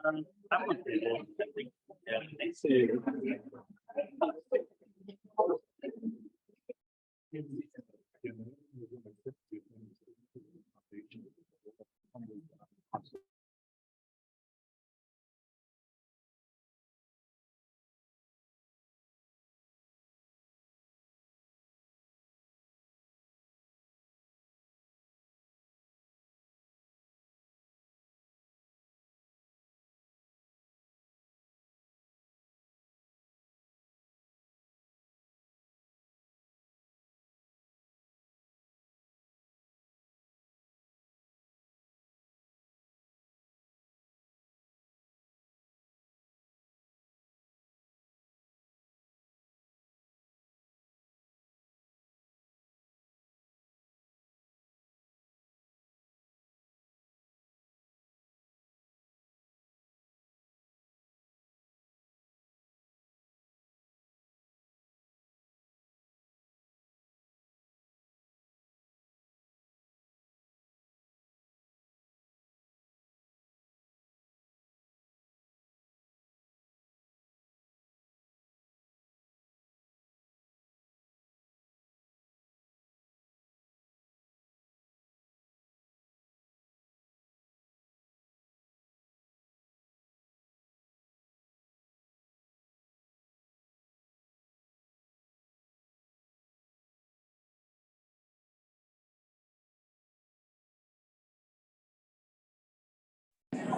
I'm on table. Yeah, thanks to you.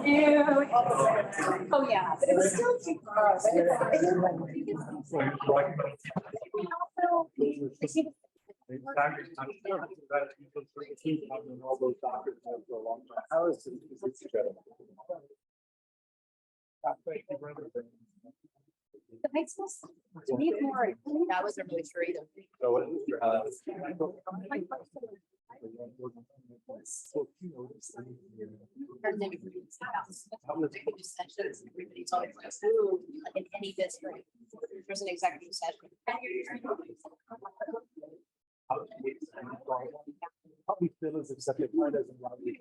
Oh, yeah, but it was still too far. The high school to me more. That was a really sure either. Everybody's always like, ooh, like in any district, there's an executive session. Probably still is executive part doesn't want to be.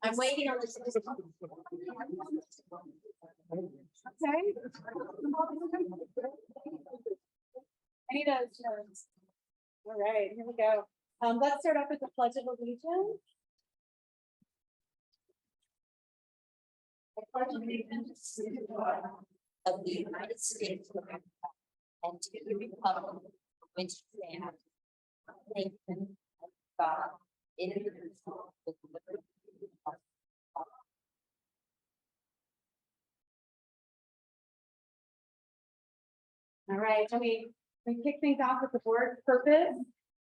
I'm waiting on this. Okay. I need a. All right, here we go. Let's start off with the Pledge of Allegiance. I pledge allegiance to the flag of the United States of America and to the republic for which it stands, one nation, God, indivisible, with liberty and justice for all. All right, so we kick things off with the board purpose.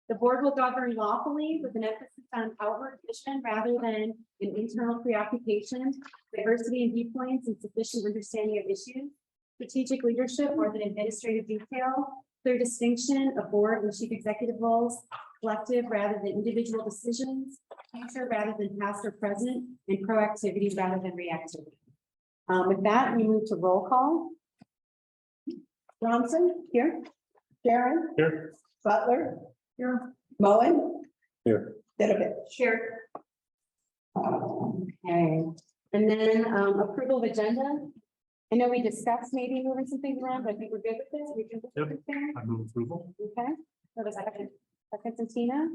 The board will govern lawfully with an emphasis on outward vision rather than an internal preoccupation, diversity in viewpoints, and sufficient understanding of issues, strategic leadership more than administrative detail, clear distinction of board and chief executive roles, collective rather than individual decisions, future rather than past or present, and proactivity rather than reactivity. With that, we move to roll call. Johnson, here. Sharon. Here. Butler. Here. Moen. Here. Vidovich. Here. Okay, and then approval of agenda. I know we discussed maybe moving some things around, but I think we're good with this. We can. Yep. I move approval. Okay. What was second? Second, Santina.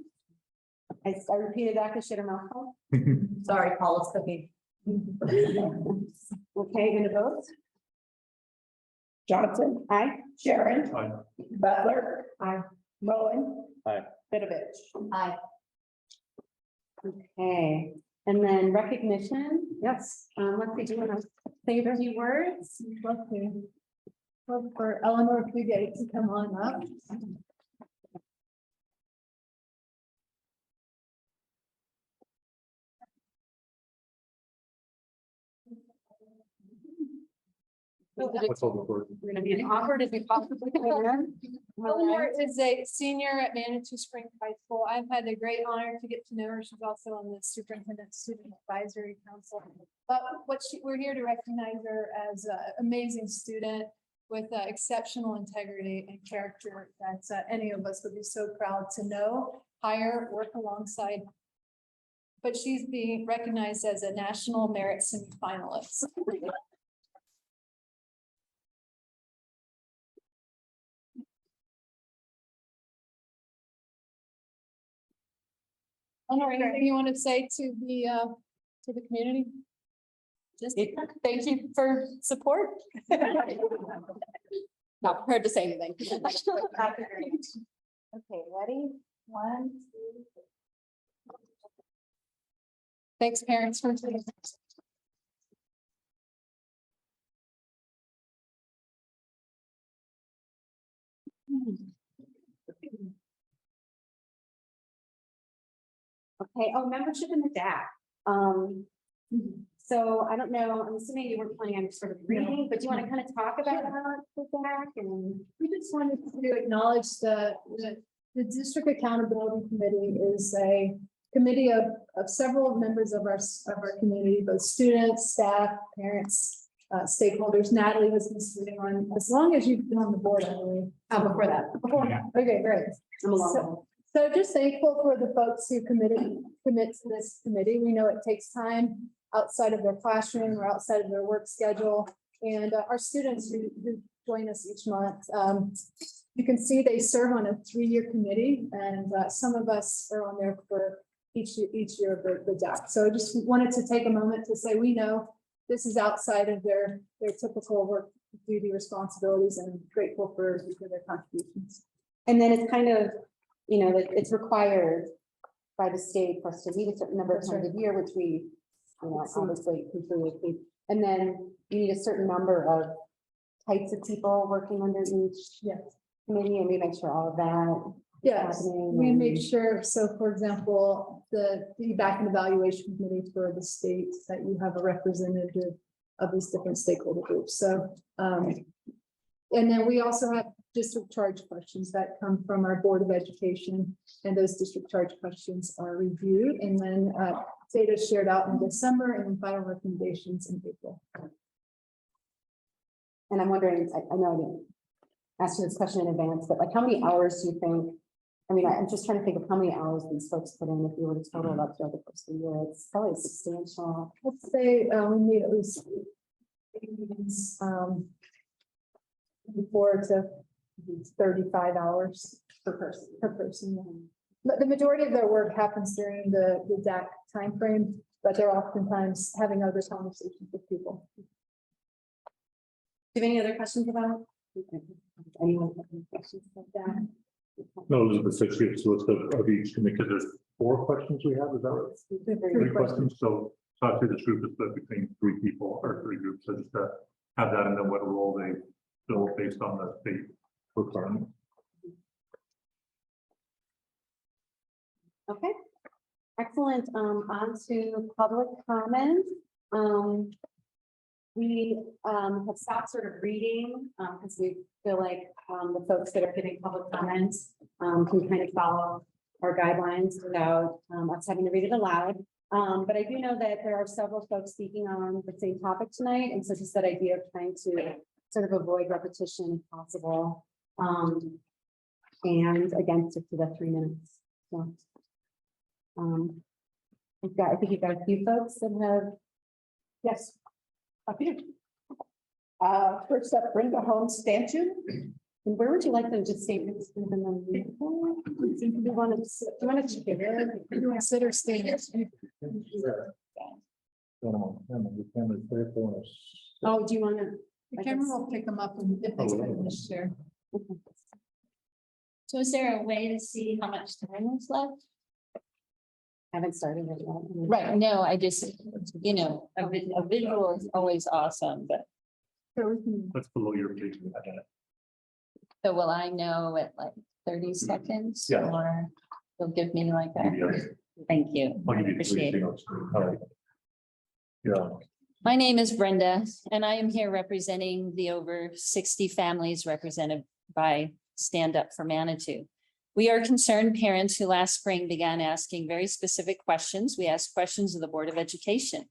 I repeated that because she had her mouth full. Sorry, Paul, it's cooking. Okay, gonna vote. Johnson. Aye. Sharon. Aye. Butler. Aye. Moen. Aye. Vidovich. Aye. Okay, and then recognition. Yes. Let's see, do you want to say a few words? Love to. Love for Eleanor Puget to come on up. What's all the word? We're gonna be as awkward as we possibly can. Eleanor is a senior at Manitou Springs High School. I've had the great honor to get to know her. She's also on the Superintendent Student Advisory Council. But we're here to recognize her as an amazing student with exceptional integrity and character that any of us would be so proud to know hire, work alongside. But she's being recognized as a national merit semifinalist. Honor, anything you want to say to the community? Just thank you for support. Not prepared to say anything. Okay, ready? 1, 2, 3. Thanks, parents, for. Okay, oh, membership in the DAC. So I don't know, I'm assuming you weren't planning on sort of reading, but do you want to kind of talk about the DAC and? We just wanted to acknowledge the District Accountability Committee is a committee of several members of our community, both students, staff, parents, stakeholders. Natalie has been serving on, as long as you've been on the board, I believe. Before that. Okay, great. I'm along. So just thankful for the folks who commit to this committee. We know it takes time outside of their classroom or outside of their work schedule. And our students who join us each month, you can see they serve on a 3-year committee, and some of us are on there for each year of the DAC. So I just wanted to take a moment to say, we know this is outside of their typical work duty responsibilities, and grateful for their contributions. And then it's kind of, you know, that it's required by the state for us to meet a certain number of times a year, which we, you know, obviously completely. And then you need a certain number of types of people working under each committee, and we make sure all of that. Yes, happening we and- make sure. So for example, the feedback and evaluation committee for the state, that you have a representative of these different stakeholder groups. So, and then we also have district charge questions that come from our Board of Education, and those district charge questions are reviewed, and then data is shared out in December, and then final recommendations in April. And I'm wondering, I know I didn't ask you this question in advance, but like, how many hours do you think? I mean, I'm just trying to think of how many hours these folks put in if you were to total it up throughout the course of the year. It's probably substantial. Let's say we need at least 8 meetings, 4 to 35 hours per person. But the majority of their work happens during the DAC timeframe, but they're oftentimes having other conversations with people. Do you have any other questions about? Anyone have any questions about that? No, Elizabeth said she has a list of each committee, because there's 4 questions we have, is that right? 3 questions, so talk to the group is split between 3 people or 3 groups, so just to have that and then what role they fill based on the state requirement. Okay, excellent. On to public comment. We have stopped sort of reading because we feel like the folks that are giving public comments can kind of follow our guidelines without us having to read it aloud. But I do know that there are several folks speaking on the same topic tonight, and so just that idea of trying to sort of avoid repetition if possible. And again, stick to the 3 minutes. So I think you've got a few folks that have. Yes. A few. First up, Brenda Holmes stanchion. And where would you like them to state? Do you want to Sit or stand. Oh, do you want to? The camera will pick them up and if they share. So is there a way to see how much time is left? Haven't started it yet. Right, no, I just, you know, a visual is always awesome, but That's below your page. so will I know at like 30 seconds? Yeah. Or you'll give me like that? Yes. Thank you. I'll give you 3 Appreciate it. things. All right. Yeah. My name is Brenda, and I am here representing the over 60 families represented by Stand Up for Manitou. We are concerned parents who last spring began asking very specific questions. We asked questions of the Board of Education.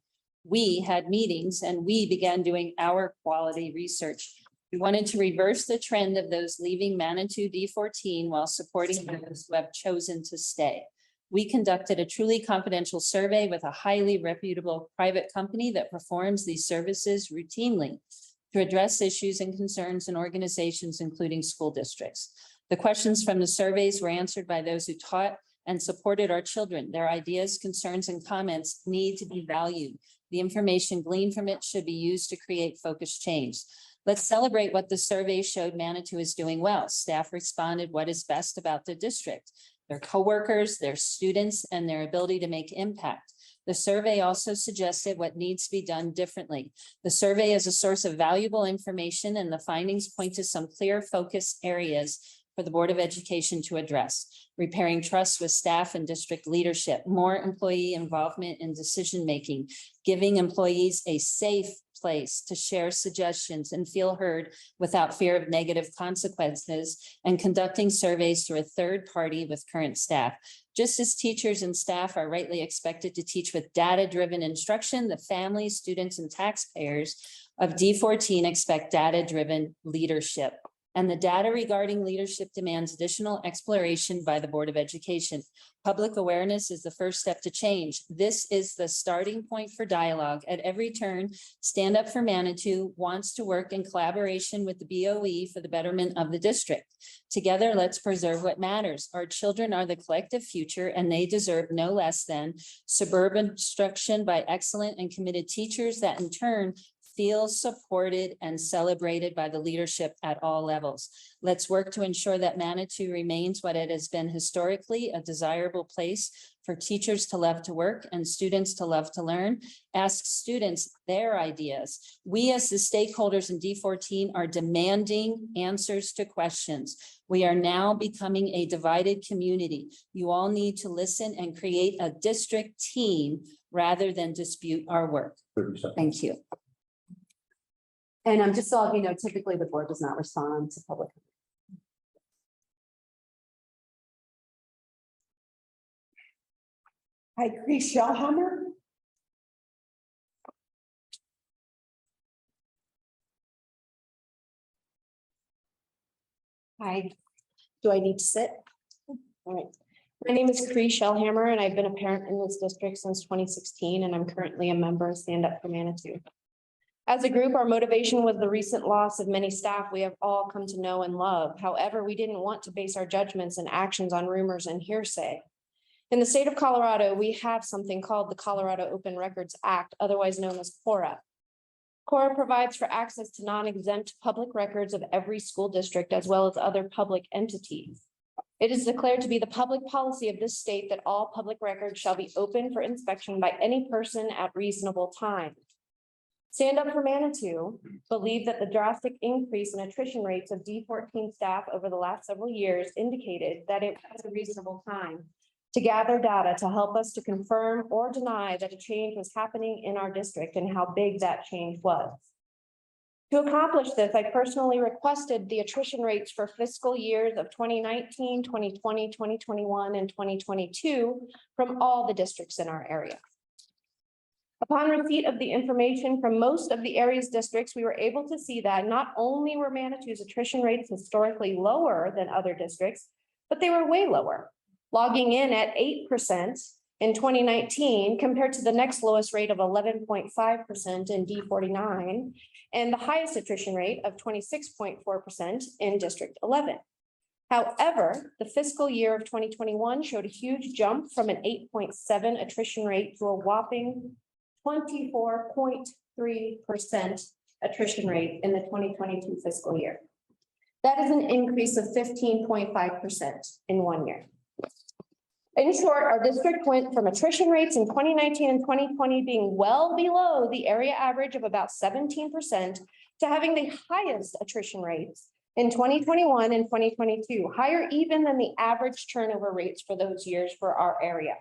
We had meetings and we began doing our quality research. We wanted to reverse the trend of those leaving Manitou D14 while supporting those who have chosen to stay. We conducted a truly confidential survey with a highly reputable private company that performs these services routinely to address issues and concerns in organizations, including school districts. The questions from the surveys were answered by those who taught and supported our children. Their ideas, concerns, and comments need to be valued. The information gleaned from it should be used to create focused change. Let's celebrate what the survey showed Manitou is doing well. Staff responded what is best about the district, their coworkers, their students, and their ability to make impact. The survey also suggested what needs to be done differently. The survey is a source of valuable information, and the findings point to some clear focus areas for the Board of Education to address: repairing trust with staff and district leadership, more employee involvement in decision-making, giving employees a safe place to share suggestions and feel heard without fear of negative consequences, and conducting surveys through a third party with current staff. Just as teachers and staff are rightly expected to teach with data-driven instruction, the families, students, and taxpayers of D14 expect data-driven leadership. And the data regarding leadership demands additional exploration by the Board of Education. Public awareness is the first step to change. This is the starting point for dialogue. At every turn, Stand Up for Manitou wants to work in collaboration with the BOE for the betterment of the district. Together, let's preserve what matters. Our children are the collective future, and they deserve no less than suburban instruction by excellent and committed teachers that in turn feel supported and celebrated by the leadership at all levels. Let's work to ensure that Manitou remains what it has been historically, a desirable place for teachers to love to work and students to love to learn. Ask students their ideas. We as the stakeholders in D14 are demanding answers to questions. We are now becoming a divided community. You all need to listen and create a district team rather than dispute our work. 30 seconds. Thank you. And just so you know, typically the board does not respond to public. Hi, Chris Shellhammer. Hi, do I need to sit? All right. My name is Cree Shellhammer, and I've been a parent in this district since 2016, and I'm currently a member of Stand Up for Manitou. As a group, our motivation was the recent loss of many staff we have all come to know and love. However, we didn't want to base our judgments and actions on rumors and hearsay. In the state of Colorado, we have something called the Colorado Open Records Act, otherwise known as CORA. CORA provides for access to non-exempt public records of every school district as well as other public entities. It is declared to be the public policy of this state that all public records shall be open for inspection by any person at reasonable time. Stand Up for Manitou believe that the drastic increase in attrition rates of D14 staff over the last several years indicated that it was a reasonable time to gather data to help us to confirm or deny that a change was happening in our district and how big that change was. To accomplish this, I personally requested the attrition rates for fiscal years of 2019, 2020, 2021, and 2022 from all the districts in our area. Upon receipt of the information from most of the area's districts, we were able to see that not only were Manitou's attrition rates historically lower than other districts, but they were way lower, logging in at 8% in 2019 compared to the next lowest rate of 11.5% in D49 and the highest attrition rate of 26.4% in District 11. However, the fiscal year of 2021 showed a huge jump from an 8.7 attrition rate to a whopping 24.3% attrition rate in the 2022 fiscal year. That is an increase of 15.5% in 1 year. In short, our district went from attrition rates in 2019 and 2020 being well below the area average of about 17% to having the highest attrition rates in 2021 and 2022, higher even than the average turnover rates for those years for our area.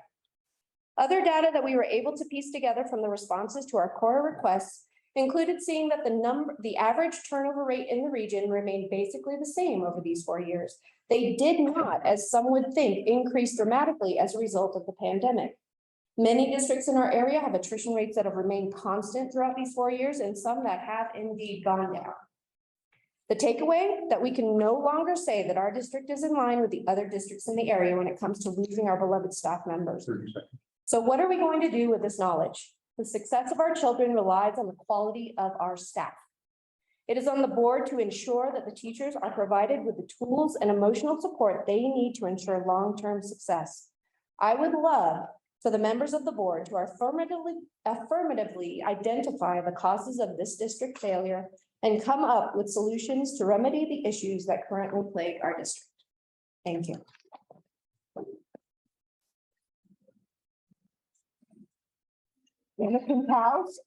Other data that we were able to piece together from the responses to our CORA requests included seeing that the average turnover rate in the region remained basically the same over these 4 years. They did not, as some would think, increase dramatically as a result of the pandemic. Many districts in our area have attrition rates that have remained constant throughout these 4 years, and some that have indeed gone down. The takeaway that we can no longer say that our district is in line with the other districts in the area when it comes to losing our beloved staff members. 30 seconds. So what are we going to do with this knowledge? The success of our children relies on the quality of our staff. It is on the board to ensure that the teachers are provided with the tools and emotional support they need to ensure long-term success. I would love for the members of the board to affirmatively identify the causes of this district failure and come up with solutions to remedy the issues that currently plague our district. Thank you. Anakin House.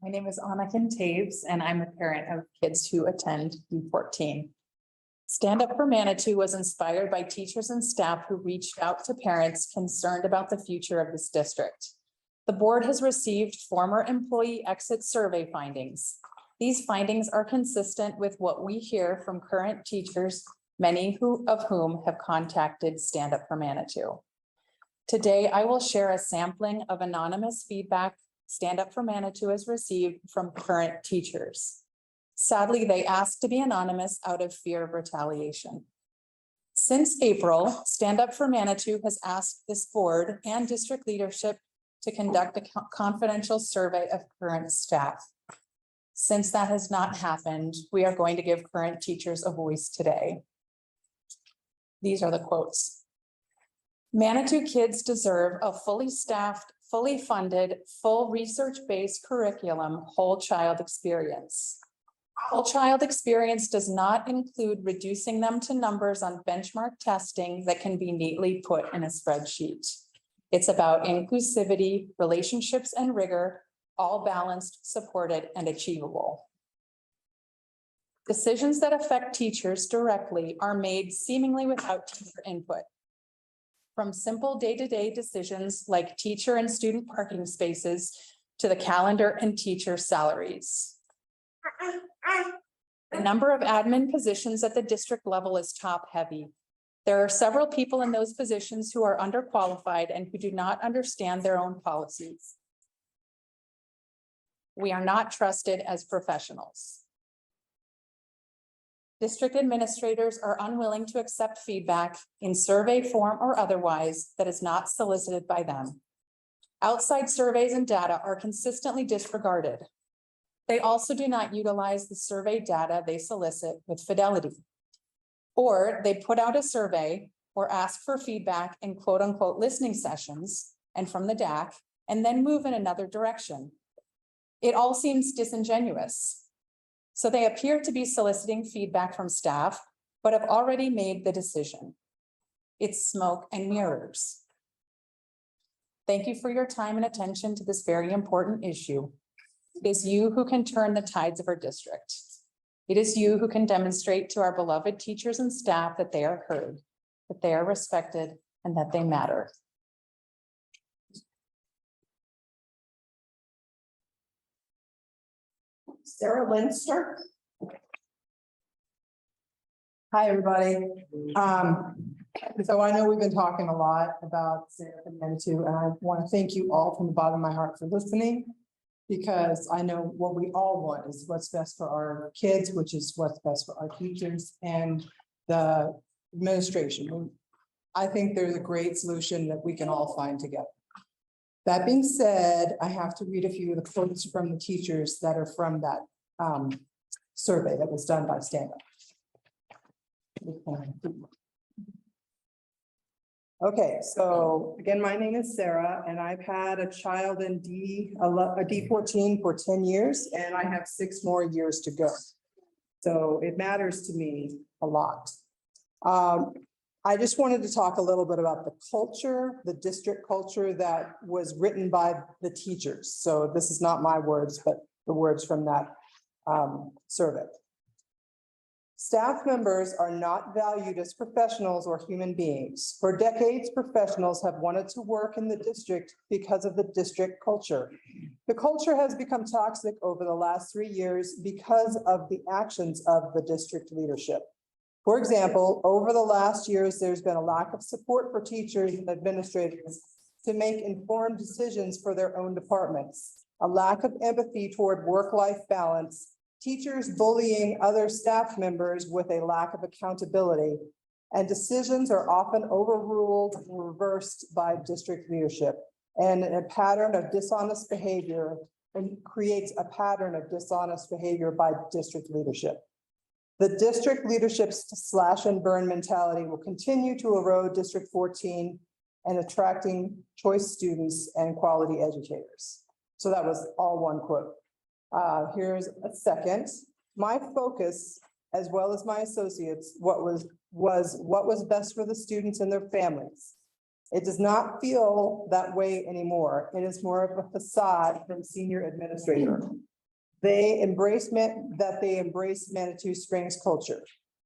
My name is Anakin Taves, and I'm a parent of kids who attend D14. Stand Up for Manitou was inspired by teachers and staff who reached out to parents concerned about the future of this district. The board has received former employee exit survey findings. These findings are consistent with what we hear from current teachers, many of whom have contacted Stand Up for Manitou. Today, I will share a sampling of anonymous feedback Stand Up for Manitou has received from current teachers. Sadly, they asked to be anonymous out of fear of retaliation. Since April, Stand Up for Manitou has asked this board and district leadership to conduct a confidential survey of current staff. Since that has not happened, we are going to give current teachers a voice today. These are the quotes. Manitou kids deserve a fully staffed, fully funded, full research-based curriculum, whole child experience. Whole child experience does not include reducing them to numbers on benchmark testing that can be neatly put in a spreadsheet. It's about inclusivity, relationships, and rigor, all balanced, supported, and achievable. Decisions that affect teachers directly are made seemingly without teacher input. From simple day-to-day decisions like teacher and student parking spaces to the calendar and teacher salaries. The number of admin positions at the district level is top-heavy. There are several people in those positions who are underqualified and who do not understand their own policies. We are not trusted as professionals. District administrators are unwilling to accept feedback in survey form or otherwise that is not solicited by them. Outside surveys and data are consistently disregarded. They also do not utilize the survey data they solicit with fidelity. Or they put out a survey or ask for feedback in quote unquote listening sessions and from the DAC and then move in another direction. It all seems disingenuous. So they appear to be soliciting feedback from staff, but have already made the decision. It's smoke and mirrors. Thank you for your time and attention to this very important issue. It is you who can turn the tides of our district. It is you who can demonstrate to our beloved teachers and staff that they are heard, that they are respected, and that they matter. Sarah Linster. Hi, everybody. So I know we've been talking a lot about Stand Up for Manitou, and I want to thank you all from the bottom of my heart for listening, because I know what we all want is what's best for our kids, which is what's best for our teachers and the administration. I think there's a great solution that we can all find together. That being said, I have to read a few of the quotes from the teachers that are from that survey that was done by Stand Up. Okay, so again, my name is Sarah, and I've had a child in D14 for 10 years, and I have 6 more years to go. So it matters to me a lot. I just wanted to talk a little bit about the culture, the district culture that was written by the teachers. So this is not my words, but the words from that survey. Staff members are not valued as professionals or human beings. For decades, professionals have wanted to work in the district because of the district culture. The culture has become toxic over the last 3 years because of the actions of the district leadership. For example, over the last years, there's been a lack of support for teachers and administrators to make informed decisions for their own departments, a lack of empathy toward work-life balance, teachers bullying other staff members with a lack of accountability, and decisions are often overruled or reversed by district leadership, and a pattern of dishonest behavior and creates a pattern of dishonest behavior by district leadership. The district leadership's slash and burn mentality will continue to erode District 14 and attracting choice students and quality educators. So that was all one quote. Here's a second. My focus, as well as my associates, was what was best for the students and their families. It does not feel that way anymore. It is more of a facade from senior administrator. They embrace Manitou Springs culture.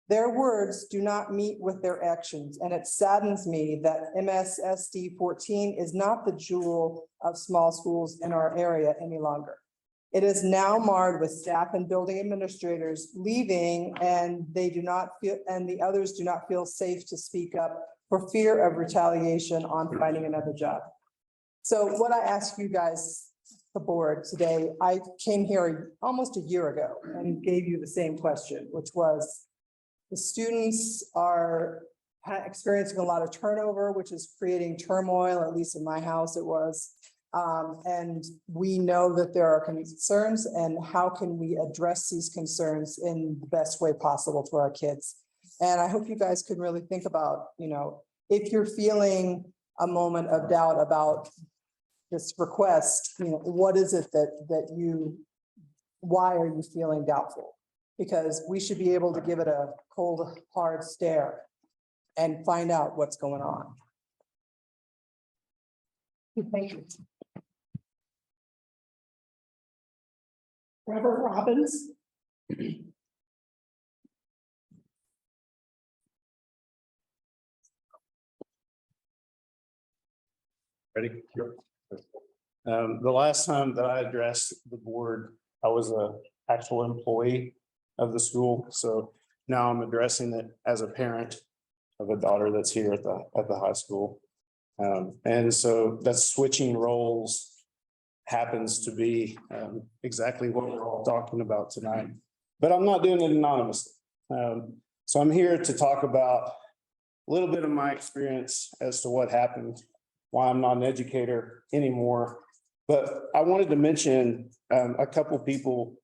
Their words do not meet with their actions, and it saddens me that MSSD 14 is not the jewel of small schools in our area any longer. It is now marred with staff and building administrators leaving, and the others do not feel safe to speak up for fear of retaliation on finding another job. So what I ask you guys, the board today, I came here almost a year ago and gave you the same question, which was the students are experiencing a lot of turnover, which is creating turmoil, at least in my house it was. And we know that there are concerns, and how can we address these concerns in the best way possible for our kids? And I hope you guys can really think about, if you're feeling a moment of doubt about this request, what is it why are you feeling doubtful? Because we should be able to give it a cold, hard stare and find out what's going on. Thank you. Robert Robbins. Ready? Sure. The last time that I addressed the board, I was an actual employee of the school. So now I'm addressing it as a parent of a daughter that's here at the high school. And so that switching roles happens to be exactly what we're all talking about tonight. But I'm not doing it anonymously. So I'm here to talk about a little bit of my experience as to what happened, why I'm not an educator anymore. But I wanted to mention a couple people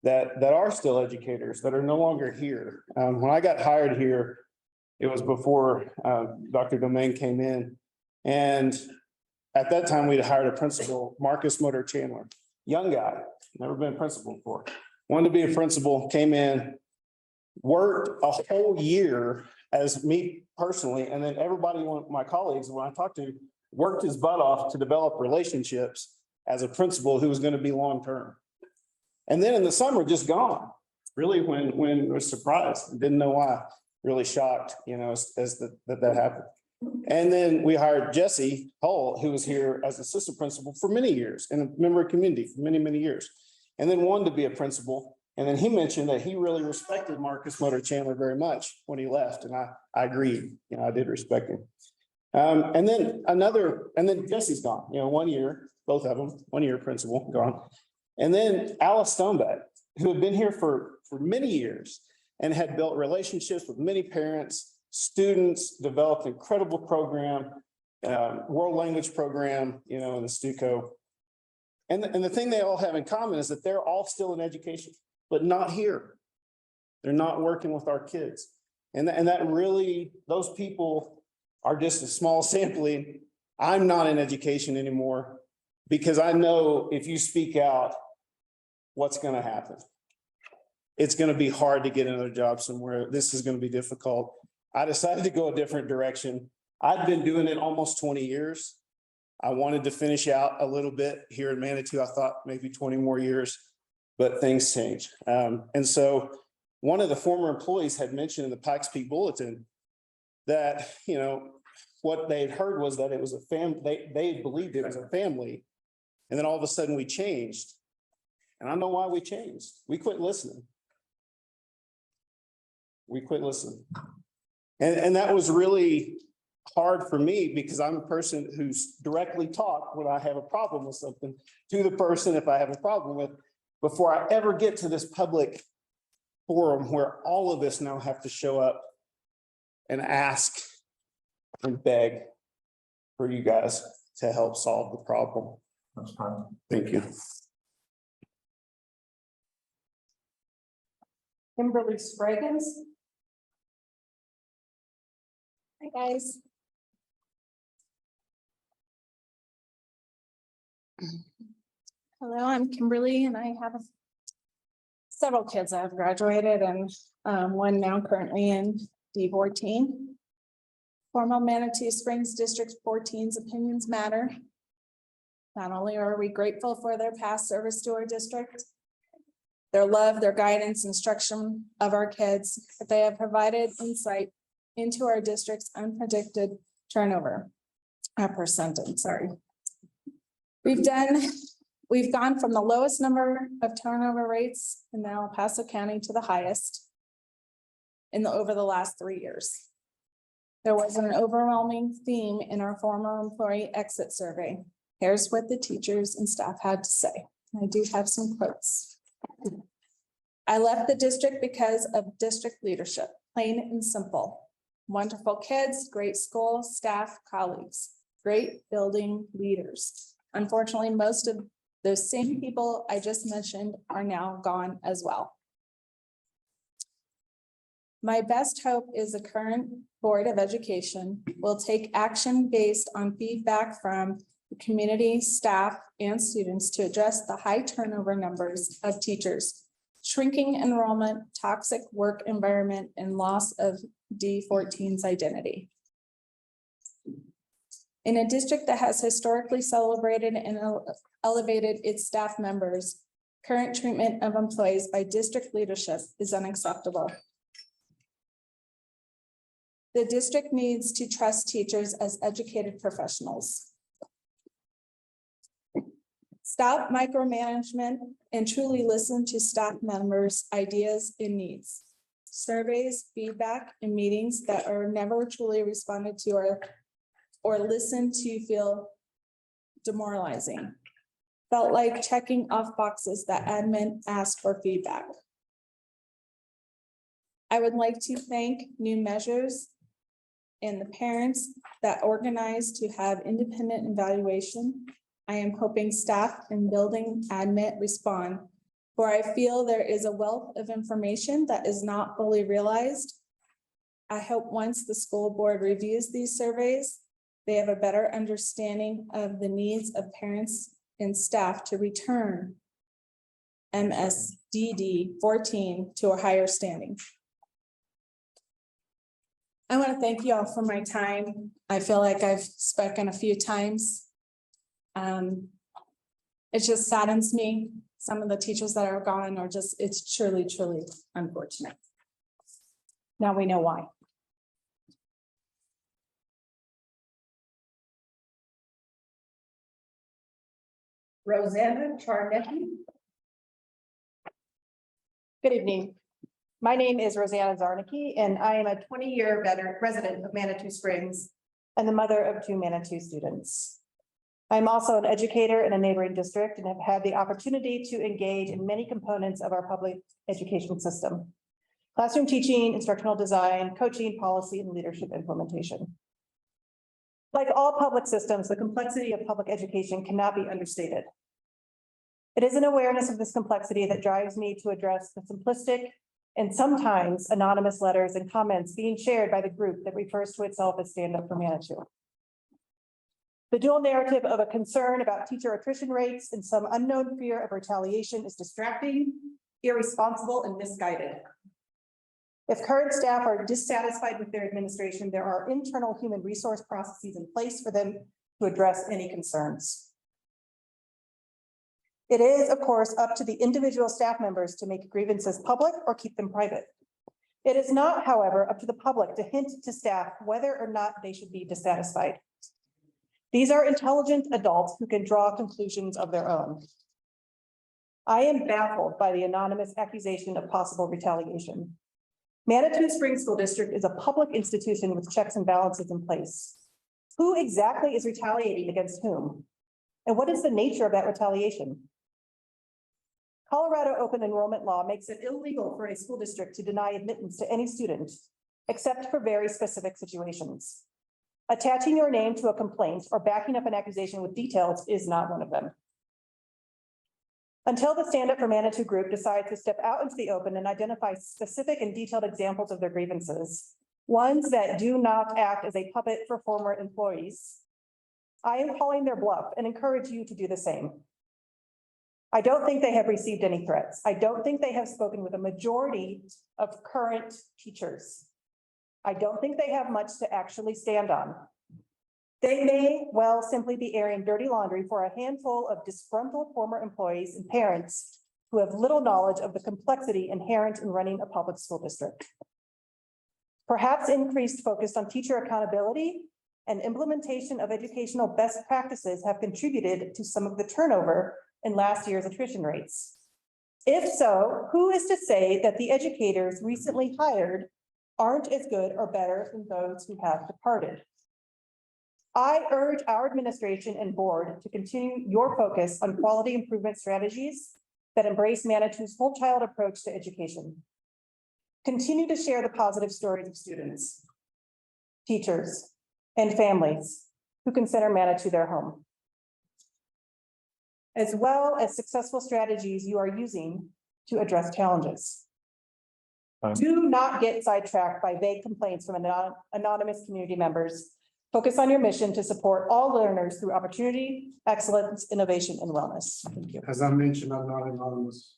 that are still educators that are no longer here. When I got hired here, it was before Dr. Domingue came in. And at that time, we'd hired a principal, Marcus Motor Chandler, young guy, never been a principal before. Wanted to be a principal, came in, worked a whole year as me personally, and then everybody, one of my colleagues, when I talked to, worked his butt off to develop relationships as a principal who was going to be long-term. And then in the summer, just gone. Really, when I was surprised, didn't know why, really shocked, that happened. And then we hired Jesse Hull, who was here as assistant principal for many years and a member of community for many, many years. And then wanted to be a principal. And then he mentioned that he really respected Marcus Motor Chandler very much when he left. And I agreed, I did respect him. And then Jesse's gone, 1 year, both of them, 1 year principal gone. And then Alice Stonebeck, who had been here for many years and had built relationships with many parents, students, developed an incredible program, world language program, in the Stuco. And the thing they all have in common is that they're all still in education, but not here. They're not working with our kids. And that really, those people are just a small sampling. I'm not in education anymore because I know if you speak out, what's going to happen? It's going to be hard to get another job somewhere. This is going to be difficult. I decided to go a different direction. I'd been doing it almost 20 years. I wanted to finish out a little bit here in Manitou. I thought maybe 20 more years, but things changed. And so one of the former employees had mentioned in the Pikes Peak Bulletin that, what they had heard was that it was a family, they believed it was a family. And then all of a sudden we changed. And I know why we changed. We quit listening. We quit listening. And that was really hard for me because I'm a person who's directly talked when I have a problem with something to the person if I have a problem with, before I ever get to this public forum where all of us now have to show up and ask and beg for you guys to help solve the problem. That's fine. Thank you. Kimberly Spraggins. Hi, guys. Hello, I'm Kimberly and I have several kids that have graduated and one now currently in D14. Formal Manitou Springs District 14's opinions matter. Not only are we grateful for their past service to our district, their love, their guidance, instruction of our kids, but they have provided insight into our district's unpredicted turnover. Percentage, sorry. We've gone from the lowest number of turnover rates in El Paso County to the highest over the last 3 years. There was an overwhelming theme in our former employee exit survey. Here's what the teachers and staff had to say. I do have some quotes. I left the district because of district leadership, plain and simple. Wonderful kids, great school, staff, colleagues, great building leaders. Unfortunately, most of those same people I just mentioned are now gone as well. My best hope is the current Board of Education will take action based on feedback from the community, staff, and students to address the high turnover numbers of teachers, shrinking enrollment, toxic work environment, and loss of D14's identity. In a district that has historically celebrated and elevated its staff members, current treatment of employees by district leadership is unacceptable. The district needs to trust teachers as educated professionals. Stop micromanagement and truly listen to staff members' ideas and needs. Surveys, feedback, and meetings that are never truly responded to or listened to feel demoralizing. Felt like checking off boxes that admin asked for feedback. I would like to thank New Measures and the parents that organized to have independent evaluation. I am hoping staff and building admin respond, for I feel there is a wealth of information that is not fully realized. I hope once the school board reviews these surveys, they have a better understanding of the needs of parents and staff to return MSDD 14 to a higher standing. I want to thank you all for my time. I feel like I've spoken a few times. It just saddens me. Some of the teachers that are gone are just, it's truly, truly unfortunate. Now we know why. Rosanna Charnecki. Good evening. My name is Rosanna Zarnicki, and I am a 20-year veteran resident of Manitou Springs and the mother of 2 Manitou students. I'm also an educator in a neighboring district and have had the opportunity to engage in many components of our public education system: classroom teaching, instructional design, coaching, policy, and leadership implementation. Like all public systems, the complexity of public education cannot be understated. It is an awareness of this complexity that drives me to address the simplistic and sometimes anonymous letters and comments being shared by the group that refers to itself as Stand Up for Manitou. The dual narrative of a concern about teacher attrition rates and some unknown fear of retaliation is distracting, irresponsible, and misguided. If current staff are dissatisfied with their administration, there are internal human resource processes in place for them to address any concerns. It is, of course, up to the individual staff members to make grievances public or keep them private. It is not, however, up to the public to hint to staff whether or not they should be dissatisfied. These are intelligent adults who can draw conclusions of their own. I am baffled by the anonymous accusation of possible retaliation. Manitou Springs School District is a public institution with checks and balances in place. Who exactly is retaliating against whom? And what is the nature of that retaliation? Colorado open enrollment law makes it illegal for a school district to deny admittance to any student, except for very specific situations. Attaching your name to a complaint or backing up an accusation with details is not one of them. Until the Stand Up for Manitou group decides to step out into the open and identify specific and detailed examples of their grievances, ones that do not act as a puppet for former employees, I am calling their bluff and encourage you to do the same. I don't think they have received any threats. I don't think they have spoken with a majority of current teachers. I don't think they have much to actually stand on. They may well simply be airing dirty laundry for a handful of disgruntled former employees and parents who have little knowledge of the complexity inherent in running a public school district. Perhaps increased focus on teacher accountability and implementation of educational best practices have contributed to some of the turnover in last year's attrition rates. If so, who is to say that the educators recently hired aren't as good or better than those who have departed? I urge our administration and board to continue your focus on quality improvement strategies that embrace Manitou's whole child approach to education. Continue to share the positive stories of students, teachers, and families who consider Manitou their home, as well as successful strategies you are using to address challenges. Do not get sidetracked by vague complaints from anonymous community members. Focus on your mission to support all learners through opportunity, excellence, innovation, and wellness. Thank you. As I mentioned, I'm not anonymous.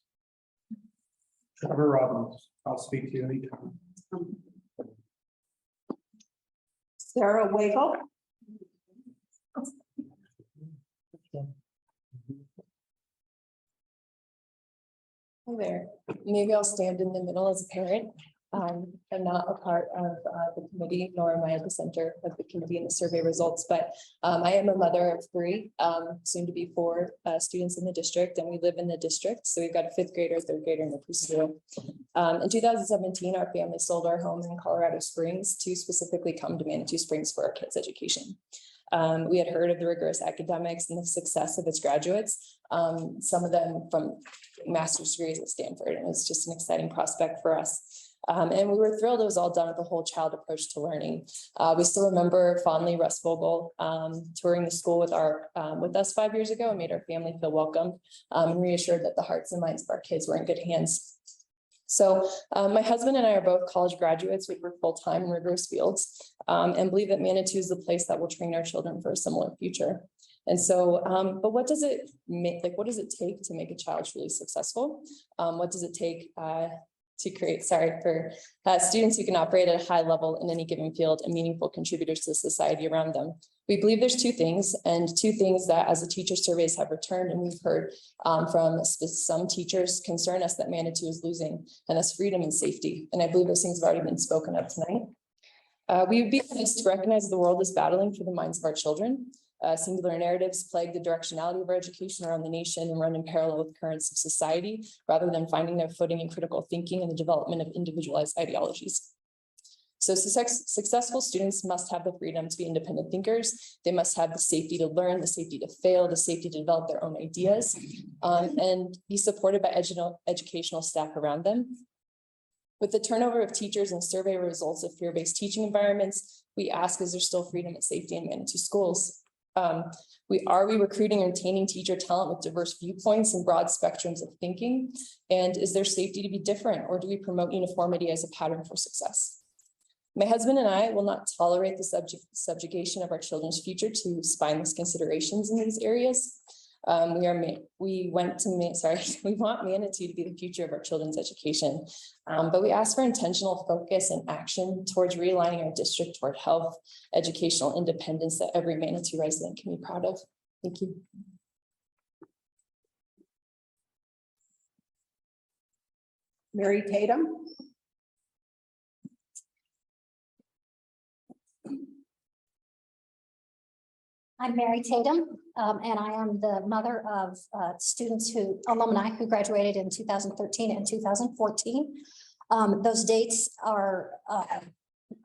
Trevor Robbins, I'll speak to you anytime. Sarah Wagle. Hi there. Maybe I'll stand in the middle as a parent. I'm not a part of the committee, nor am I at the center of the committee in the survey results, but I am a mother of three, soon to be 4 students in the district, and we live in the district. So we've got a 5th grader, 3rd grader, and a preschool. In 2017, our family sold our home in Colorado Springs to specifically come to Manitou Springs for our kids' education. We had heard of the rigorous academics and the success of its graduates, some of them from master's degrees at Stanford, and it's just an exciting prospect for us. And we were thrilled it was all done with a whole child approach to learning. We still remember fondly Russ Vogel touring the school with us 5 years ago and made our family feel welcome and reassured that the hearts and minds of our kids were in good hands. So my husband and I are both college graduates. We work full-time in rigorous fields and believe that Manitou is the place that will train our children for a similar future. And so, but what does it make, what does it take to make a child truly successful? What does it take to create, for students who can operate at a high level in any given field and meaningful contributors to the society around them? We believe there's 2 things, and 2 things that as the teacher surveys have returned and we've heard from some teachers concern us that Manitou is losing, and that's freedom and safety. And I believe those things have already been spoken of tonight. We would be pleased to recognize the world is battling for the minds of our children. Singular narratives plague the directionality of our education around the nation and run in parallel with currents of society, rather than finding their footing in critical thinking and the development of individualized ideologies. So successful students must have the freedom to be independent thinkers. They must have the safety to learn, the safety to fail, the safety to develop their own ideas, and be supported by educational staff around them. With the turnover of teachers and survey results of fear-based teaching environments, we ask, is there still freedom and safety in Manitou schools? Are we recruiting and retaining teacher talent with diverse viewpoints and broad spectrums of thinking? And is there safety to be different, or do we promote uniformity as a pattern for success? My husband and I will not tolerate the subjugation of our children's future to spineless considerations in these areas. We want Manitou to be the future of our children's education, but we ask for intentional focus and action towards realigning our district toward health, educational independence that every Manitou resident can be proud of. Thank you. Mary Tatum. I'm Mary Tatum, and I am the mother of alumni who graduated in 2013 and 2014. Those dates are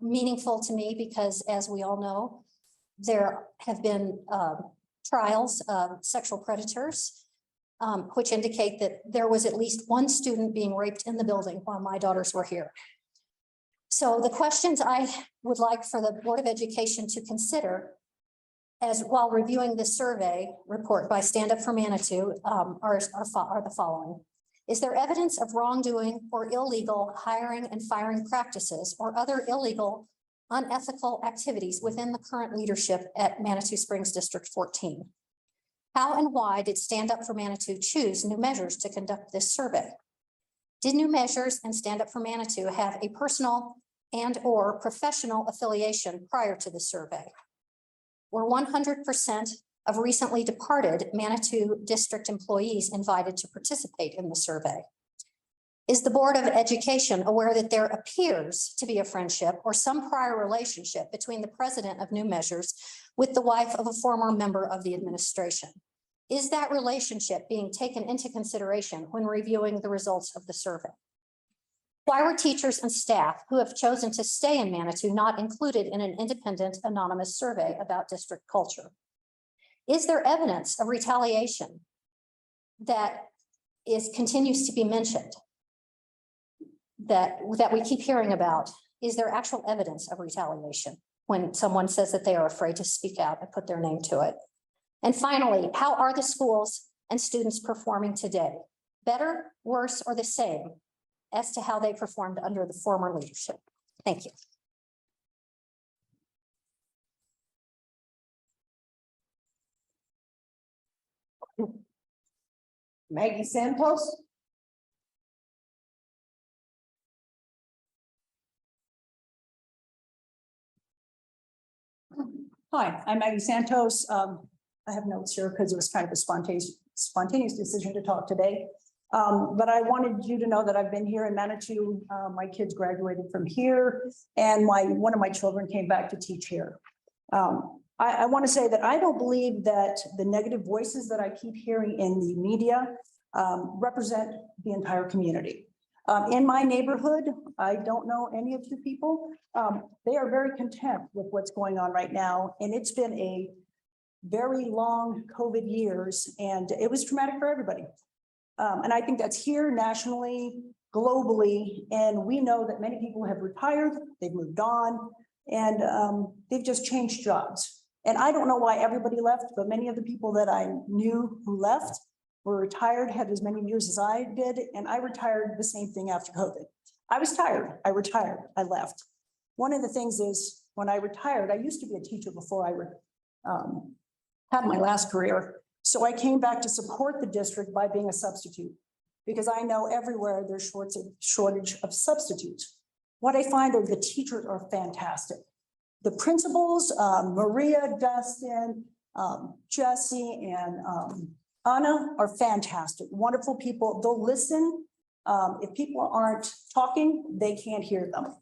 meaningful to me because, as we all know, there have been trials of sexual predators, which indicate that there was at least one student being raped in the building while my daughters were here. So the questions I would like for the Board of Education to consider as while reviewing this survey report by Stand Up for Manitou are the following. Is there evidence of wrongdoing or illegal hiring and firing practices or other illegal, unethical activities within the current leadership at Manitou Springs District 14? How and why did Stand Up for Manitou choose New Measures to conduct this survey? Did New Measures and Stand Up for Manitou have a personal and/or professional affiliation prior to the survey? Were 100% of recently departed Manitou District employees invited to participate in the survey? Is the Board of Education aware that there appears to be a friendship or some prior relationship between the president of New Measures with the wife of a former member of the administration? Is that relationship being taken into consideration when reviewing the results of the survey? Why were teachers and staff who have chosen to stay in Manitou not included in an independent anonymous survey about district culture? Is there evidence of retaliation that continues to be mentioned that we keep hearing about? Is there actual evidence of retaliation when someone says that they are afraid to speak out and put their name to it? And finally, how are the schools and students performing today? Better, worse, or the same as to how they performed under the former leadership? Thank you. Maggie Santos. Hi, I'm Maggie Santos. I have notes here because it was kind of a spontaneous decision to talk today. But I wanted you to know that I've been here in Manitou. My kids graduated from here, and one of my children came back to teach here. I want to say that I don't believe that the negative voices that I keep hearing in the media represent the entire community. In my neighborhood, I don't know any of the people. They are very content with what's going on right now, and it's been a very long COVID years, and it was traumatic for everybody. And I think that's here nationally, globally, and we know that many people have retired, they've moved on, and they've just changed jobs. And I don't know why everybody left, but many of the people that I knew who left were retired, had as many years as I did, and I retired the same thing after COVID. I was tired, I retired, I left. One of the things is, when I retired, I used to be a teacher before I had my last career. So I came back to support the district by being a substitute, because I know everywhere there's shortage of substitutes. What I find are the teachers are fantastic. The principals, Maria, Dustin, Jesse, and Anna are fantastic, wonderful people. They'll listen. If people aren't talking, they can't hear them.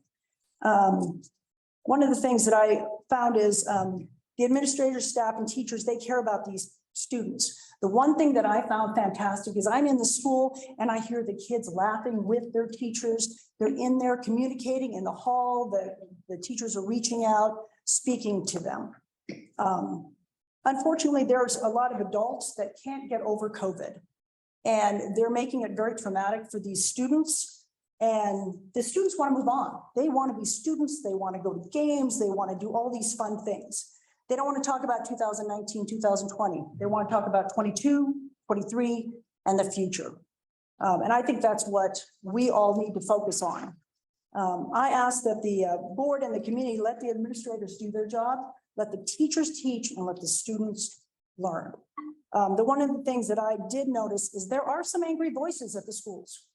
One of the things that I found is the administrators, staff, and teachers, they care about these students. The one thing that I found fantastic is I'm in the school and I hear the kids laughing with their teachers. They're in there communicating in the hall. The teachers are reaching out, speaking to them. Unfortunately, there's a lot of adults that can't get over COVID, and they're making it very traumatic for these students. And the students want to move on. They want to be students. They want to go to games. They want to do all these fun things. They don't want to talk about 2019, 2020. They want to talk about 22, 23, and the future. And I think that's what we all need to focus on. I ask that the board and the community let the administrators do their job, let the teachers teach, and let the students learn. One of the things that I did notice is there are some angry voices at the schools,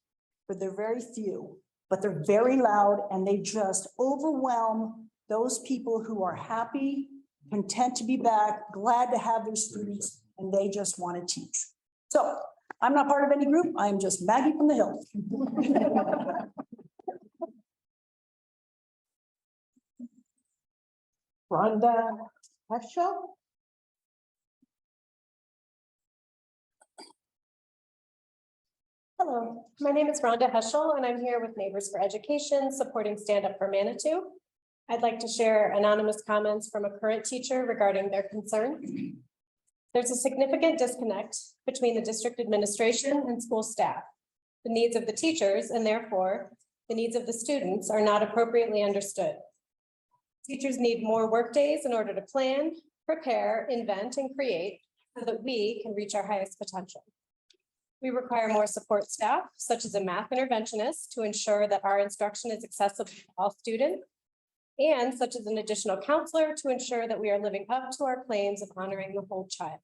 but they're very few, but they're very loud, and they just overwhelm those people who are happy, content to be back, glad to have their students, and they just want to teach. So I'm not part of any group. I'm just Maggie from the Hill. Rhonda Hefshaw. Hello, my name is Rhonda Heschel, and I'm here with Neighbors for Education, supporting Stand Up for Manitou. I'd like to share anonymous comments from a current teacher regarding their concern. There's a significant disconnect between the district administration and school staff. The needs of the teachers, and therefore the needs of the students, are not appropriately understood. Teachers need more work days in order to plan, prepare, invent, and create so that we can reach our highest potential. We require more support staff, such as a math interventionist, to ensure that our instruction is accessible to all students, and such as an additional counselor to ensure that we are living up to our claims of honoring the whole child.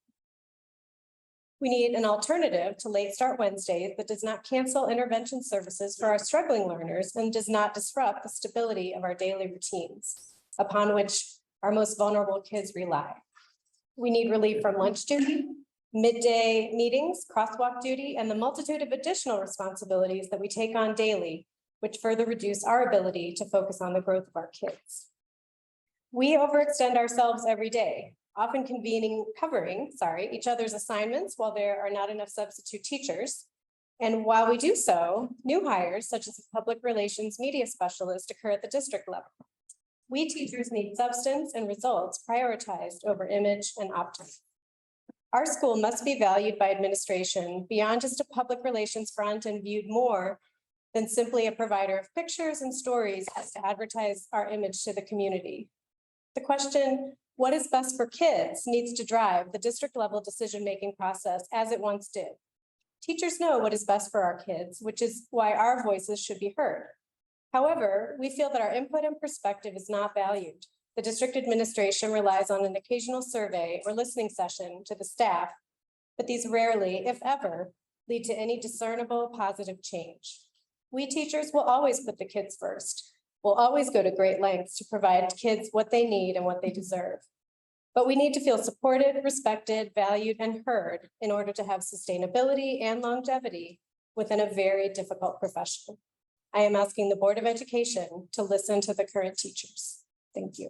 We need an alternative to Late Start Wednesdays that does not cancel intervention services for our struggling learners and does not disrupt the stability of our daily routines, upon which our most vulnerable kids rely. We need relief from lunch duty, midday meetings, crosswalk duty, and the multitude of additional responsibilities that we take on daily, which further reduce our ability to focus on the growth of our kids. We overextend ourselves every day, often covering each other's assignments while there are not enough substitute teachers. And while we do so, new hires, such as a public relations media specialist, occur at the district level. We teachers need substance and results prioritized over image and optics. Our school must be valued by administration beyond just a public relations front and viewed more than simply a provider of pictures and stories as to advertise our image to the community. The question, what is best for kids, needs to drive the district level decision-making process as it once did. Teachers know what is best for our kids, which is why our voices should be heard. However, we feel that our input and perspective is not valued. The district administration relies on an occasional survey or listening session to the staff, but these rarely, if ever, lead to any discernible positive change. We teachers will always put the kids first. We'll always go to great lengths to provide kids what they need and what they deserve. But we need to feel supported, respected, valued, and heard in order to have sustainability and longevity within a very difficult profession. I am asking the Board of Education to listen to the current teachers. Thank you.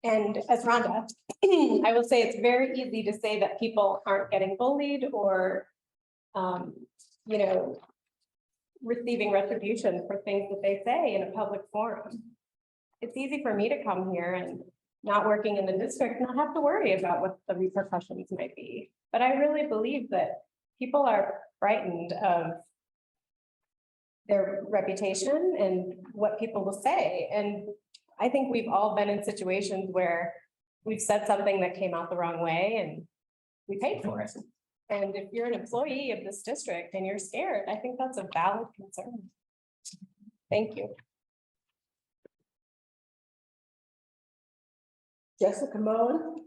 And as Rhonda, I will say it's very easy to say that people aren't getting bullied or, receiving retribution for things that they say in a public forum. It's easy for me to come here and not working in the district, not have to worry about what the repercussions might be. But I really believe that people are frightened of their reputation and what people will say. And I think we've all been in situations where we've said something that came out the wrong way and we paid for it. And if you're an employee of this district and you're scared, I think that's a valid concern. Thank you. Jessica Moen.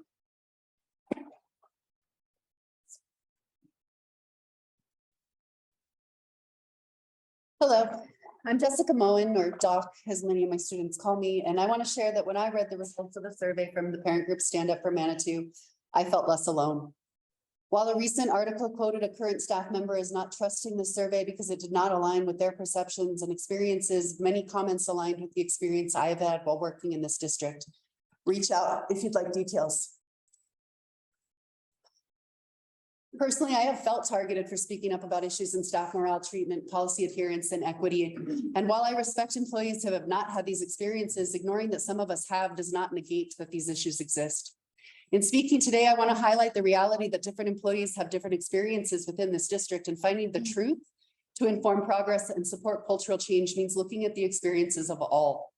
Hello, I'm Jessica Moen, or Doc, as many of my students call me, and I want to share that when I read the results of the survey from the parent group Stand Up for Manitou, I felt less alone. While a recent article quoted a current staff member as not trusting the survey because it did not align with their perceptions and experiences, many comments aligned with the experience I have had while working in this district. Reach out if you'd like details. Personally, I have felt targeted for speaking up about issues in staff morale, treatment, policy adherence, and equity. And while I respect employees who have not had these experiences, ignoring that some of us have does not negate that these issues exist. In speaking today, I want to highlight the reality that different employees have different experiences within this district, and finding the truth to inform progress and support cultural change means looking at the experiences of all.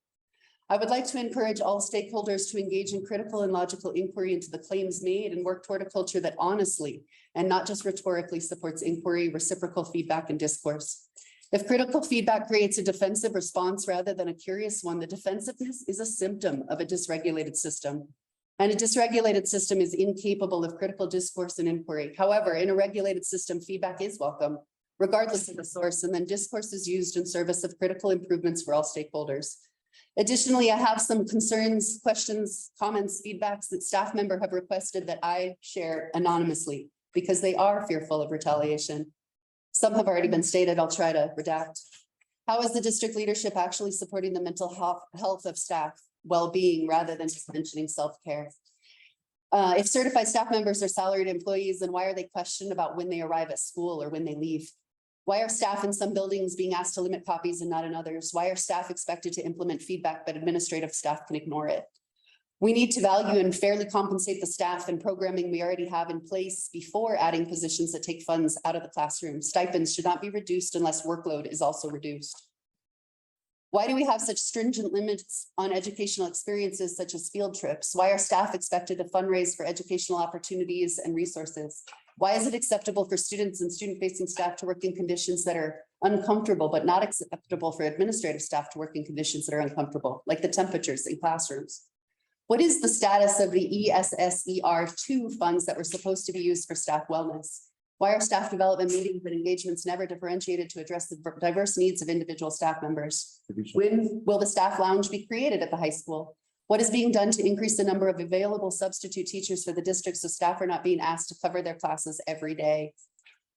I would like to encourage all stakeholders to engage in critical and logical inquiry into the claims made and work toward a culture that honestly and not just rhetorically supports inquiry, reciprocal feedback, and discourse. If critical feedback creates a defensive response rather than a curious one, the defensiveness is a symptom of a dysregulated system. And a dysregulated system is incapable of critical discourse and inquiry. However, in a regulated system, feedback is welcome, regardless of the source, and then discourse is used in service of critical improvements for all stakeholders. Additionally, I have some concerns, questions, comments, feedbacks that staff members have requested that I share anonymously because they are fearful of retaliation. Some have already been stated. I'll try to redact. How is the district leadership actually supporting the mental health of staff well-being rather than just mentioning self-care? If certified staff members are salaried employees, then why are they questioned about when they arrive at school or when they leave? Why are staff in some buildings being asked to limit copies and not in others? Why are staff expected to implement feedback, but administrative staff can ignore it? We need to value and fairly compensate the staff and programming we already have in place before adding positions that take funds out of the classroom. Stipends should not be reduced unless workload is also reduced. Why do we have such stringent limits on educational experiences such as field trips? Why are staff expected to fundraise for educational opportunities and resources? Why is it acceptable for students and student-facing staff to work in conditions that are uncomfortable, but not acceptable for administrative staff to work in conditions that are uncomfortable, like the temperatures in classrooms? What is the status of the ESSER2 funds that were supposed to be used for staff wellness? Why are staff development meetings and engagements never differentiated to address the diverse needs of individual staff members? When will the staff lounge be created at the high school? What is being done to increase the number of available substitute teachers for the district so staff are not being asked to cover their classes every day?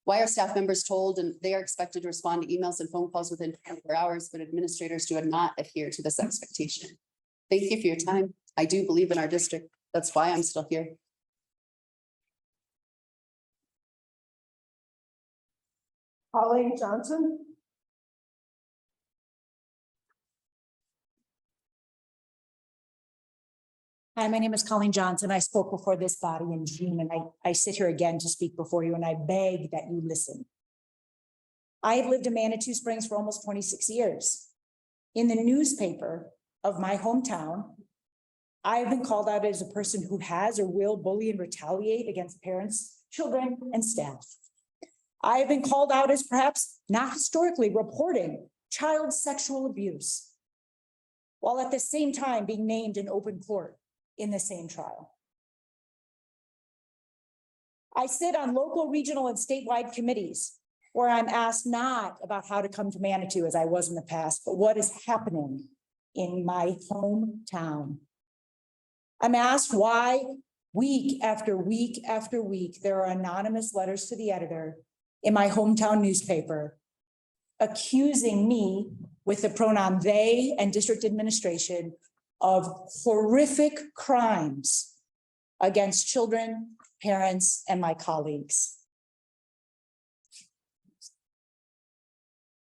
Why are staff members told and they are expected to respond to emails and phone calls within 24 hours, but administrators do not adhere to this expectation? Thank you for your time. I do believe in our district. That's why I'm still here. Colleen Johnson. Hi, my name is Colleen Johnson. I spoke before this body in June, and I sit here again to speak before you, and I beg that you listen. I have lived in Manitou Springs for almost 26 years. In the newspaper of my hometown, I've been called out as a person who has or will bully and retaliate against parents, children, and staff. I have been called out as perhaps not historically reporting child sexual abuse, while at the same time being named in open court in the same trial. I sit on local, regional, and statewide committees where I'm asked not about how to come to Manitou as I was in the past, but what is happening in my hometown. I'm asked why week after week after week, there are anonymous letters to the editor in my hometown newspaper accusing me with the pronoun they and district administration of horrific crimes against children, parents, and my colleagues.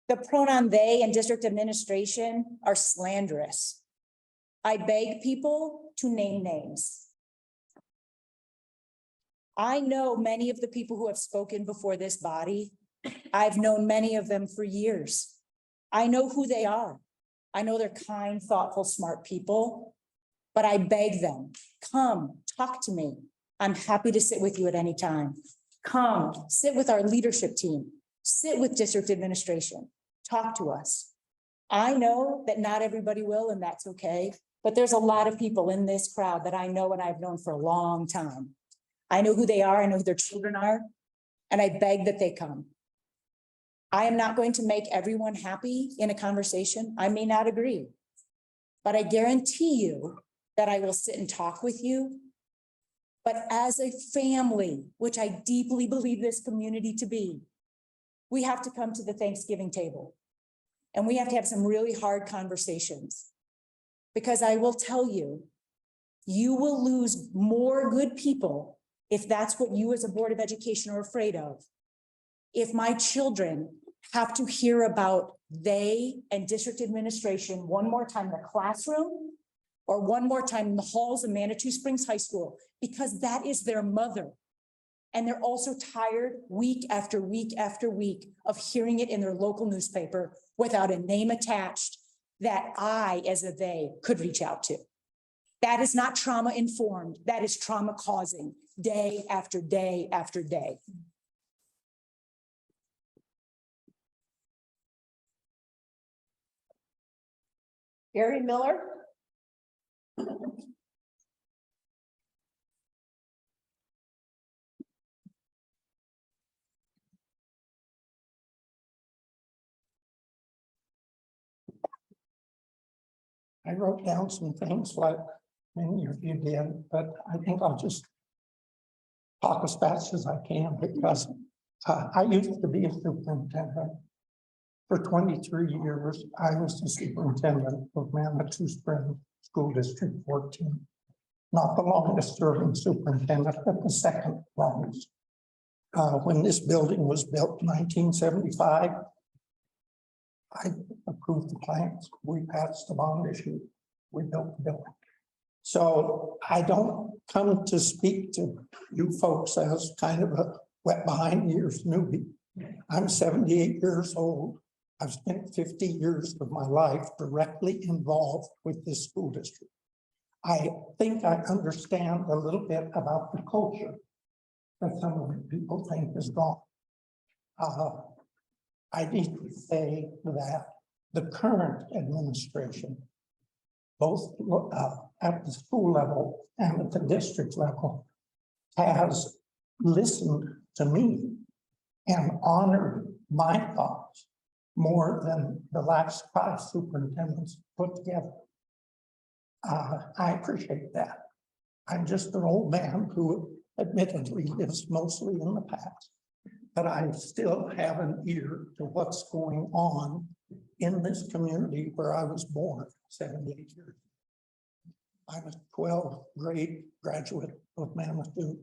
The pronoun they and district administration are slanderous. I beg people to name names. I know many of the people who have spoken before this body. I've known many of them for years. I know who they are. I know they're kind, thoughtful, smart people, but I beg them, come, talk to me. I'm happy to sit with you at any time. Come, sit with our leadership team, sit with district administration, talk to us. I know that not everybody will, and that's okay, but there's a lot of people in this crowd that I know and I've known for a long time. I know who they are, I know who their children are, and I beg that they come. I am not going to make everyone happy in a conversation. I may not agree, but I guarantee you that I will sit and talk with you. But as a family, which I deeply believe this community to be, we have to come to the Thanksgiving table and we have to have some really hard conversations. Because I will tell you, you will lose more good people if that's what you as a Board of Education are afraid of. If my children have to hear about they and district administration one more time in the classroom or one more time in the halls of Manitou Springs High School, because that is their mother. And they're also tired week after week after week of hearing it in their local newspaper without a name attached that I, as a they, could reach out to. That is not trauma informed. That is trauma causing day after day after day. Gary Miller. I wrote down some things like many of you did, but I think I'll just talk as fast as I can because I used to be a superintendent. For 23 years, I was the superintendent of Manitou Springs School District 14. not the longest serving superintendent, but the second longest. When this building was built in 1975, I approved the plans. We passed the bond issue. We built the building. So I don't come to speak to you folks as kind of a wet behind the ears newbie. I'm 78 years old. I've spent 50 years of my life directly involved with this school district. I think I understand a little bit about the culture that some of the people think is gone. I need to say that the current administration, both at the school level and at the district level, has listened to me and honored my thoughts more than the last 5 superintendents put together. I appreciate that. I'm just an old man who admittedly lives mostly in the past, but I still have an ear to what's going on in this community where I was born 78 years. I'm a 12th grade graduate of Manitou.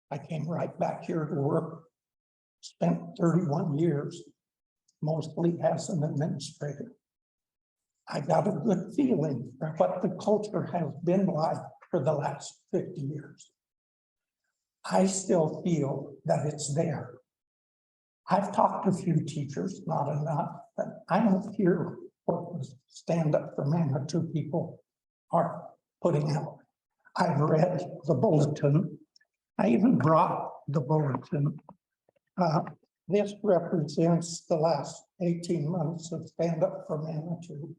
I came right back here to work, spent 31 years, mostly as an administrator. I got a good feeling for what the culture has been like for the last 50 years. I still feel that it's there. I've talked to a few teachers, not enough, but I don't hear what the Stand Up for Manitou people are putting out. I've read the bulletin. I even brought the bulletin. This represents the last 18 months of Stand Up for Manitou.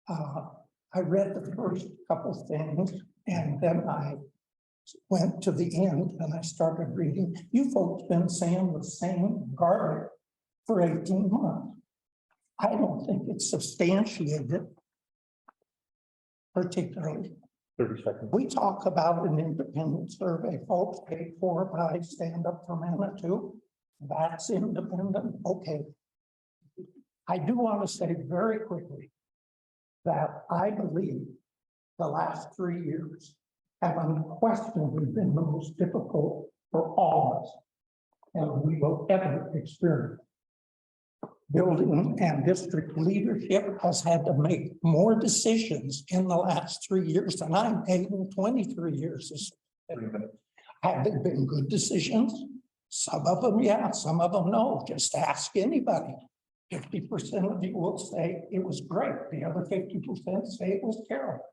I read the first couple things and then I went to the end and I started reading. You folks been saying the same garbage for 18 months. I don't think it's substantiated, particularly. 30 seconds. We talk about an independent survey, folks, paid for by Stand Up for Manitou. That's independent. Okay. I do want to say very quickly that I believe the last 3 years have unquestionably been the most difficult for all of us, and we will ever experience. Building and district leadership has had to make more decisions in the last 3 years than I've made in 23 years. Have they been good decisions? Some of them, yeah, some of them, no. Just ask anybody. 50% of you will say it was great. The other 50% say it was terrible.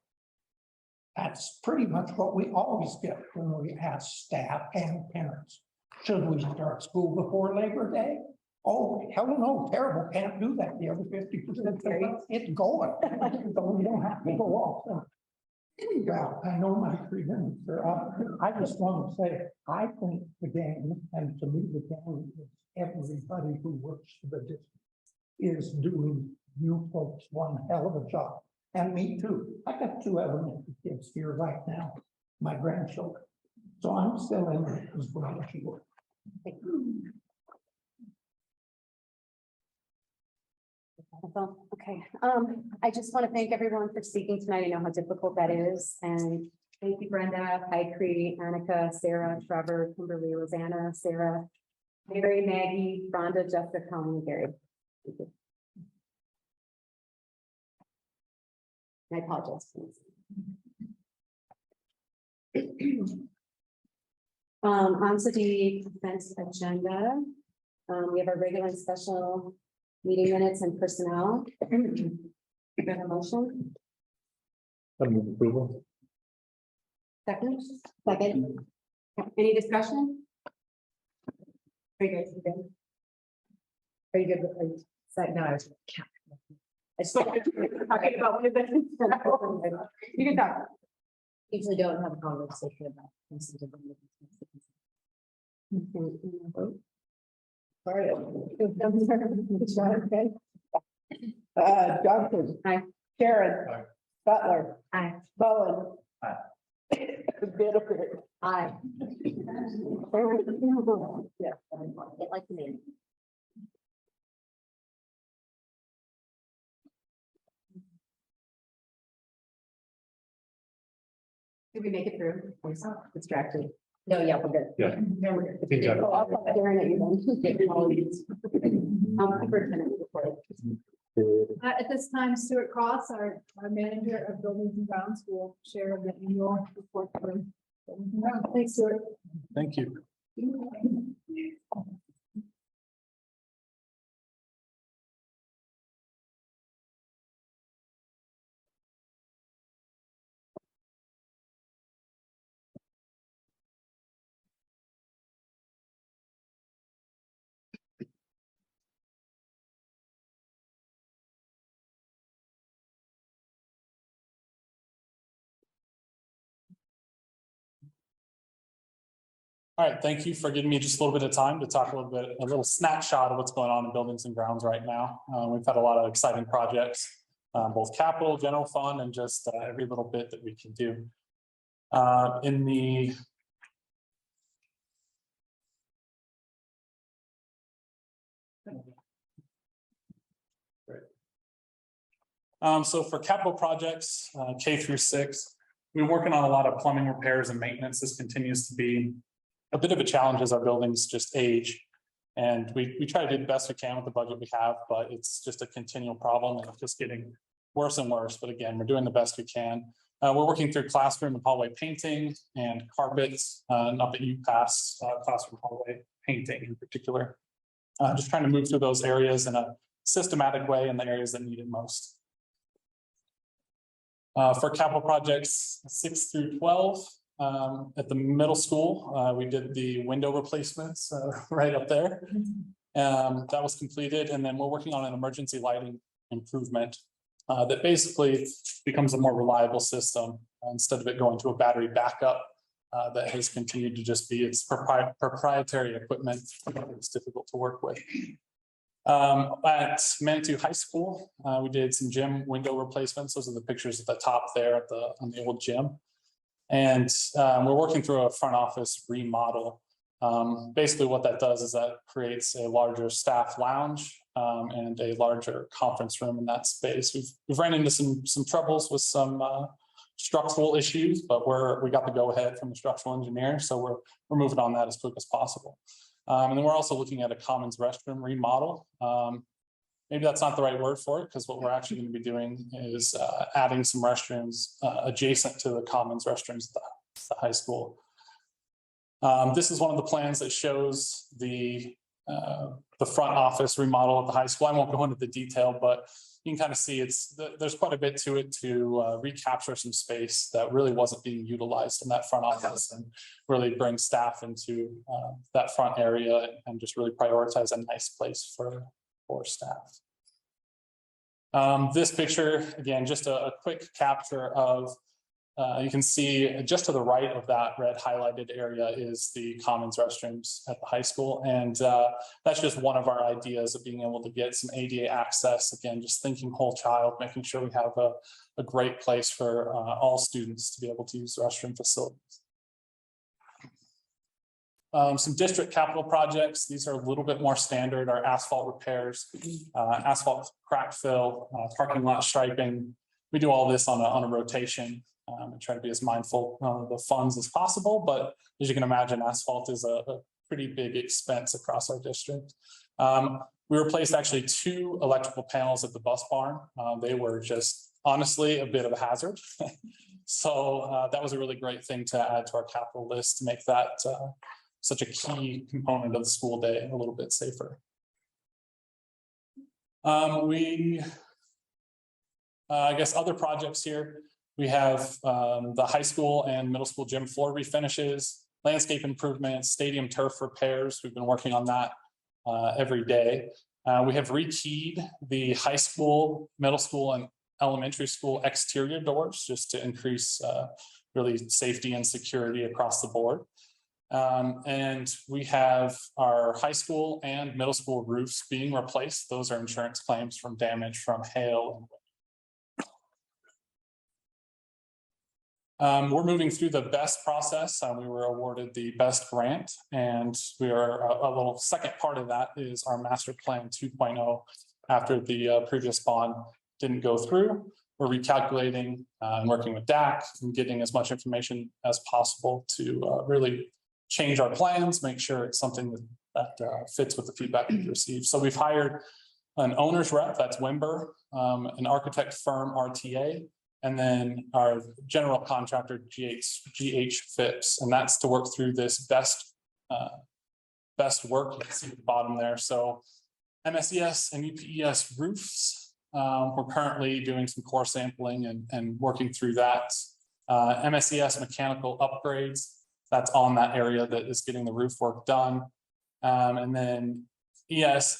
That's pretty much what we always get when we ask staff and parents. Should we start school before Labor Day? Oh, hell no, terrible, can't do that. The other 50% say it's going. So we don't have to go off. Yeah, I know my 3 minutes are up. I just want to say, I think the game, and to me the game is everybody who works for the district is doing you folks one hell of a job. And me too. I got 2 elementary kids here right now, my grandchildren. So I'm still in it as well as you were. Okay, I just want to thank everyone for speaking tonight. I know how difficult that is. And thank you, Brenda, Cree, Annika, Sarah, Trevor, Kimberly, Rosanna, Sarah, Mary, Maggie, Rhonda, Jessica, Colin, and Gary. Thank you. I apologize. On to the consent agenda. We have our regular and special meeting minutes and personnel. We have a motion. I move approval. Second. Any discussion? Very good. Very good. No, I was. I just talking about one of the. You can talk. Usually don't have a conversation about. Johnson. Aye. Karen. Aye. Butler. Aye. Bowen. Aye. Bitter. Aye. Yeah, like me. Did we make it through? I'm so distracted. No, yeah, we're good. Yeah. No, we're good. I think that- Oh, I'll put Darren at you then. Superintendent report. At this time, Stuart Cross, our manager of buildings and grounds, will share the annual report. Thanks, Stuart. Thank you. All right, thank you for giving me just a little bit of time to talk a little snapshot of what's going on in buildings and grounds right now. We've had a lot of exciting projects, both capital, general fund, and just every little bit that we can do. In the so for capital projects, K through 6, we've been working on a lot of plumbing repairs and maintenance. This continues to be a bit of a challenge as our buildings just age. And we try to do the best we can with the budget we have, but it's just a continual problem and it's just getting worse and worse. But again, we're doing the best we can. We're working through classroom and hallway painting and carpets, not that you pass classroom hallway painting in particular. Just trying to move through those areas in a systematic way in the areas that need it most. For capital projects 6 through 12, at the middle school, we did the window replacements right up there. That was completed, and then we're working on an emergency lighting improvement that basically becomes a more reliable system instead of it going to a battery backup that has continued to just be its proprietary equipment. It's difficult to work with. At Manitou High School, we did some gym window replacements. Those are the pictures at the top there at on the old gym. And we're working through a front office remodel. Basically what that does is that creates a larger staff lounge and a larger conference room in that space. We've ran into some troubles with some structural issues, but we got the go ahead from the structural engineer. So we're moving on that as quick as possible. And then we're also looking at a commons restroom remodel. Maybe that's not the right word for it, because what we're actually going to be doing is adding some restrooms adjacent to the commons restrooms at the high school. This is one of the plans that shows the front office remodel at the high school. I won't go into the detail, but you can kind of see there's quite a bit to it to recapture some space that really wasn't being utilized in that front office and really bring staff into that front area and just really prioritize a nice place for staff. This picture, again, just a quick capture of, you can see just to the right of that red highlighted area is the commons restrooms at the high school. And that's just one of our ideas of being able to get some ADA access. Again, just thinking whole child, making sure we have a great place for all students to be able to use the restroom facilities. Some district capital projects. These are a little bit more standard. Our asphalt repairs, asphalt crack fill, parking lot striping. We do all this on a rotation. And try to be as mindful of the funds as possible, but as you can imagine, asphalt is a pretty big expense across our district. We replaced actually 2 electrical panels at the bus barn. They were just honestly a bit of a hazard. So that was a really great thing to add to our capital list to make that such a key component of the school day a little bit safer. I guess other projects here. We have the high school and middle school gym floor refinishes, landscape improvements, stadium turf repairs. We've been working on that every day. We have rekeyed the high school, middle school, and elementary school exterior doors just to increase really safety and security across the board. And we have our high school and middle school roofs being replaced. Those are insurance claims from damage from hail and we're moving through the BEST process. We were awarded the BEST grant, and we are a little second part of that is our master plan 2.0. After the previous bond didn't go through, we're recalculating and working with DAC and getting as much information as possible to really change our plans, make sure it's something that fits with the feedback we've received. So we've hired an owner's rep, that's Wimber, an architect firm, RTA, and then our general contractor, GH Phipps, and that's to work through this best work. You can see at the bottom there. So MSES and UPES roofs, we're currently doing some core sampling and working through that. MSES mechanical upgrades, that's on that area that is getting the roof work done. And then MSES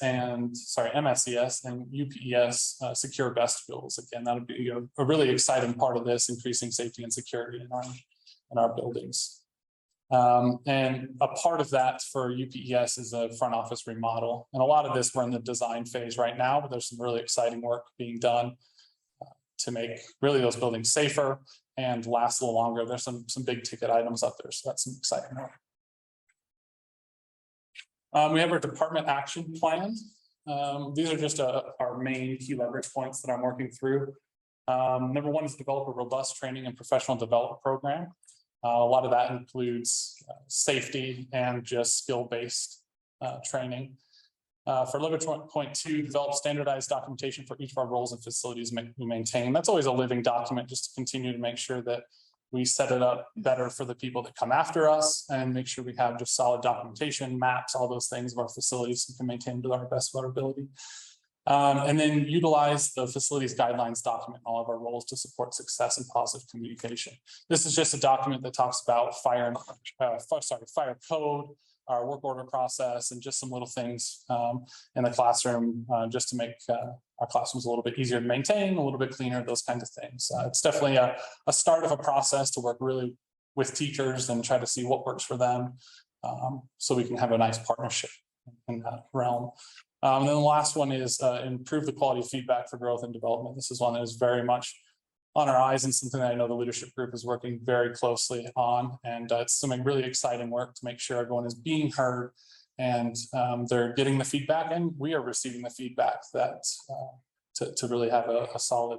and UPES secure vestibules. Again, that'll be a really exciting part of this, increasing safety and security in our buildings. And a part of that for UPES is a front office remodel. And a lot of this we're in the design phase right now, but there's some really exciting work being done to make really those buildings safer and last a little longer. There's some big ticket items up there, so that's some exciting work. We have our department action plan. These are just our main key leverage points that I'm working through. Number one is develop a robust training and professional development program. A lot of that includes safety and just skill-based training. For leverage point 2, develop standardized documentation for each of our roles and facilities we maintain. That's always a living document, just to continue to make sure that we set it up better for the people that come after us and make sure we have just solid documentation, maps, all those things of our facilities we can maintain to our best of our ability. And then utilize the facilities guidelines document in all of our roles to support success and positive communication. This is just a document that talks about fire code, our work order process, and just some little things in the classroom just to make our classrooms a little bit easier to maintain, a little bit cleaner, those kinds of things. It's definitely a start of a process to work really with teachers and try to see what works for them so we can have a nice partnership in that realm. And then the last one is improve the quality of feedback for growth and development. This is one that is very much on our eyes and something that I know the leadership group is working very closely on. And it's some really exciting work to make sure everyone is being heard and they're getting the feedback and we are receiving the feedback that to really have a solid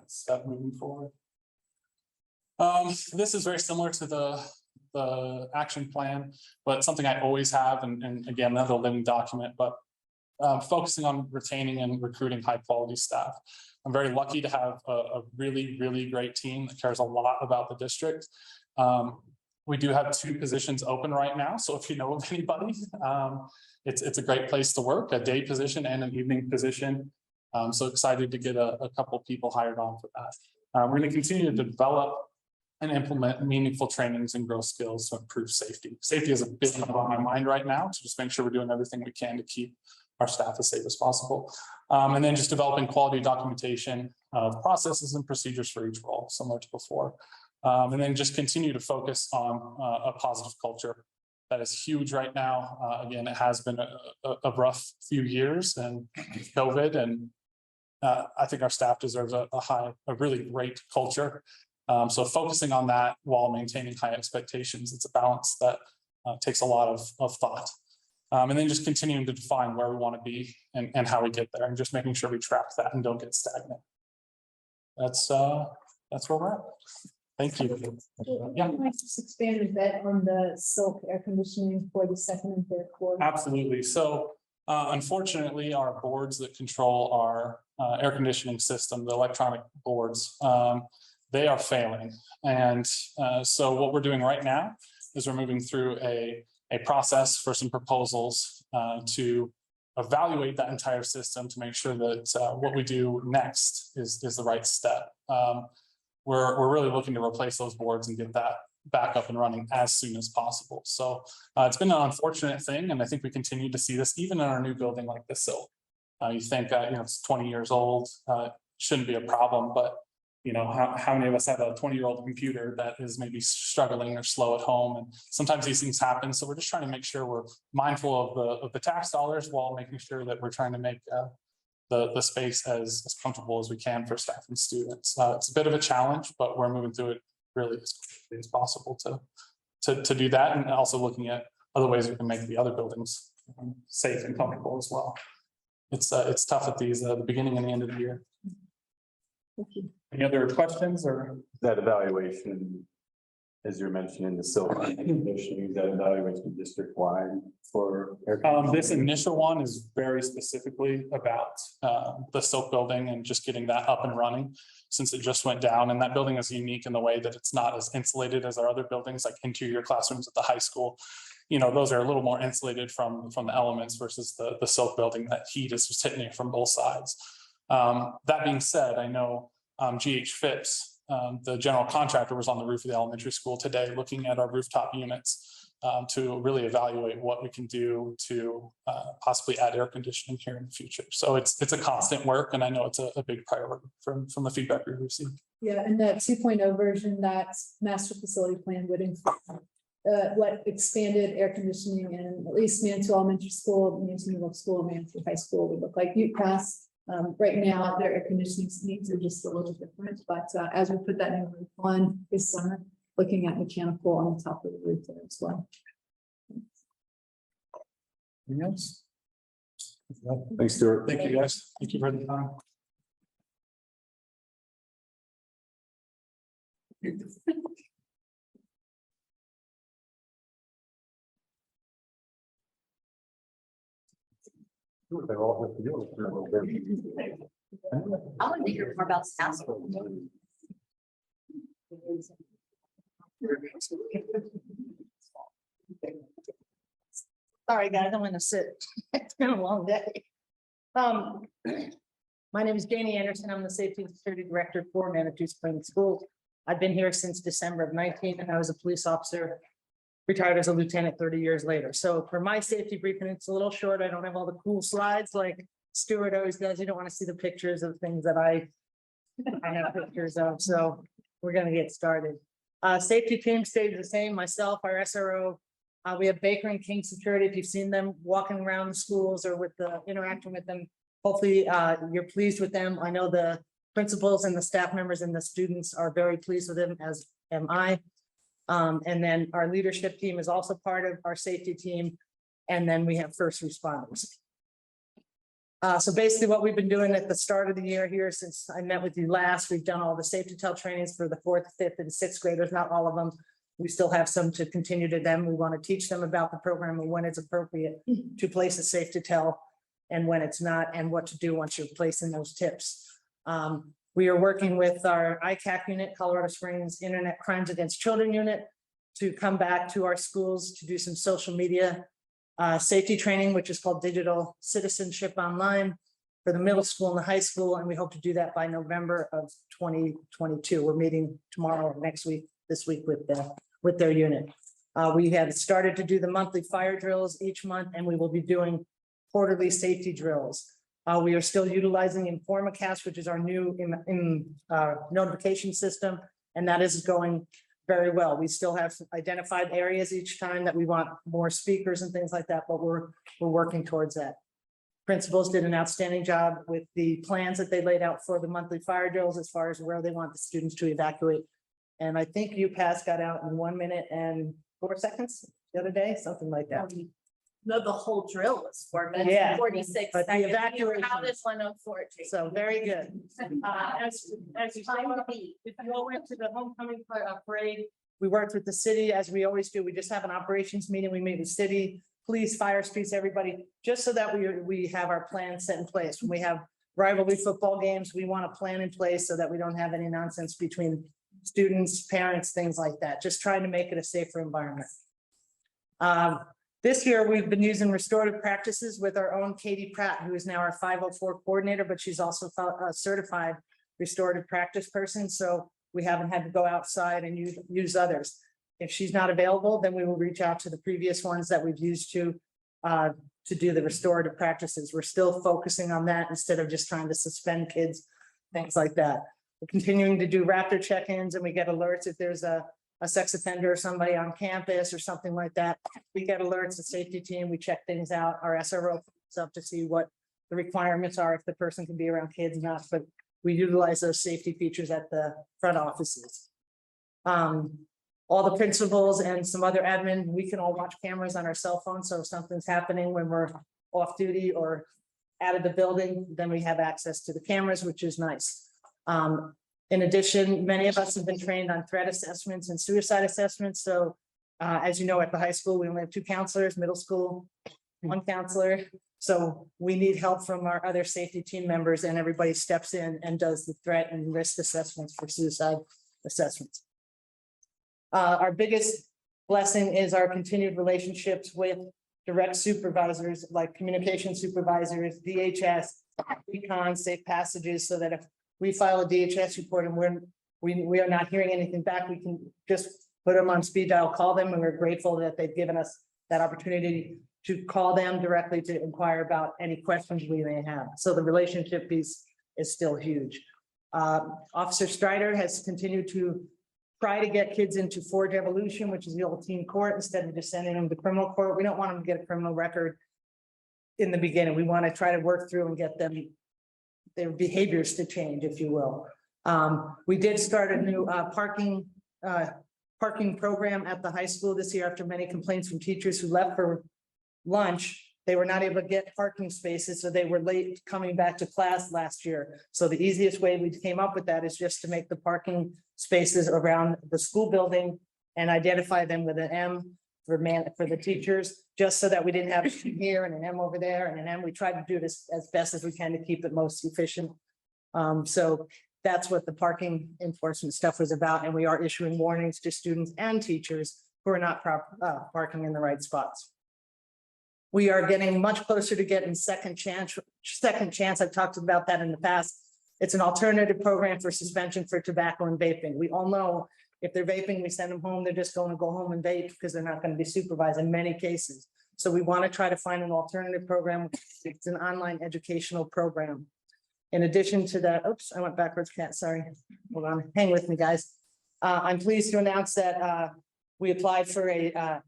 step moving forward. This is very similar to the action plan, but something I always have, and again, another living document, but focusing on retaining and recruiting high quality staff. I'm very lucky to have a really, really great team that cares a lot about the district. We do have 2 positions open right now. So if you know of anybody, it's a great place to work, a day position and an evening position. So excited to get a couple of people hired on for that. We're going to continue to develop and implement meaningful trainings and growth skills to improve safety. Safety is a big one on my mind right now to just make sure we're doing everything we can to keep our staff as safe as possible. And then just developing quality documentation of processes and procedures for each role, similar to before. And then just continue to focus on a positive culture. That is huge right now. Again, it has been a rough few years and COVID, and I think our staff deserves a really great culture. So focusing on that while maintaining high expectations, it's a balance that takes a lot of thought. And then just continuing to define where we want to be and how we get there, and just making sure we track that and don't get stagnant. That's where we're at. Thank you. Yeah. Can I just expand a bit on the silk air conditioning for the second and third quarter? Absolutely. So unfortunately, our boards that control our air conditioning system, the electronic boards, they are failing. And so what we're doing right now is we're moving through a process for some proposals to evaluate that entire system to make sure that what we do next is the right step. We're really looking to replace those boards and get that back up and running as soon as possible. So it's been an unfortunate thing, and I think we continue to see this even in our new building like the Silk. You think it's 20 years old, shouldn't be a problem, but how many of us have a 20-year-old computer that is maybe struggling or slow at home? And sometimes these things happen. So we're just trying to make sure we're mindful of the tax dollars while making sure that we're trying to make the space as comfortable as we can for staff and students. It's a bit of a challenge, but we're moving through it really as quickly as possible to do that, and also looking at other ways we can make the other buildings safe and comfortable as well. It's tough at the beginning and the end of the year. Any other questions or? That evaluation, as you're mentioning, the silver conditioning, that evaluation district wide for. This initial one is very specifically about the silk building and just getting that up and running. Since it just went down, and that building is unique in the way that it's not as insulated as our other buildings, like interior classrooms at the high school. You know, those are a little more insulated from the elements versus the silk building. That heat is just hitting you from both sides. That being said, I know GH Phipps, the general contractor, was on the roof of the elementary school today looking at our rooftop units to really evaluate what we can do to possibly add air conditioning here in the future. So it's a constant work, and I know it's a big priority from the feedback we received. Yeah, and that 2.0 version, that master facility plan would include what expanded air conditioning in at least Mantua Elementary School, Mantua Middle School, Mantua High School would look like. You pass. Right now, their air conditioning needs are just a little different, but as we put that new roof on this summer, looking at mechanical on the top of the roof there as well. Anything else? Thanks, Stuart. Thank you, guys. Thank you for the time. They're all have to do it for a little bit. I want to hear more about staff school. Sorry, guys, I'm gonna sit. It's been a long day. My name is Janie Anderson. I'm the Safety and Security Director for Manitou Springs Schools. I've been here since December of 19, and I was a police officer, retired as a lieutenant 30 years later. So for my safety briefing, it's a little short. I don't have all the cool slides like Stuart always does. You don't want to see the pictures of things that I have pictures of. So we're gonna get started. Safety team stays the same. Myself, our SRO. We have Baker and King Security. If you've seen them walking around the schools or with the interacting with them, hopefully you're pleased with them. I know the principals and the staff members and the students are very pleased with them, as am I. And then our leadership team is also part of our safety team. And then we have first responders. So basically what we've been doing at the start of the year here, since I met with you last, we've done all the safety tell trainings for the 4th, 5th, and 6th graders, not all of them. We still have some to continue to them. We want to teach them about the program and when it's appropriate to place a safety tell and when it's not, and what to do once you're placing those tips. We are working with our ICAC unit, Colorado Springs Internet Crimes Against Children unit, to come back to our schools to do some social media safety training, which is called Digital Citizenship Online for the middle school and the high school. And we hope to do that by November of 2022. We're meeting tomorrow or next week, this week with their unit. We have started to do the monthly fire drills each month, and we will be doing quarterly safety drills. We are still utilizing Informacast, which is our new notification system, and that is going very well. We still have identified areas each time that we want more speakers and things like that, but we're working towards that. Principals did an outstanding job with the plans that they laid out for the monthly fire drills as far as where they want the students to evacuate. And I think UPass got out in 1 minute and 4 seconds the other day, something like that. No, the whole drill was 4 minutes. Yeah. and 46 But the seconds. evacuation- How does 104? So very good. As you saw, if you all went to the homecoming parade, we worked with the city as we always do. We just have an operations meeting. We meet with city, police, fire, streets, everybody, just so that we have our plan set in place. When we have rivalry football games, we want a plan in place so that we don't have any nonsense between students, parents, things like that. Just trying to make it a safer environment. This year, we've been using restorative practices with our own Katie Pratt, who is now our 504 coordinator, but she's also a certified restorative practice person. So we haven't had to go outside and use others. If she's not available, then we will reach out to the previous ones that we've used to do the restorative practices. We're still focusing on that instead of just trying to suspend kids, things like that. We're continuing to do Raptor check-ins, and we get alerts if there's a sex offender or somebody on campus or something like that. We get alerts, the safety team, we check things out, our SRO up to see what the requirements are, if the person can be around kids or not, but we utilize those safety features at the front offices. All the principals and some other admin, we can all watch cameras on our cell phones. So if something's happening when we're off duty or out of the building, then we have access to the cameras, which is nice. In addition, many of us have been trained on threat assessments and suicide assessments. So as you know, at the high school, we only have 2 counselors, middle school, 1 counselor. So we need help from our other safety team members, and everybody steps in and does the threat and risk assessments for suicide assessments. Our biggest blessing is our continued relationships with direct supervisors, like communication supervisors, DHS, recon, safe passages, so that if we file a DHS report and we are not hearing anything back, we can just put them on speed dial, call them, and we're grateful that they've given us that opportunity to call them directly to inquire about any questions we may have. So the relationship piece is still huge. Officer Strider has continued to try to get kids into Forge Evolution, which is the old teen court, instead of just sending them to criminal court. We don't want them to get a criminal record in the beginning. We want to try to work through and get them their behaviors to change, if you will. We did start a new parking program at the high school this year after many complaints from teachers who left for lunch. They were not able to get parking spaces, so they were late coming back to class last year. So the easiest way we came up with that is just to make the parking spaces around the school building and identify them with an M for the teachers, just so that we didn't have here and an M over there and an M. We tried to do this as best as we can to keep it most efficient. So that's what the parking enforcement stuff was about. And we are issuing warnings to students and teachers who are not parking in the right spots. We are getting much closer to getting second chance. I've talked about that in the past. It's an alternative program for suspension for tobacco and vaping. We all know if they're vaping, we send them home. They're just going to go home and vape because they're not going to be supervised in many cases. So we want to try to find an alternative program. It's an online educational program. In addition to that, oops, I went backwards, Kat, sorry. Hold on, hang with me, guys. I'm pleased to announce that we applied for a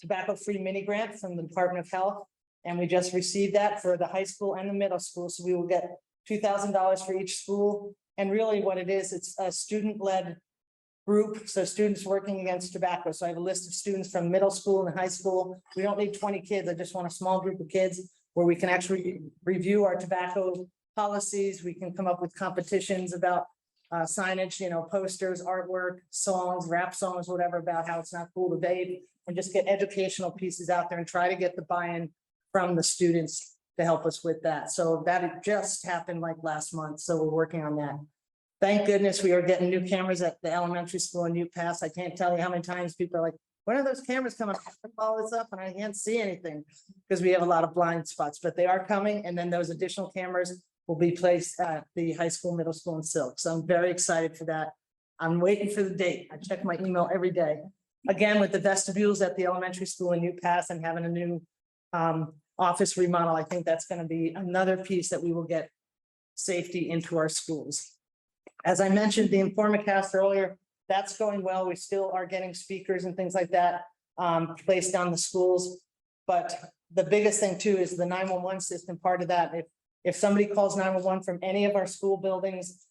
tobacco-free mini grant from the Department of Health, and we just received that for the high school and the middle school. So we will get $2,000 for each school. And really what it is, it's a student-led group, so students working against tobacco. So I have a list of students from middle school and high school. We don't need 20 kids. I just want a small group of kids where we can actually review our tobacco policies. We can come up with competitions about signage, posters, artwork, songs, rap songs, whatever, about how it's not cool to vape, and just get educational pieces out there and try to get the buy-in from the students to help us with that. So that just happened like last month. So we're working on that. Thank goodness we are getting new cameras at the elementary school in Newpass. I can't tell you how many times people are like, when are those cameras coming? I follow this up and I can't see anything because we have a lot of blind spots, but they are coming. And then those additional cameras will be placed at the high school, middle school, and Silk. So I'm very excited for that. I'm waiting for the date. I check my email every day. Again, with the vestibules at the elementary school in Newpass and having a new office remodel, I think that's going to be another piece that we will get safety into our schools. As I mentioned, the Informacast earlier, that's going well. We still are getting speakers and things like that placed on the schools. But the biggest thing too is the 911 system part of that. If somebody calls 911 from any of our school buildings,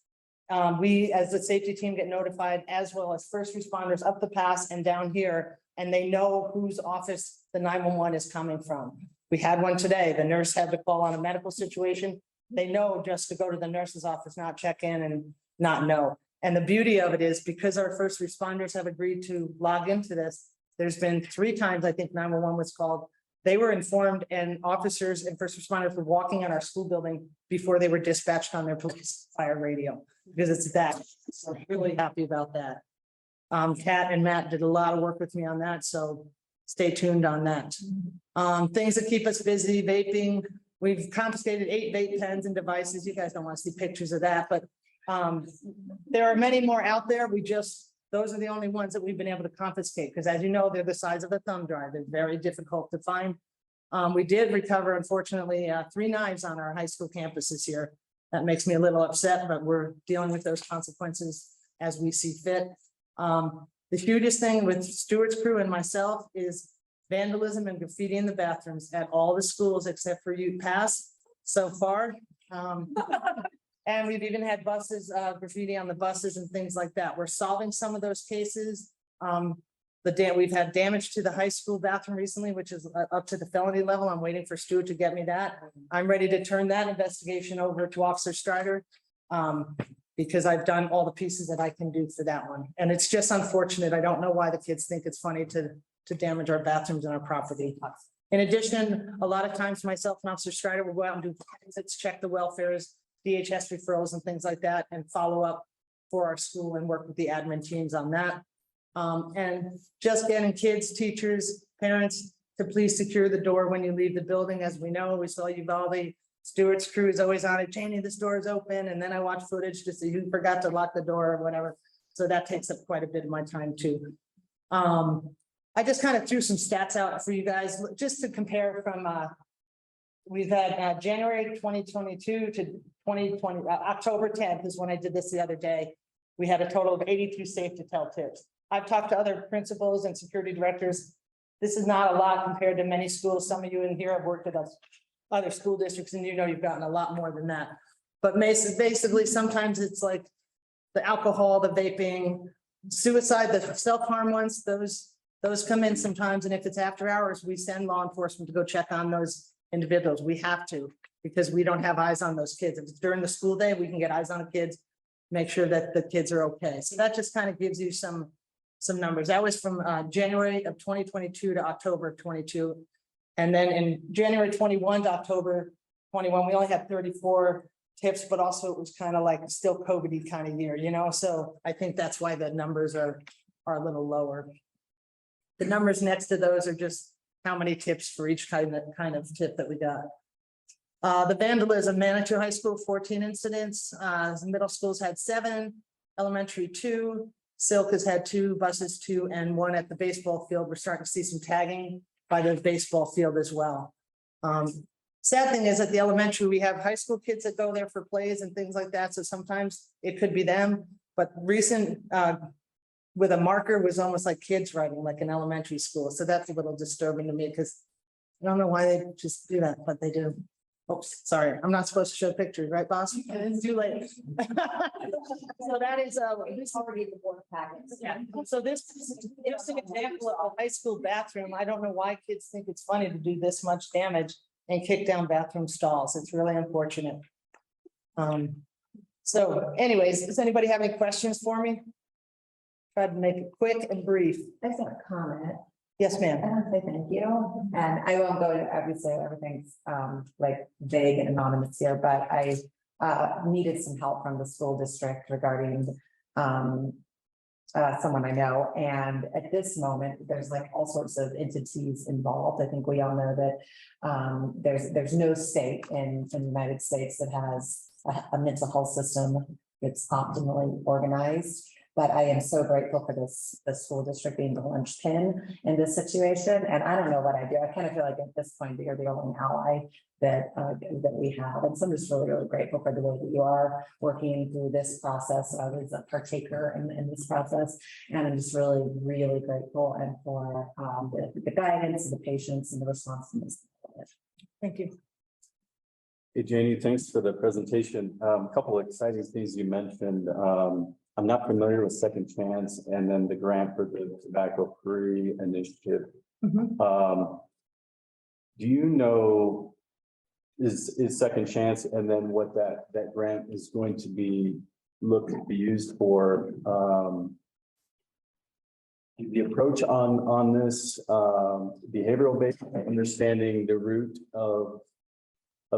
we as the safety team get notified, as well as first responders up the pass and down here, and they know whose office the 911 is coming from. We had one today. The nurse had to call on a medical situation. They know just to go to the nurse's office, not check in and not know. And the beauty of it is because our first responders have agreed to log into this, there's been 3 times I think 911 was called. They were informed, and officers and first responders were walking on our school building before they were dispatched on their police fire radio, because it's that. So I'm really happy about that. Kat and Matt did a lot of work with me on that, so stay tuned on that. Things that keep us busy, vaping. We've confiscated 8 vape pens and devices. You guys don't want to see pictures of that, but there are many more out there. Those are the only ones that we've been able to confiscate, because as you know, they're the size of a thumb drive. They're very difficult to find. We did recover, unfortunately, 3 knives on our high school campus this year. That makes me a little upset, but we're dealing with those consequences as we see fit. The hugest thing with Stewart's crew and myself is vandalism and graffiti in the bathrooms at all the schools except for Pass so far. And we've even had buses, graffiti on the buses and things like that. We're solving some of those cases. We've had damage to the high school bathroom recently, which is up to the felony level. I'm waiting for Stuart to get me that. I'm ready to turn that investigation over to Officer Strider. because I've done all the pieces that I can do for that one. And it's just unfortunate. I don't know why the kids think it's funny to damage our bathrooms and our property. In addition, a lot of times myself and Officer Strider will go out and do visits, check the welfares, DHS referrals and things like that, and follow up for our school and work with the admin teams on that. And just getting kids, teachers, parents to please secure the door when you leave the building. As we know, we saw Uvalde, Stewart's crew is always on it. Janie, this door is open. And then I watch footage to see who forgot to lock the door or whatever. So that takes up quite a bit of my time too. I just kind of threw some stats out for you guys, just to compare from, we've had January 2022 to 2020, October 10th is when I did this the other day. We had a total of 82 safe to tell tips. I've talked to other principals and security directors. This is not a lot compared to many schools. Some of you in here have worked at other school districts and you know you've gotten a lot more than that. But basically, sometimes it's like the alcohol, the vaping, suicide, the self-harm ones, those come in sometimes. And if it's after hours, we send law enforcement to go check on those individuals. We have to, because we don't have eyes on those kids. If it's during the school day, we can get eyes on the kids, make sure that the kids are okay. So that just kind of gives you some numbers. That was from January of 2022 to October of 22. And then in January 21 to October 21, we only had 34 tips, but also it was kind of like still COVID-y kind of year, you know? So I think that's why the numbers are a little lower. The numbers next to those are just how many tips for each kind of tip that we got. The vandalism, Manitou High School, 14 incidents. Middle schools had 7, elementary 2, Silk has had 2, buses 2, and 1 at the baseball field. We're starting to see some tagging by the baseball field as well. Sad thing is at the elementary, we have high school kids that go there for plays and things like that. So sometimes it could be them, but recent with a marker was almost like kids writing, like in elementary school. So that's a little disturbing to me because I don't know why they just do that, but they do. Oops, sorry, I'm not supposed to show pictures, right, boss? It's too late. So that is this already the board packets. Yeah. So this is just an example of a high school bathroom. I don't know why kids think it's funny to do this much damage and kick down bathroom stalls. It's really unfortunate. So anyways, does anybody have any questions for me? Try to make it quick and brief. I just have a comment. Yes, I ma'am. want to say thank you, and I won't go into everything's like vague and anonymous here, but I needed some help from the school district regarding someone I know, and at this moment, there's like all sorts of entities involved. I think we all know that there's no state in the United States that has a mental health system that's optimally organized. But I am so grateful for the school district being the linchpin in this situation. And I don't know what I do. I kind of feel like at this point, you're the only ally that we have. And so I'm just really, really grateful for the way that you are working through this process. I was a partaker in this process. And I'm just really, really grateful and for the guidance, the patience and the responsiveness. Thank you. Hey, Janie, thanks for the presentation. A couple of exciting things you mentioned. I'm not familiar with Second Chance and then the grant for the tobacco-free initiative. Mhm. Do you know, is Second Chance and then what that grant is going to be looked to be used for? The approach on this behavioral based, understanding the root of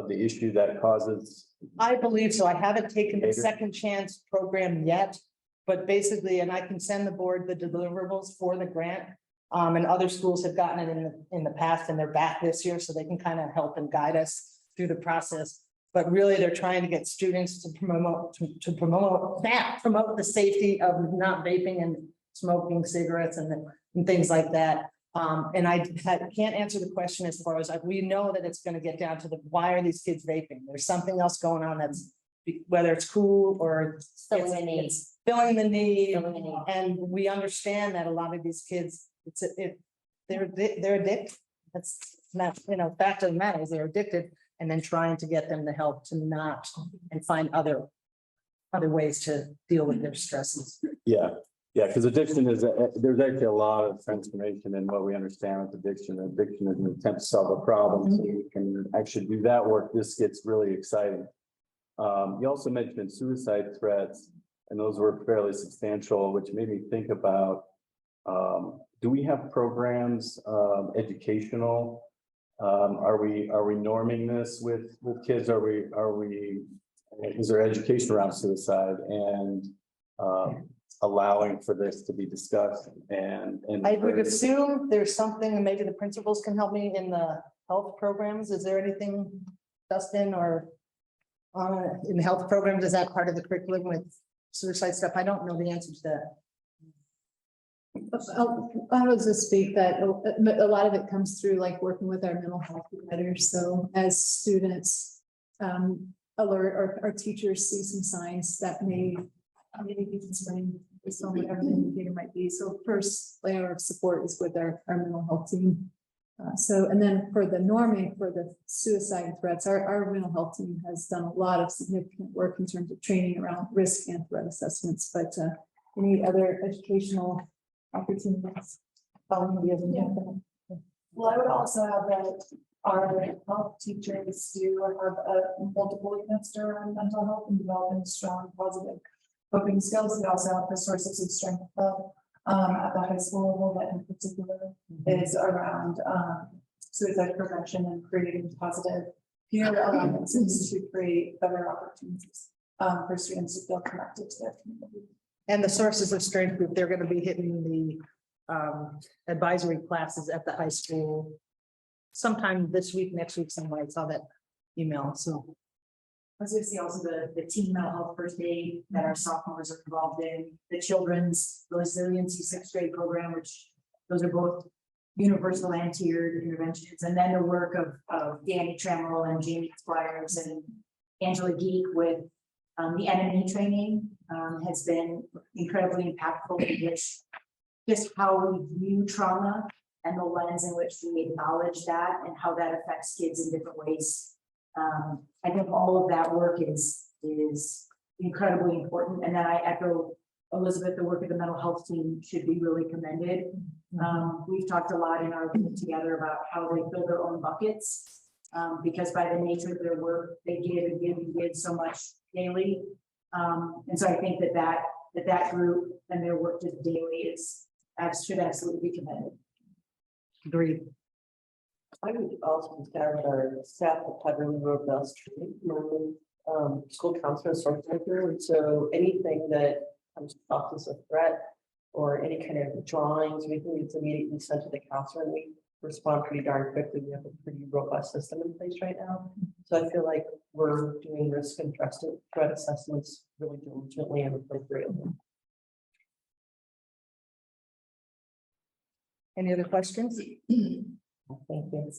the issue that causes. I believe so. I haven't taken the Second Chance program yet, but basically, and I can send the board the deliverables for the grant. And other schools have gotten it in the past and they're back this year, so they can kind of help and guide us through the process. But really, they're trying to get students to promote the safety of not vaping and smoking cigarettes and things like that. And I can't answer the question as far as we know that it's going to get down to why are these kids vaping? There's something else going on that's whether it's cool or Filling the need. filling the need. And we understand that a lot of these kids, they're addicted. That's not, fact of the matter is they're addicted, and then trying to get them the help to not and find other ways to deal with their stresses. Yeah, because addiction is, there's actually a lot of transformation in what we understand with addiction. Addiction is an attempt to solve a problem. So we can actually do that work. This gets really exciting. You also mentioned suicide threats, and those were fairly substantial, which made me think about, do we have programs, educational? Are we norming this with kids? Is there education around suicide and allowing for this to be discussed and? I would assume there's something, and maybe the principals can help me in the health programs. Is there anything, Dustin, or in health programs, is that part of the curriculum with suicide stuff? I don't know the answer to that. I was just speak that a lot of it comes through like working with our mental health providers. So as students alert or teachers see some signs that may be concerning based on whatever the indicator might be. So first layer of support is with our mental health team. And then for the norming for the suicide threats, our mental health team has done a lot of significant work in terms of training around risk and threat assessments, but any other educational opportunities? Well, I would also have that our health teachers do have multiple units around mental health and developing strong positive coping skills. We also have the sources of strength club at the high school level that in particular is around suicide prevention and creating positive peer alliances to create better opportunities for students to feel connected to their community. And the sources of strength group, they're going to be hitting the advisory classes at the high school sometime this week, next week, somewhere. I saw that email, so. I was going to see also the teen mental health first aid that our sophomores are involved in, the children's resiliency 6th grade program, which those are both universal and tiered interventions. And then the work of Danny Trammell and Jamie Squires and Angela Geek with the NME training has been incredibly impactful, in which just how we view trauma and the lens in which we acknowledge that and how that affects kids in different ways. I think all of that work is incredibly important. And then I echo Elizabeth, the work of the mental health team should be really commended. We've talked a lot in our group together about how they fill their own buckets because by the nature of their work, they give and give and give so much daily. And so I think that group and their work just daily should absolutely be commended. Agreed. I would also say that our staff have had really robust training from school counselors, and so anything that comes across as a threat or any kind of drawings, we can immediately sent to the counselor, and we respond pretty darn quickly. We have a pretty robust system in place right now. So I feel like we're doing risk and threat assessments really diligently and appropriately. Any other questions? Thank you.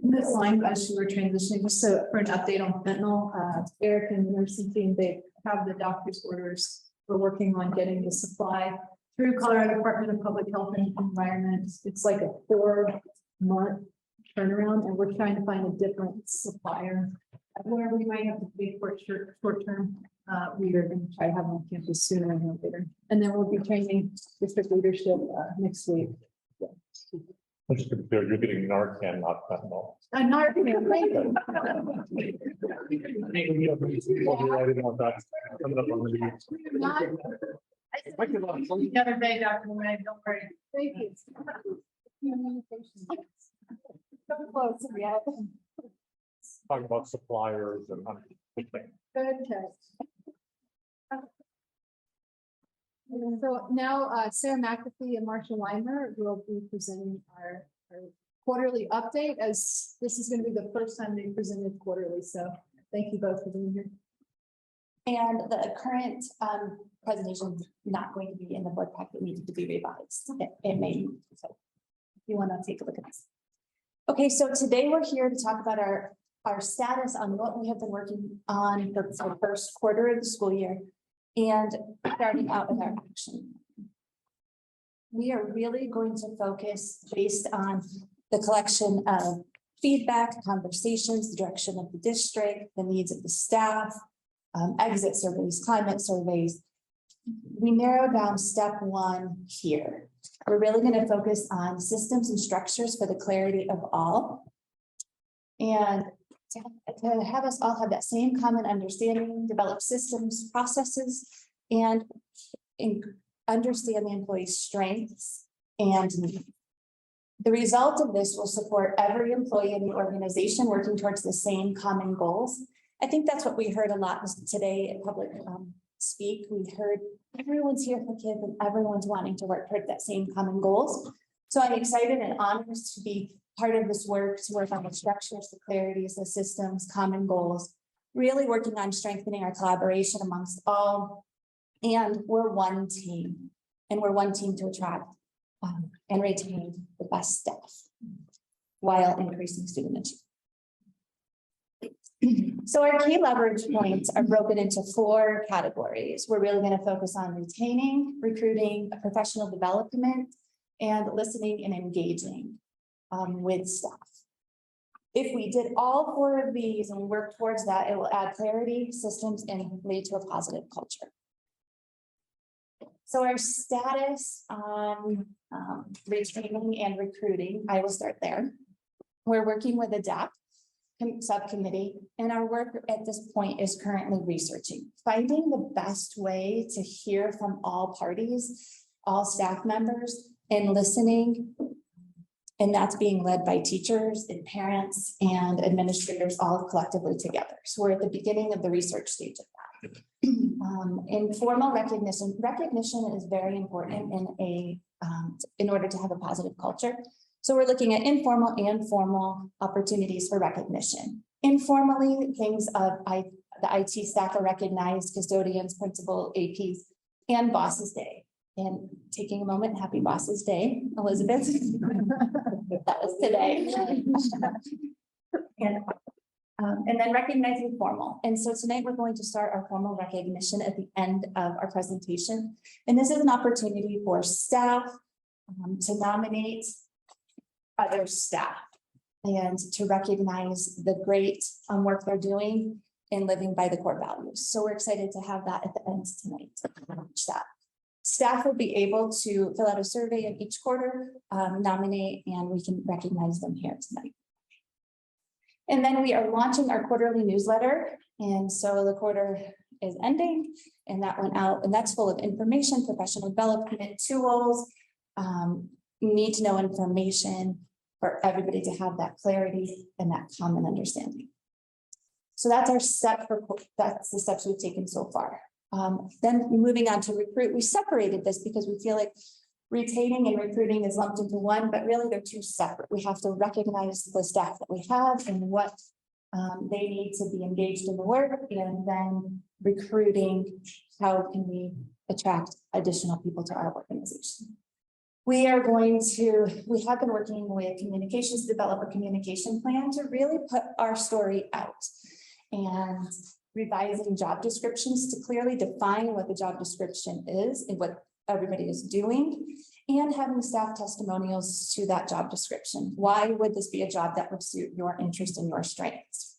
This line, as you were transitioning, just so for an update on fentanyl, Eric and the nursing team, they have the doctor's orders. We're working on getting the supply through Colorado Department of Public Health and Environment. It's like a 4-month turnaround, and we're trying to find a different supplier. Where we might have to pay for short term, we are going to try to have on campus sooner than later. And then we'll be training district leadership next week. Yeah. Just to be clear, you're getting Narcan, not fentanyl. Narcan, thank you. The other day, Dr. May, don't worry. Thank you. Close, yeah. Talking about suppliers and. Okay. So now Sarah McAfee and Marsha Weimer will be presenting our quarterly update, as this is going to be the first time they presented quarterly. So thank you both for being here. And the current presentation is not going to be in the board packet, needed to be revised. It may, so if you want to take a look at this. Okay, so today we're here to talk about our status on what we have been working on for the first quarter of the school year and starting out with our action. We are really going to focus based on the collection of feedback, conversations, the direction of the district, the needs of the staff, exit surveys, climate surveys. We narrow down step 1 here. We're really going to focus on systems and structures for the clarity of all. And to have us all have that same common understanding, develop systems, processes, and understand the employee's strengths and needs. The result of this will support every employee in the organization working towards the same common goals. I think that's what we heard a lot today at public speak. We heard everyone's here for kids and everyone's wanting to work toward that same common goals. So I'm excited and honored to be part of this work, to work on the structures, the clarities, the systems, common goals, really working on strengthening our collaboration amongst all. And we're one team, and we're one team to attract and retain the best staff while increasing student achievement. So our key leverage points are broken into 4 categories. We're really going to focus on retaining, recruiting, professional development, and listening and engaging with staff. If we did all 4 of these and work towards that, it will add clarity, systems, and lead to a positive culture. So our status on retaining and recruiting, I will start there. We're working with ADAPT subcommittee, and our work at this point is currently researching, finding the best way to hear from all parties, all staff members, and listening. And that's being led by teachers and parents and administrators all collectively together. So we're at the beginning of the research stage of that. Informal recognition. Recognition is very important in order to have a positive culture. So we're looking at informal and formal opportunities for recognition. Informally, things of the IT staff are recognized, custodians, principal, APs, and Bosses Day. And taking a moment, happy Bosses Day, Elizabeth. That was today. And then recognizing formal. And so tonight we're going to start our formal recognition at the end of our presentation. And this is an opportunity for staff to nominate other staff and to recognize the great work they're doing in living by the core values. So we're excited to have that at the end tonight. Staff will be able to fill out a survey in each quarter, nominate, and we can recognize them here tonight. And then we are launching our quarterly newsletter. And so the quarter is ending, and that went out, and that's full of information, professional development tools, need to know information for everybody to have that clarity and that common understanding. So that's our step that's the steps we've taken so far. Then moving on to recruit, we separated this because we feel like retaining and recruiting is lumped into one, but really they're 2 separate. We have to recognize the staff that we have and what they need to be engaged in the work, and then recruiting, how can we attract additional people to our organization. We have been working with communications to develop a communication plan to really put our story out, and revising job descriptions to clearly define what the job description is and what everybody is doing, and having staff testimonials to that job description. Why would this be a job that would suit your interest and your strengths?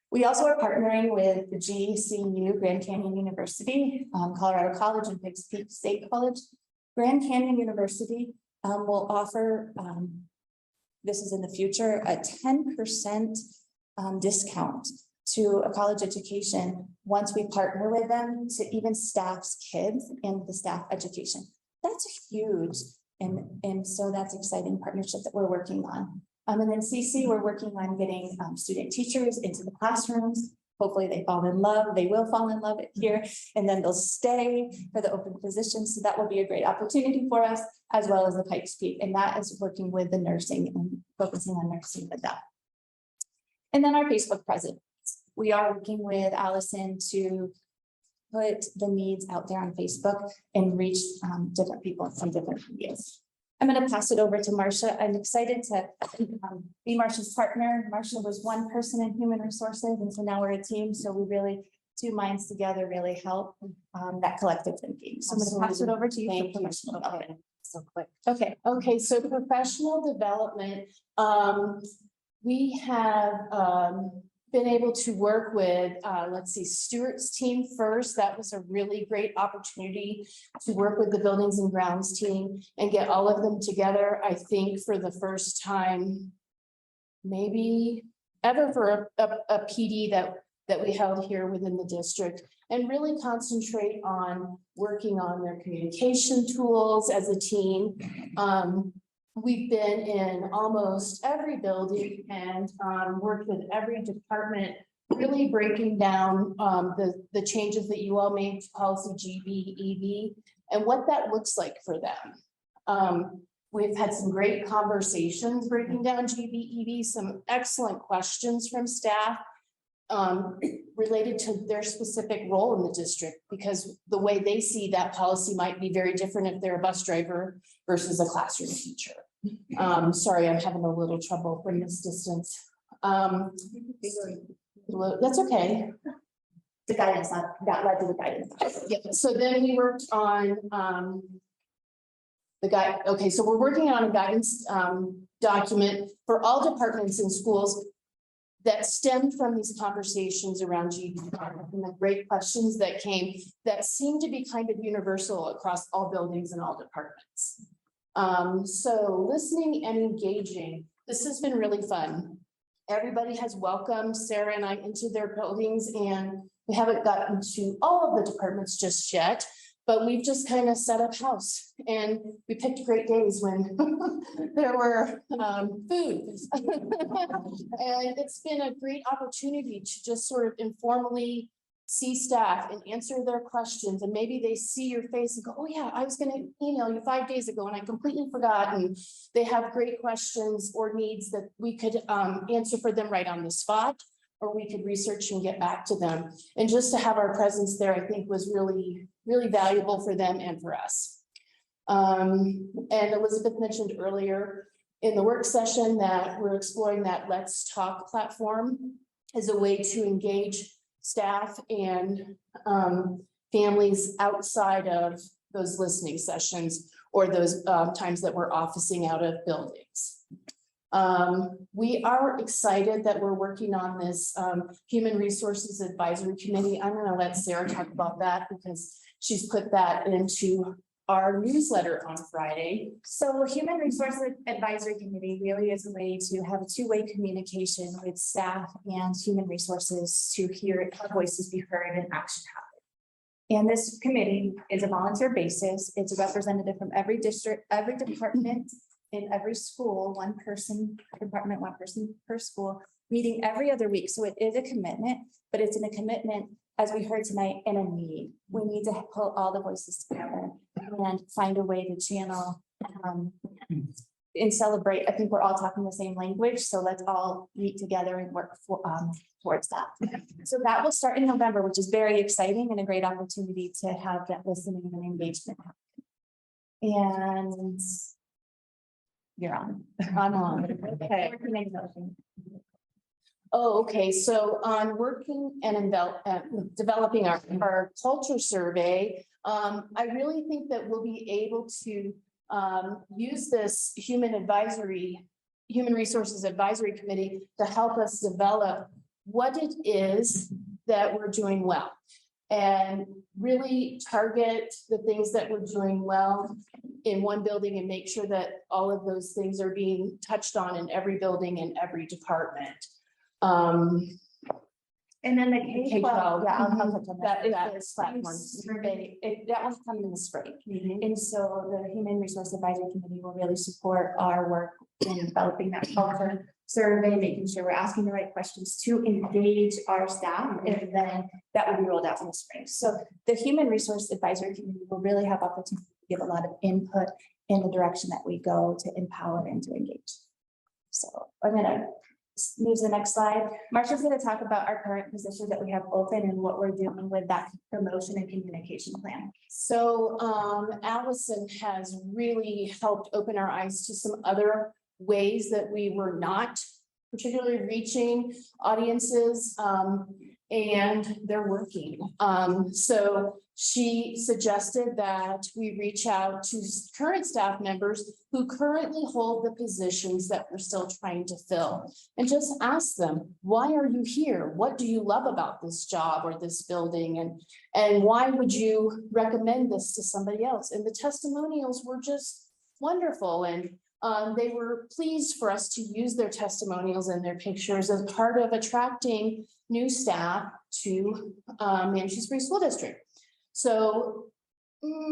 We also are partnering with the GCU, Grand Canyon University, Colorado College, and Pikes Peak State College. Grand Canyon University will offer, this is in the future, a 10% discount to a college education once we partner with them, to even staff's kids and the staff education. That's huge. And so that's exciting partnership that we're working on. And then CC, we're working on getting student teachers into the classrooms. Hopefully they fall in love. They will fall in love here, and then they'll stay for the open positions. So that will be a great opportunity for us, as well as the Pikes Peak. And that is working with the nursing and focusing on nursing with that. And then our Facebook presence. We are working with Allison to put the needs out there on Facebook and reach different people from different medias. I'm going to pass it over to Marcia. I'm excited to be Marcia's partner. Marcia was one person in human resources, and so now we're a team. So we really, 2 minds together really help that collective thinking. So I'm going to pass it over to you for professional development. So quick. Okay. So professional development, we have been able to work with, let's see, Stuart's team first. That was a really great opportunity to work with the buildings and grounds team and get all of them together. I think for the first time, maybe ever for a PD that we held here within the district, and really concentrate on working on their communication tools as a team. We've been in almost every building and worked with every department, really breaking down the changes that you all made to policy GBEB and what that looks like for them. We've had some great conversations breaking down GBEB, some excellent questions from staff related to their specific role in the district, because the way they see that policy might be very different if they're a bus driver versus a classroom teacher. Sorry, I'm having a little trouble from this distance. That's okay. The guidance that led to the guidance. Yeah. So then we worked on the guide. Okay, so we're working on a guidance document for all departments and schools that stemmed from these conversations around GB and the great questions that came that seem to be kind of universal across all buildings and all departments. So listening and engaging, this has been really fun. Everybody has welcomed Sarah and I into their buildings, and we haven't gotten to all of the departments just yet, but we've just kind of set up house, and we picked great days when there were food. And it's been a great opportunity to just sort of informally see staff and answer their questions, and maybe they see your face and go, oh yeah, I was going to email you 5 days ago and I completely forgot. And they have great questions or needs that we could answer for them right on the spot, or we could research and get back to them. And just to have our presence there, I think was really, really valuable for them and for us. And Elizabeth mentioned earlier in the work session that we're exploring that Let's Talk platform as a way to engage staff and families outside of those listening sessions or those times that we're officing out of buildings. We are excited that we're working on this Human Resources Advisory Committee. I'm going to let Sarah talk about that because she's put that into our newsletter on Friday. So Human Resources Advisory Committee really is a way to have a two-way communication with staff and human resources to hear our voices be heard and action happen. And this committee is a volunteer basis. It's a representative from every district, every department in every school, one person per department, one person per school, meeting every other week. So it is a commitment, but it's in a commitment, as we heard tonight, in a need. We need to pull all the voices together and find a way to channel and celebrate. I think we're all talking the same language, so let's all meet together and work for, towards that. So that will start in November, which is very exciting and a great opportunity to have that listening and engagement happen. And you're on. I'm on. Okay. Oh, okay. So on working and developing our culture survey, I really think that we'll be able to use this Human Resources Advisory Committee to help us develop what it is that we're doing well and really target the things that we're doing well in one building and make sure that all of those things are being touched on in every building and every department. And then the K-12, yeah, I'll touch on that. that is platform survey. That one's coming in the spring. And so the Human Resource Advisory Committee will really support our work in developing that culture survey, making sure we're asking the right questions to engage our staff, and then that will be rolled out in the spring. So the Human Resource Advisory Committee will really have opportunity to give a lot of input in the direction that we go to empower and to engage. So I'm gonna move to the next slide. Marsha's going to talk about our current positions that we have open and what we're doing with that promotion and communication plan. So Allison has really helped open our eyes to some other ways that we were not particularly reaching audiences, and they're working. So she suggested that we reach out to current staff members who currently hold the positions that we're still trying to fill and just ask them, why are you here? What do you love about this job or this building? And why would you recommend this to somebody else? And the testimonials were just wonderful. And They were pleased for us to use their testimonials and their pictures as part of attracting new staff to Manatee Springs School District. So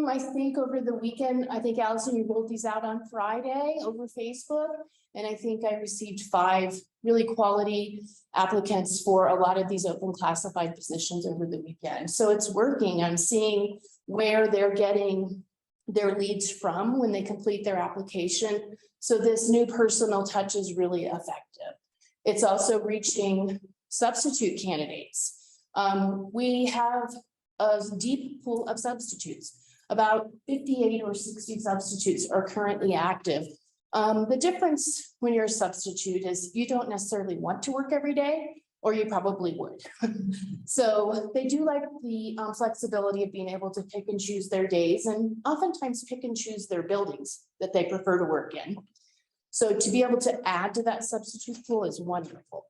I think over the weekend, I think Allison, you rolled these out on Friday over Facebook. And I think I received 5 really quality applicants for a lot of these open classified positions over the weekend. So it's working. I'm seeing where they're getting their leads from when they complete their application. So this new personal touch is really effective. It's also reaching substitute candidates. We have a deep pool of substitutes. About 58 or 60 substitutes are currently active. The difference when you're a substitute is you don't necessarily want to work every day, or you probably would. So they do like the flexibility of being able to pick and choose their days, and oftentimes pick and choose their buildings that they prefer to work in. So to be able to add to that substitute pool is wonderful.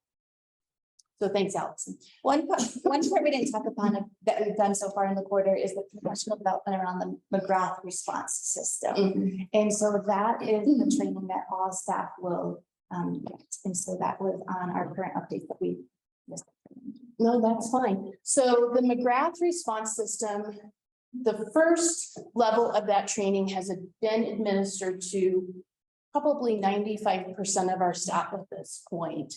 So thanks, Allison. One part we didn't talk upon that we've done so far in the quarter is the professional development around the McGrath response system. And so that is the training that all staff will get. And so that was on our current updates that we missed. No, that's fine. So the McGrath response system, the first level of that training has been administered to probably 95% of our staff at this point.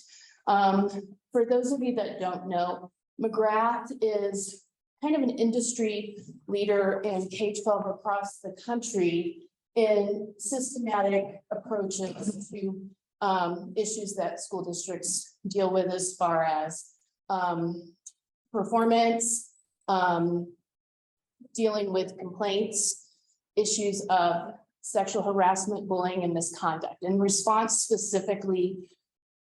For those of you that don't know, McGrath is kind of an industry leader in K-12 across the country in systematic approaches to issues that school districts deal with as far as performance, dealing with complaints, issues of sexual harassment, bullying, and misconduct. And response specifically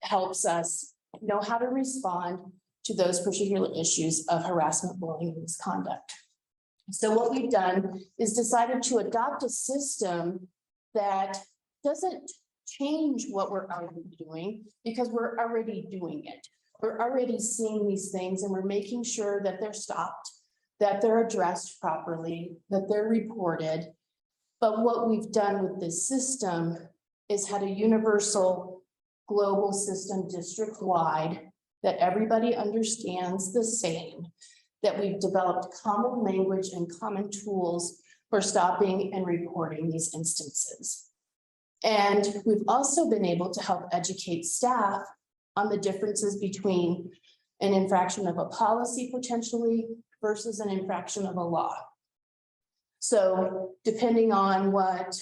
helps us know how to respond to those particular issues of harassment, bullying, and misconduct. So what we've done is decided to adopt a system that doesn't change what we're already doing, because we're already doing it. We're already seeing these things, and we're making sure that they're stopped, that they're addressed properly, that they're reported. But what we've done with this system is had a universal global system district-wide that everybody understands the same, that we've developed common language and common tools for stopping and reporting these instances. And we've also been able to help educate staff on the differences between an infraction of a policy potentially versus an infraction of a law. So depending on what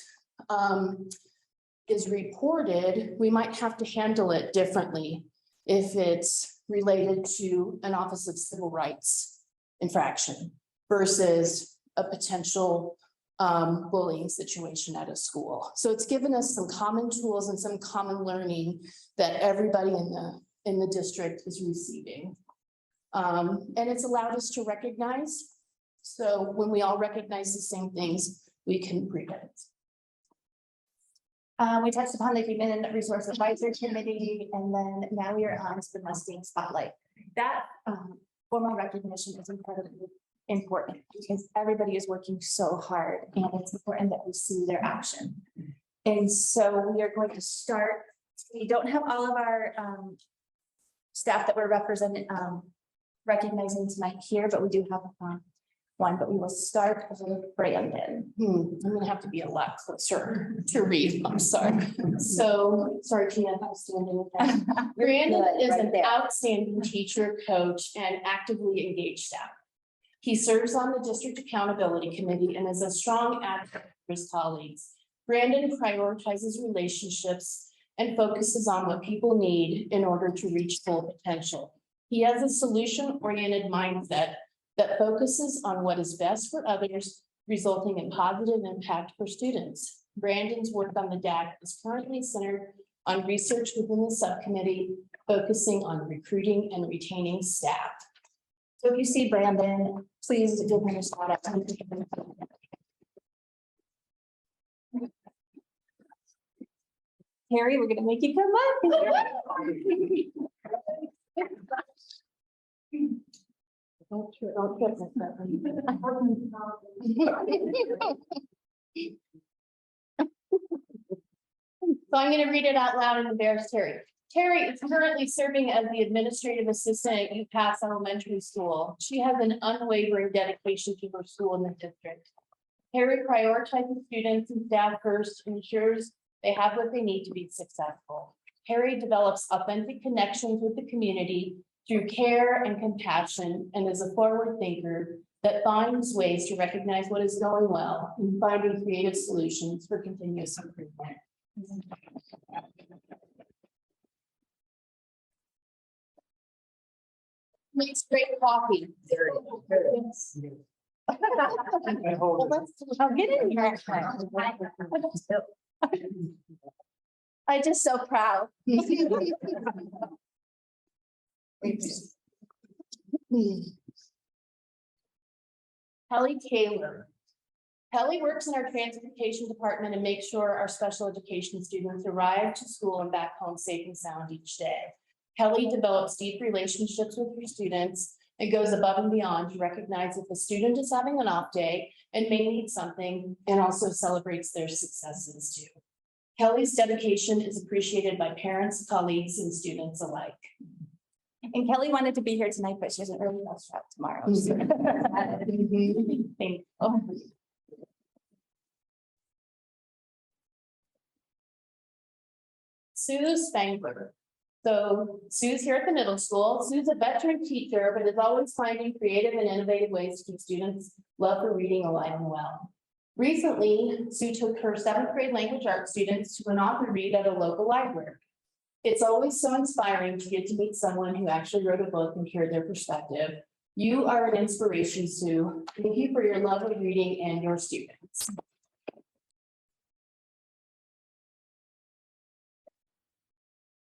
is reported, we might have to handle it differently if it's related to an Office of Civil Rights infraction versus a potential bullying situation at a school. So it's given us some common tools and some common learning that everybody in the district is receiving. And it's allowed us to recognize. So when we all recognize the same things, we can prevent. We touched upon the Human Resource Advisory Committee, and then now we are on to the Mustang Spotlight. That formal recognition is incredibly important because everybody is working so hard, and it's important that we see their action. And so we are going to start. We don't have all of our staff that we're representing recognizing tonight here, but we do have one, but we will start with Brandon. I'm gonna have to be a lot closer to read, I'm sorry. So, sorry, Tina, I'm standing with that. Brandon is an outstanding teacher, coach, and actively engaged staff. He serves on the District Accountability Committee and is a strong advocate for his colleagues. Brandon prioritizes relationships and focuses on what people need in order to reach full potential. He has a solution-oriented mindset that focuses on what is best for others, resulting in positive impact for students. Brandon's work on the DAC is currently centered on research within the subcommittee, focusing on recruiting and retaining staff. So if you see Brandon, please give him a shout out. Harry, we're gonna make you come up. Don't get So I'm gonna read it out loud and embarrass Terry. Terry is currently serving as the administrative assistant at UPass Elementary School. She has an unwavering dedication to her school in the district. Terry prioritizes students and staff first and ensures they have what they need to be successful. Terry develops authentic connections with the community through care and compassion and is a forward thinker that finds ways to recognize what is going well and finding creative solutions for continuous improvement. Makes great coffee. I'll get in here. I'm just so proud. Kelly Taylor. Kelly works in our transportation department and makes sure our special education students arrive to school and back home safe and sound each day. Kelly develops deep relationships with her students and goes above and beyond to recognize if the student is having an off day and may need something, and also celebrates their successes too. Kelly's dedication is appreciated by parents, colleagues, and students alike. And Kelly wanted to be here tonight, but she has an early bus route tomorrow. Thank you. Sue Spangler. So Sue's here at the middle school. Sue's a veteran teacher, but is always finding creative and innovative ways to keep students' love for reading alive and well. Recently, Sue took her 7th grade language arts students to an author read at a local library. It's always so inspiring to get to meet someone who actually wrote a book and hear their perspective. You are an inspiration, Sue. Thank you for your love of reading and your students.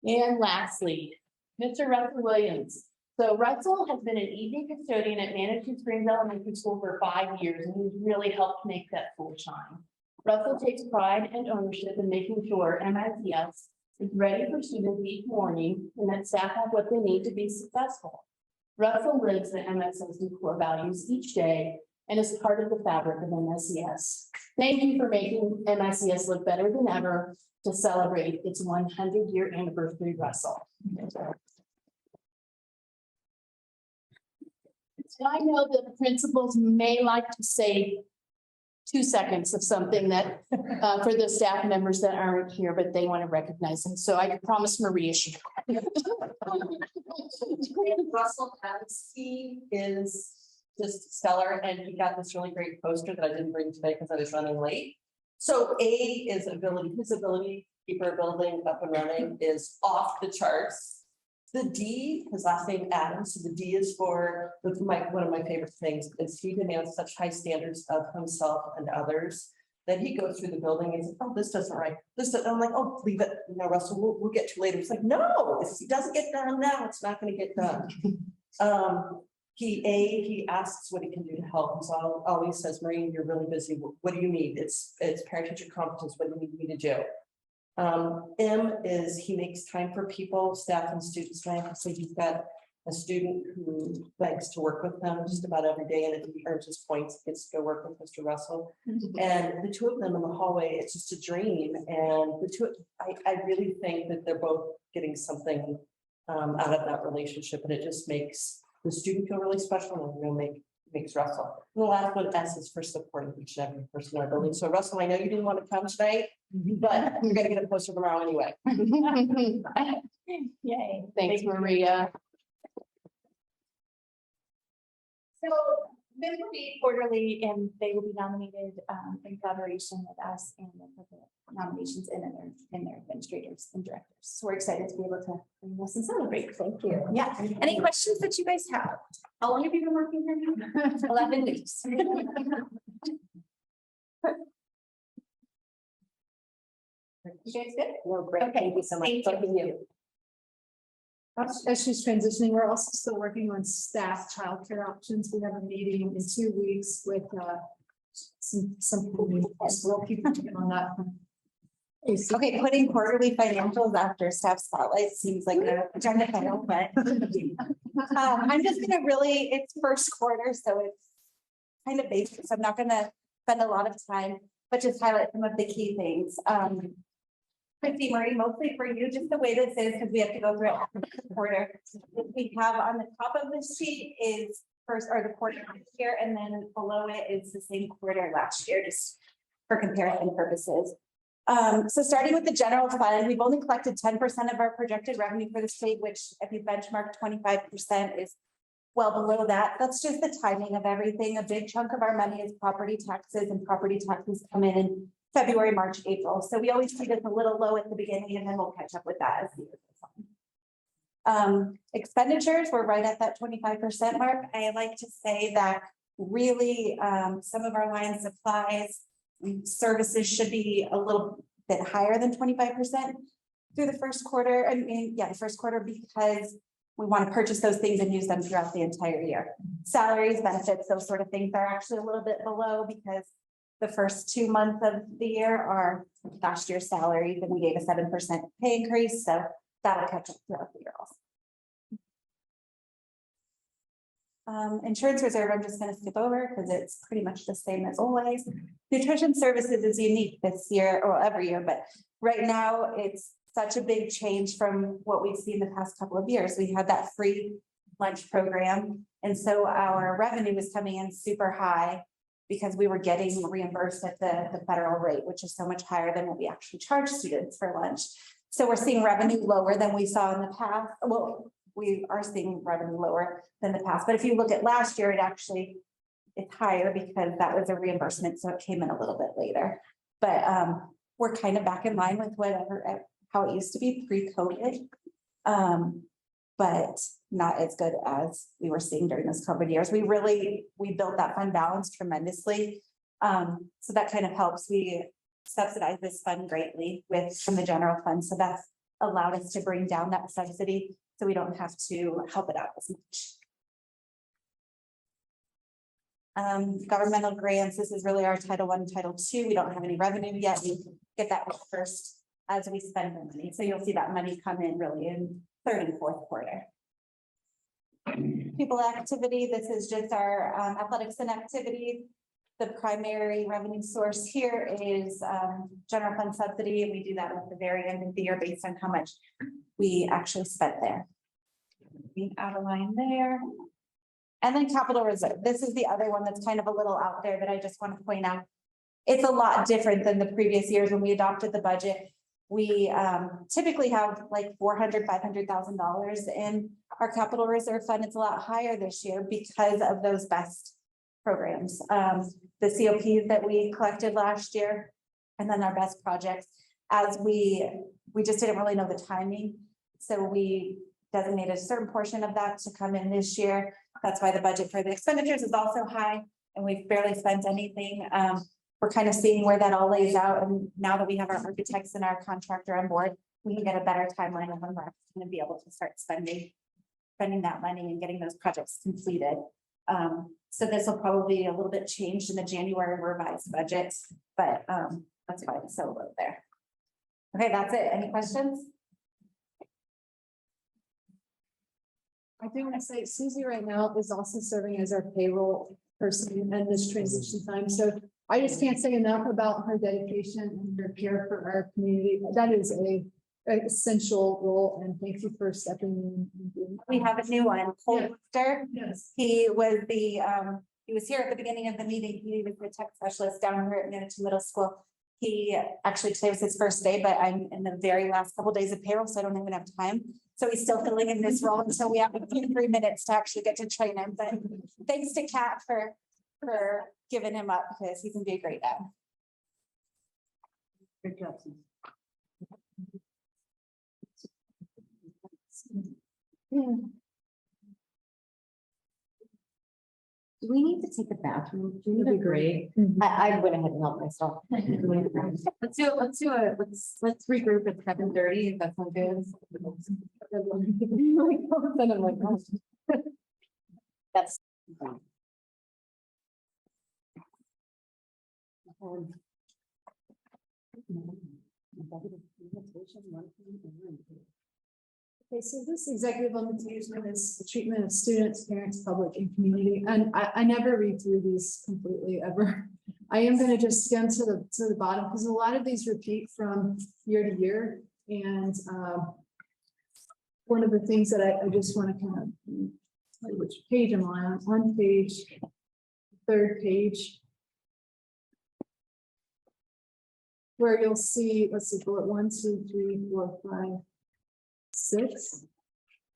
And lastly, Mr. Russell Williams. So Russell has been an evening custodian at Manitou Springs Elementary School for 5 years, and he's really helped make that school shine. Russell takes pride and ownership in making sure MICS is ready for students each morning and that staff have what they need to be successful. Russell lives the MSSD core values each day and is part of the fabric of MSCS. Thank you for making MSCS look better than ever to celebrate its 100-year anniversary, Russell. So I know that principals may like to say 2 seconds of something that for the staff members that aren't here, but they want to recognize them. So I promise Maria she. Russell Adamski is just stellar, and he got this really great poster that I didn't bring today because I was running late. So A is ability, his ability to keep our building up and running is off the charts. The D, his last name Adams, so the D is for one of my favorite things is he demands such high standards of himself and others that he goes through the building and says, oh, this doesn't right. This doesn't, I'm like, oh, leave it. You know, Russell, we'll get to later. It's like, no, if it doesn't get done now, it's not going to get done. He asks what he can do to help. So always says, Maureen, you're really busy. What do you need? It's parent teacher competence. What do you need me to do? M is he makes time for people, staff and students. And I have to say he's got a student who likes to work with them just about every day, and he earns his points, gets to go work with Mr. Russell. And the two of them in the hallway, it's just a dream. And the two, I really think that they're both getting something out of that relationship, and it just makes the student feel really special and really makes Russell. And the last one, S, is for supporting each and every person in our building. So Russell, I know you didn't want to come tonight, but you're gonna get a poster tomorrow anyway. Yay. Thanks, Maria. So this will be quarterly, and they will be nominated in collaboration with us and with the nominations and their administrators and directors. So we're excited to be able to bring this and celebrate. Thank you. Yeah. Any questions that you guys have? How long have you been working here? 11 weeks. You guys good? Well, great. Okay. Thank you so much. Thank you. As she's transitioning, we're also still working on staff childcare options. We have a meeting in 2 weeks with some people. We'll keep working on that. Okay, putting quarterly financials after staff spotlight seems like a agenda item, but I'm just gonna it's first quarter, so it's kind of basic. So I'm not gonna spend a lot of time, but just highlight some of the key things. Christy Marie, mostly for you, just the way this is, because we have to go through it every quarter. What we have on the top of the sheet is first, or the quarter this year, and then below it is the same quarter last year, just for comparison purposes. So starting with the general fund, we've only collected 10% of our projected revenue for the state, which if you benchmark 25% is well below that. That's just the timing of everything. A big chunk of our money is property taxes, and property taxes come in February, March, April. So we always see this a little low at the beginning, and then we'll catch up with that as the year goes on. Expenditures, we're right at that 25% mark. I like to say that really some of our line supplies, services should be a little bit higher than 25% through the first quarter. I mean, yeah, the first quarter, because we want to purchase those things and use them throughout the entire year. Salaries, benefits, those sort of things are actually a little bit below because the first 2 months of the year are last year's salaries, and we gave a 7% pay increase, so that'll catch up throughout the year also. Insurance reserve, I'm just going to skip over because it's pretty much the same as always. Nutrition services is unique this year, or every year, but right now it's such a big change from what we've seen the past couple of years. We had that free lunch program, and so our revenue was coming in super high because we were getting reimbursed at the federal rate, which is so much higher than what we actually charge students for lunch. So we're seeing revenue lower than we saw in the past. Well, we are seeing revenue lower than the past, but if you look at last year, it's higher because that was a reimbursement, so it came in a little bit later. But we're kind of back in line with how it used to be pre-COVID, but not as good as we were seeing during those COVID years. We built that fund balance tremendously, so that kind of helps. We subsidize this fund greatly from the general fund, so that's allowed us to bring down that subsidy, so we don't have to help it out as much. Governmental grants, this is really our Title I, Title II. We don't have any revenue yet. We get that first as we spend the money. So you'll see that money come in really in third and fourth quarter. People activity, this is just our athletics and activities. The primary revenue source here is general fund subsidy, and we do that at the very end of the year based on how much we actually spent there. Being out of line there. And then capital reserve. This is the other one that's kind of a little out there that I just want to point out. It's a lot different than the previous years when we adopted the budget. We typically have like $400,000-$500,000 in our capital reserve fund. It's a lot higher this year because of those best programs. The COPs that we collected last year, and then our best projects, as we just didn't really know the timing. So we designated a certain portion of that to come in this year. That's why the budget for the expenditures is also high, and we've barely spent anything. We're kind of seeing where that all lays out. And now that we have our architects and our contractor on board, we can get a better timeline of when we're going to be able to start spending that money and getting those projects completed. So this will probably be a little bit changed in the January revised budget, but that's why it's so low there. Okay, that's it. Any questions? I do want to say Susie right now is also serving as our payroll person in this transition time. So I just can't say enough about her dedication and her care for our community. That is an essential role, and thank you for stepping in. We have a new one, Cole Lister. Yes. He was he was here at the beginning of the meeting. He was the tech specialist down here at Manitou Middle School. He actually, today was his first day, but I'm in the very last couple of days of payroll, so I don't even have time. So he's still filling in this role until we have a few 3 minutes to actually get to train him. But thanks to Kat for giving him up, because he's gonna be a great dad. Great job. Do we need to take a bathroom? That'd be great. I went ahead and helped myself. Let's regroup at 7:30, if that's not good. That's. Okay, so this executive limitation is the treatment of students, parents, public, and community. And I never read through these completely ever. I am gonna just skim to the bottom, because a lot of these repeat from year to year, and one of the things that I just want to kind of, which page am I on page, third page, where you'll see, let's see, bullet 1, 2, 3, 4, 5, 6.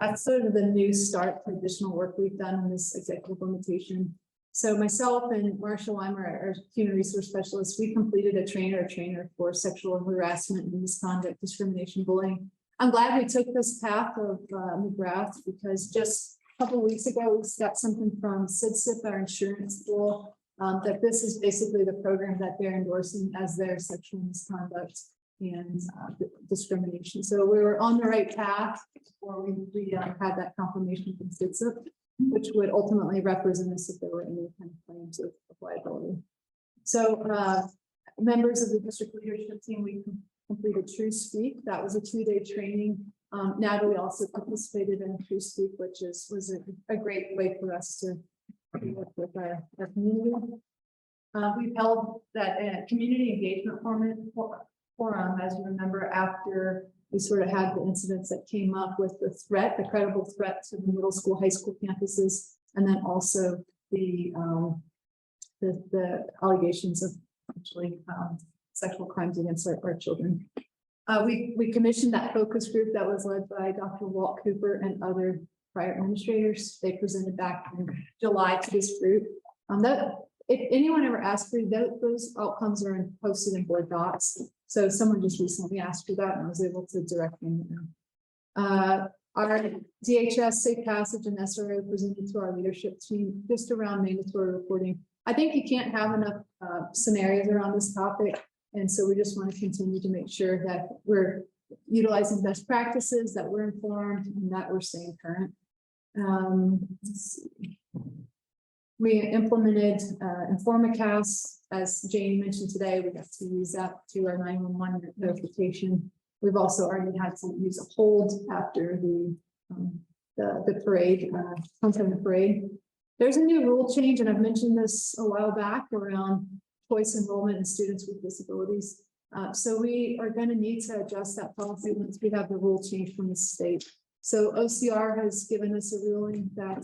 That's sort of the new start for additional work we've done in this executive implementation. So myself and Marshall Weimer, our human resource specialist, we completed a trainer for sexual harassment and misconduct, discrimination, bullying. I'm glad we took this path of McGrath, because just a couple of weeks ago, we got something from SIDSIP, our insurance pool, that this is basically the program that they're endorsing as their sexual misconduct and discrimination. So we were on the right path before we had that confirmation from SIDSIP, which would ultimately represent us if there were any kind of claims of liability. So members of the district leadership team, we completed True Speak. That was a 2-day training. Natalie also participated in True Speak, which was a great way for us to work with our community. We've held that community engagement forum, as you remember, after we sort of had the incidents that came up with the credible threat to the middle school, high school campuses, and then also the allegations of actually sexual crimes against our children. We commissioned that focus group that was led by Dr. Walt Cooper and other prior administrators. They presented back in July to this group. If anyone ever asked for those outcomes are posted in board docs. So someone just recently asked for that, and I was able to direct them. Our DHS Safe Passage and SRO presented to our leadership team just around mandatory reporting. I think you can't have enough scenarios around this topic. And so we just want to continue to make sure that we're utilizing best practices, that we're informed, and that we're staying current. Let's see. We implemented Informacast, as Jane mentioned today. We got to use that to our 911 notification. We've also already had to use a hold after the parade, homecoming parade. There's a new rule change, and I've mentioned this a while back around choice enrollment and students with disabilities. So we are going to need to adjust that policy once we have the rule change from the state. So OCR has given us a ruling that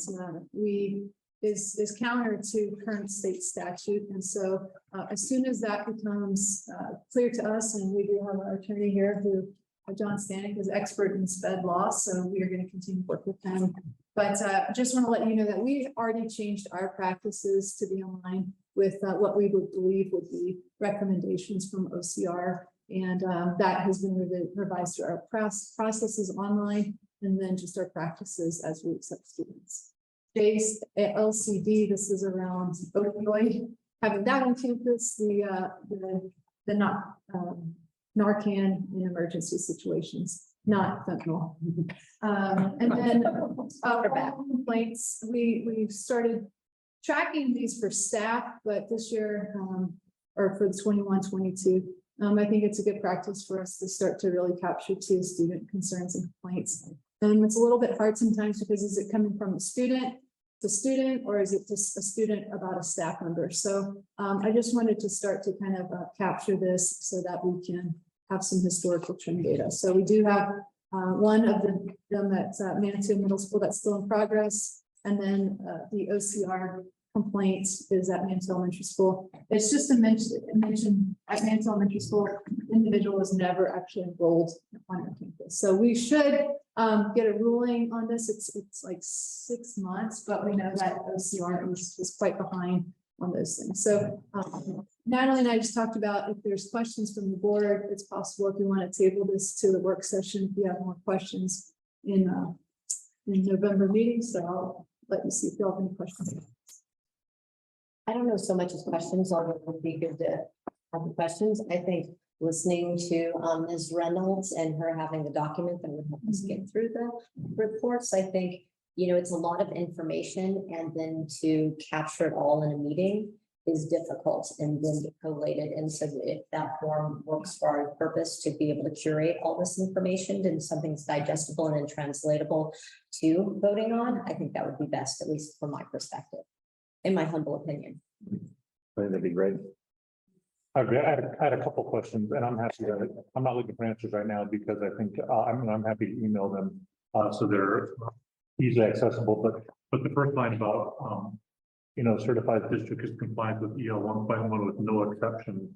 is counter to current state statute. And so as soon as that becomes clear to us, and we do have our attorney here who, John Stanek, is expert in SPED law, so we are going to continue to work with him. But just want to let you know that we've already changed our practices to be in line with what we would believe would be recommendations from OCR. And that has been revised to our processes online, and then just our practices as we accept students. Jay's LCD, this is around opioid, having that on campus, the Narcan in emergency situations, not fentanyl. And then complaints, we've started tracking these for staff, but this year, or for the 21-22, I think it's a good practice for us to start to really capture too student concerns and complaints. And it's a little bit hard sometimes because is it coming from a student to student, or is it just a student about a staff member? So I just wanted to start to kind of capture this so that we can have some historical trend data. So we do have one of them at Manitou Middle School that's still in progress. And then the OCR complaint is at Manitou Elementary School. It's just a mention at Manitou Elementary School, individual was never actually enrolled on our campus. So we should get a ruling on this. It's like 6 months, but we know that OCR is quite behind on those things. So Natalie and I just talked about if there's questions from the board, it's possible if you want to table this to the work session, if you have more questions in November meeting. So I'll let you see if you have any questions. I don't know so much as questions, although it would be good to have the questions. I think listening to Ms. Reynolds and her having the document that would help us get through the reports, I think, you know, it's a lot of information, and then to capture it all in a meeting is difficult and then to collate it. And so if that form works for our purpose to be able to curate all this information into something that's digestible and then translatable to voting on, I think that would be best, at least from my perspective, in my humble opinion. I think that'd be great. I had a couple questions and I'm happy that, I'm not looking for answers right now because I think, I'm happy to email them. So they're easily accessible, but the first line about, certified district is compliant with EL 1.1 with no exceptions.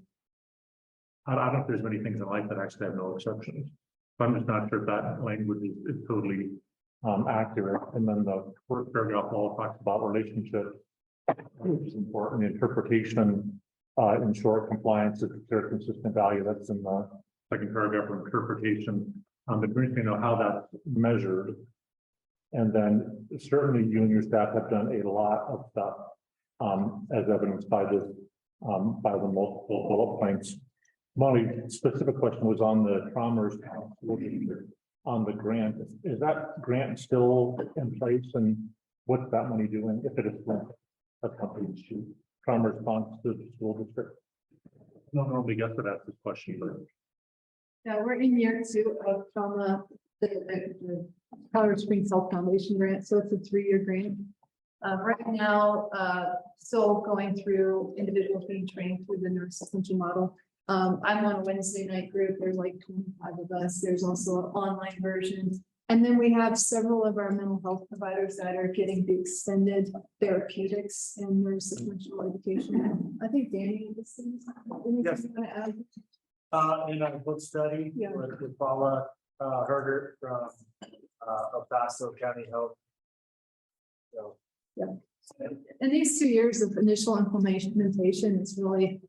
I don't know if there's many things in life that actually have no exceptions. So I'm just not sure if that language is totally accurate. And then the first paragraph all talks about relationships, which is important. Interpretation, ensure compliance is a clear, consistent value. That's in the second paragraph of interpretation. But we need to know how that's measured. And then certainly you and your staff have done a lot of stuff as evidenced by this, by the multiple bullet points. My specific question was on the Traumer's on the grant. Is that grant still in place and what's that money doing if it is a company to Trauma response to the school district? I don't normally get to ask this question, but Yeah, we're in year 2 of trauma, the Colorado Springs Health Foundation grant, so it's a 3-year grant. Right now, still going through individuals being trained through the nurse ascension model. I'm on a Wednesday night group. There's like 25 of us. There's also an online version. And then we have several of our mental health providers that are getting the extended therapeutics and nurse sequential education. I think Danny, this is. Yes. In our book study with Paula Herder from El Paso County Health. So. Yeah. And these 2 years of initial implementation is really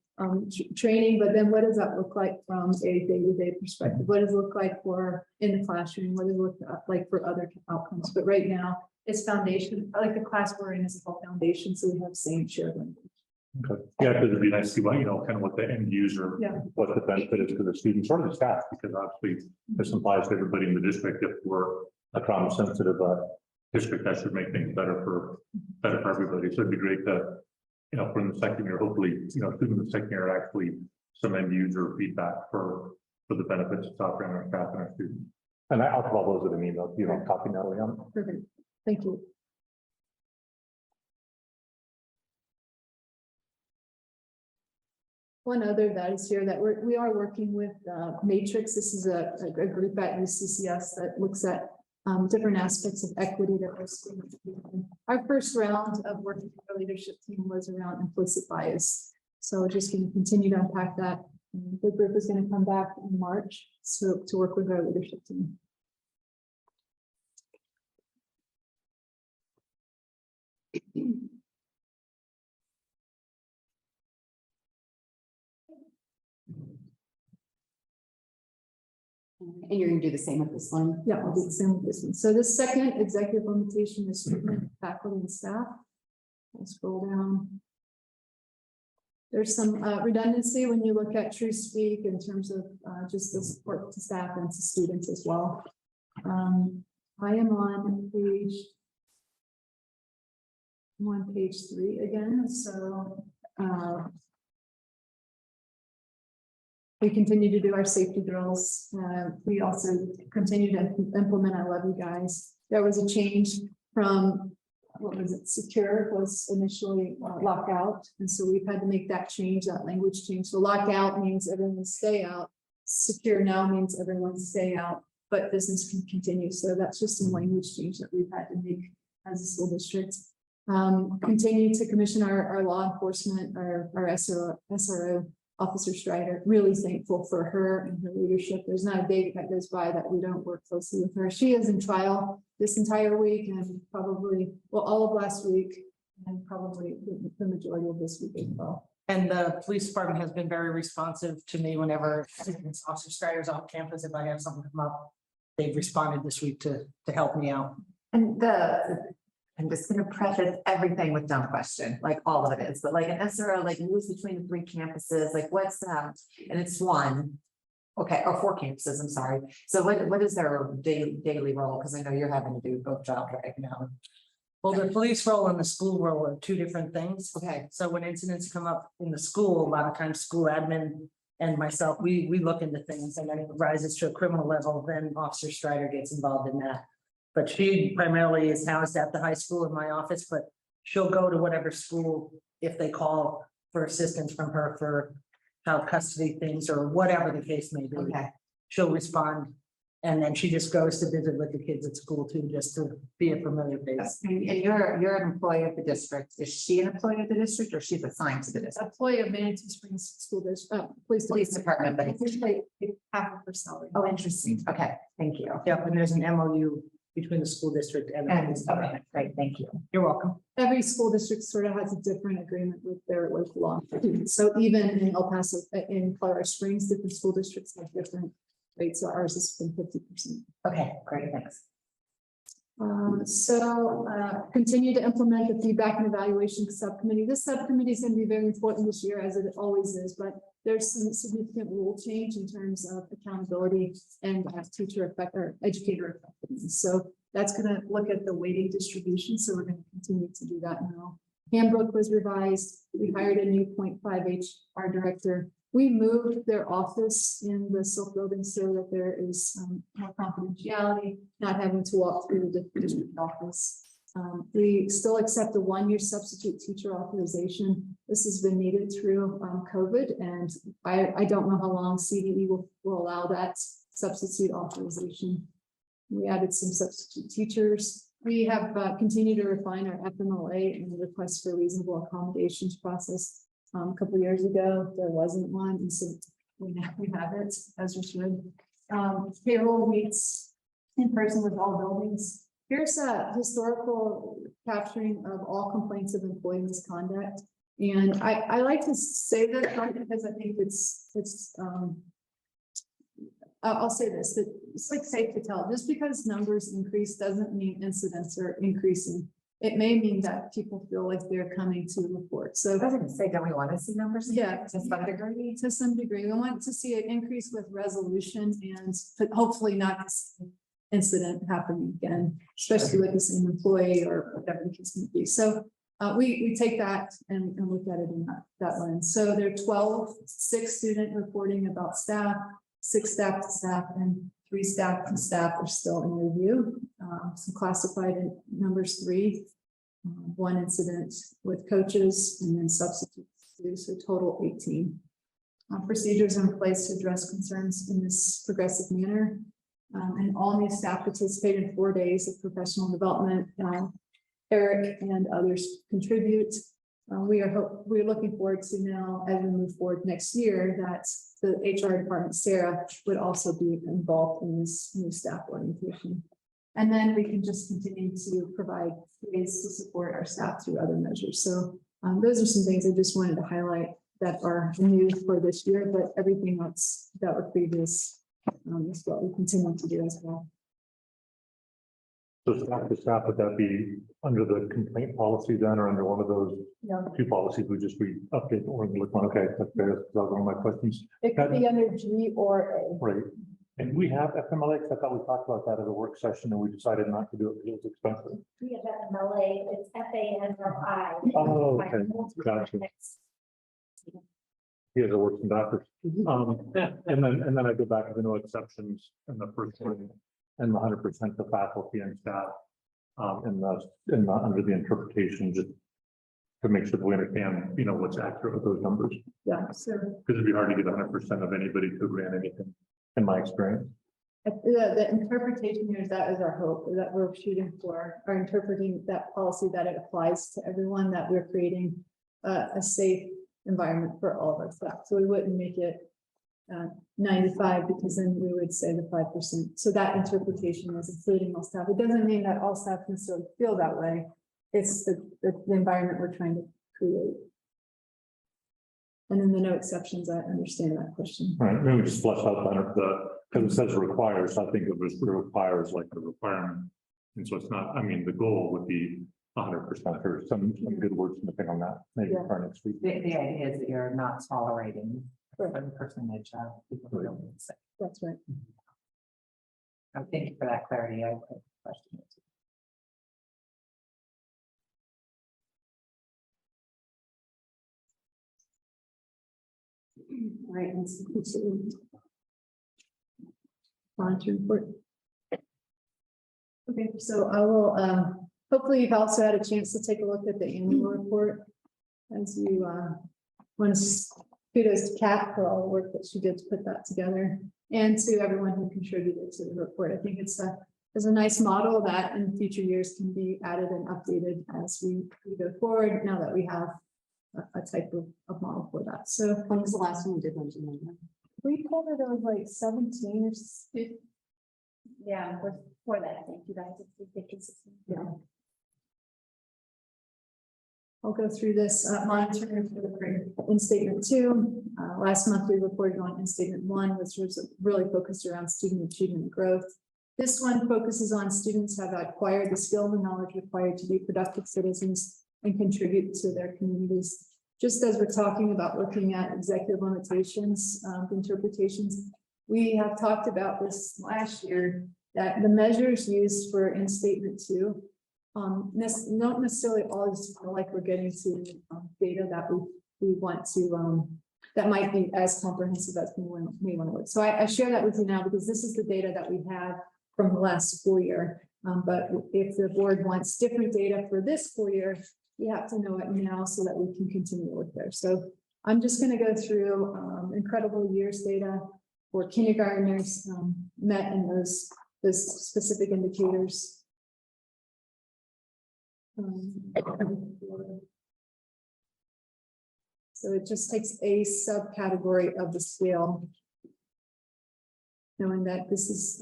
training, but then what does that look like from a day-to-day perspective? What does it look like for in the classroom? What does it look like for other outcomes? But right now, it's foundation, like the class we're in is a whole foundation, so we have same shared language. okay. Yeah, because it'd be nice to see what, kind of what the end user, what the benefit is to the students or the staff, because obviously this applies to everybody in the district. If we're a trauma sensitive district, that should make things better for everybody. So it'd be great to, from the second year, hopefully, students in the second year actually some end user feedback for the benefits of offering our staff and our students. And I'll put all those in an email, copy Natalie on. Perfect. Thank you. One other that is here that we are working with Matrix. This is a group at UCCS that looks at different aspects of equity that we're seeing. Our first round of working with our leadership team was around implicit bias. So just going to continue to unpack that. The group is going to come back in March to work with our leadership team. And you're gonna do the same with this one? Yeah, I'll do the same with this one. So the second executive limitation is treatment, faculty and staff. I'll scroll down. There's some redundancy when you look at true speak in terms of just the support to staff and to students as well. I am on page 3 again, so we continue to do our safety drills. We also continue to implement I Love You Guys. There was a change from, what was it, secure was initially lockout. And so we've had to make that change, that language change. So lockout means everyone stay out. Secure now means everyone stay out, but business can continue. So that's just some language change that we've had to make as a school district. Continue to commission our law enforcement, our SRO. Officer Strider, really thankful for her and her leadership. There's not a day that goes by that we don't work closely with her. She is in trial this entire week and probably, well, all of last week and probably the majority of this week as well. And the police department has been very responsive to me whenever Officer Strider's off campus. If I have something come up, they've responded this week to help me out. And I'm just gonna preface everything with dumb question, like all of it is, but like an SRO, like moves between the 3 campuses, like what's that? And it's 1. Okay, or 4 campuses, I'm sorry. So what is their daily role? Because I know you're having to do both jobs right now. Well, the police role and the school role are 2 different things. Okay. So when incidents come up in the school, a lot of times school admin and myself, we look into things, and then it rises to a criminal level, then Officer Strider gets involved in that. But she primarily is housed at the high school in my office, but she'll go to whatever school if they call for assistance from her for child custody things or whatever the case may be. Okay. She'll respond. And then she just goes to visit with the kids at school too, just to be a familiar face. And you're an employee of the district. Is she an employee of the district or she's assigned to the district? Employee of Manitou Springs School District, Police department, but it's, Officially, half of her salary. oh, interesting. Okay, thank you. Yep, and there's an MOU between the school district and. the And, police okay, department. great, thank you. You're welcome. Every school district sort of has a different agreement with their local law. So even in El Paso, in Colorado Springs, different school districts have different rates. So ours has been 50%. Okay, great, thanks. Continue to implement the feedback and evaluation subcommittee. This subcommittee is going to be very important this year, as it always is, but there's some significant rule change in terms of accountability and teacher effect or educator effectiveness. So that's going to look at the weighting distribution. So we're going to continue to do that now. Handbook was revised. We hired a new 0.5 HR director. We moved their office in the Silk building so that there is more confidentiality, not having to walk through the district office. We still accept a 1-year substitute teacher authorization. This has been needed through COVID, and I don't know how long CDE will allow that substitute authorization. We added some substitute teachers. We have continued to refine our FMLA and the request for reasonable accommodations process. A couple of years ago, there wasn't one, and so we have it as we should. Payroll meets in person with all buildings. Here's a historical capturing of all complaints of employee misconduct. And I like to say that because I think I'll say this, that it's like safe to tell, just because numbers increase doesn't mean incidents are increasing. It may mean that people feel like they're coming to report. So I was gonna say, don't we want to see numbers? yeah, To some degree. to some degree, we want to see an increase with resolution and but hopefully not this incident happening again, especially with the same employee or whatever the case may be. So we take that and look at it in that lens. So there are 6 student reporting about staff, 6 staff to staff, and 3 staff to staff are still in review. Some classified in numbers 3, 1 incident with coaches, and then substitutes 2, so total 18. Procedures are in place to address concerns in this progressive manner. And all new staff participate in 4 days of professional development. Eric and others contribute. We're looking forward to now, as we move forward next year, that the HR department, Sarah, would also be involved in this new staff orientation. And then we can just continue to provide ways to support our staff through other measures. So those are some things I just wanted to highlight that are new for this year, but everything else that were previous is what we continue to do as well. So staff to staff, would that be under the complaint policy then, or under one of those No. 2 policies? We just update the order, look on, okay, that's fair, that was one of my questions. It could be under G or A. Right. And we have FMLA, 'cause I thought we talked about that at a work session and we decided not to do it because it was expensive. We have FMLA, it's FANRI. Oh, okay, gotcha. He has a works in doctors. And then I go back to the no exceptions in the first one and the 100% of faculty and staff. Under the interpretation, just to make sure that we understand, what's accurate with those numbers. Yeah, so Because it'd be hard to get 100% of anybody to grant anything, in my experience. the interpretation here is that is our hope, that we're shooting for, or interpreting that policy that it applies to everyone, that we're creating a safe environment for all of our staff. So we wouldn't make it 95 because then we would say the 5%. So that interpretation is including all staff. It doesn't mean that all staff necessarily feel that way. It's the environment we're trying to create. And then the no exceptions, I understand that question. All right, maybe just flesh out because it says requires, I think it was requires like a requirement. And so it's not, the goal would be 100% or some good words to on that, maybe for our next week. The idea is that you're not tolerating a certain percentage of people who don't need sick. That's right. Thank you for that clarity. I have a question. Right. Monitor report. Okay, so I will, hopefully you've also had a chance to take a look at the annual report as you want to kudos to Kat for all the work that she did to put that together and to everyone who contributed to the report. I think it's a nice model that in future years can be added and updated as we go forward, now that we have a type of model for that. So When was the last time we did one? we told her there was like 17 or 15. Yeah, before that, I think you guys. Yeah. I'll go through this monitoring for the in statement 2. Last month, we reported on in statement 1, which was really focused around student achievement and growth. This one focuses on students have acquired the skills and knowledge required to be productive citizens and contribute to their communities. Just as we're talking about looking at executive limitations, interpretations, we have talked about this last year, that the measures used for in statement 2 not necessarily always feel like we're getting to data that we want to that might be as comprehensive as we may want to look. So I share that with you now because this is the data that we have from the last school year. But if the board wants different data for this school year, we have to know it now so that we can continue with there. So I'm just going to go through incredible years data for kindergartners met in those specific indicators. So it just takes a subcategory of the scale, knowing that this is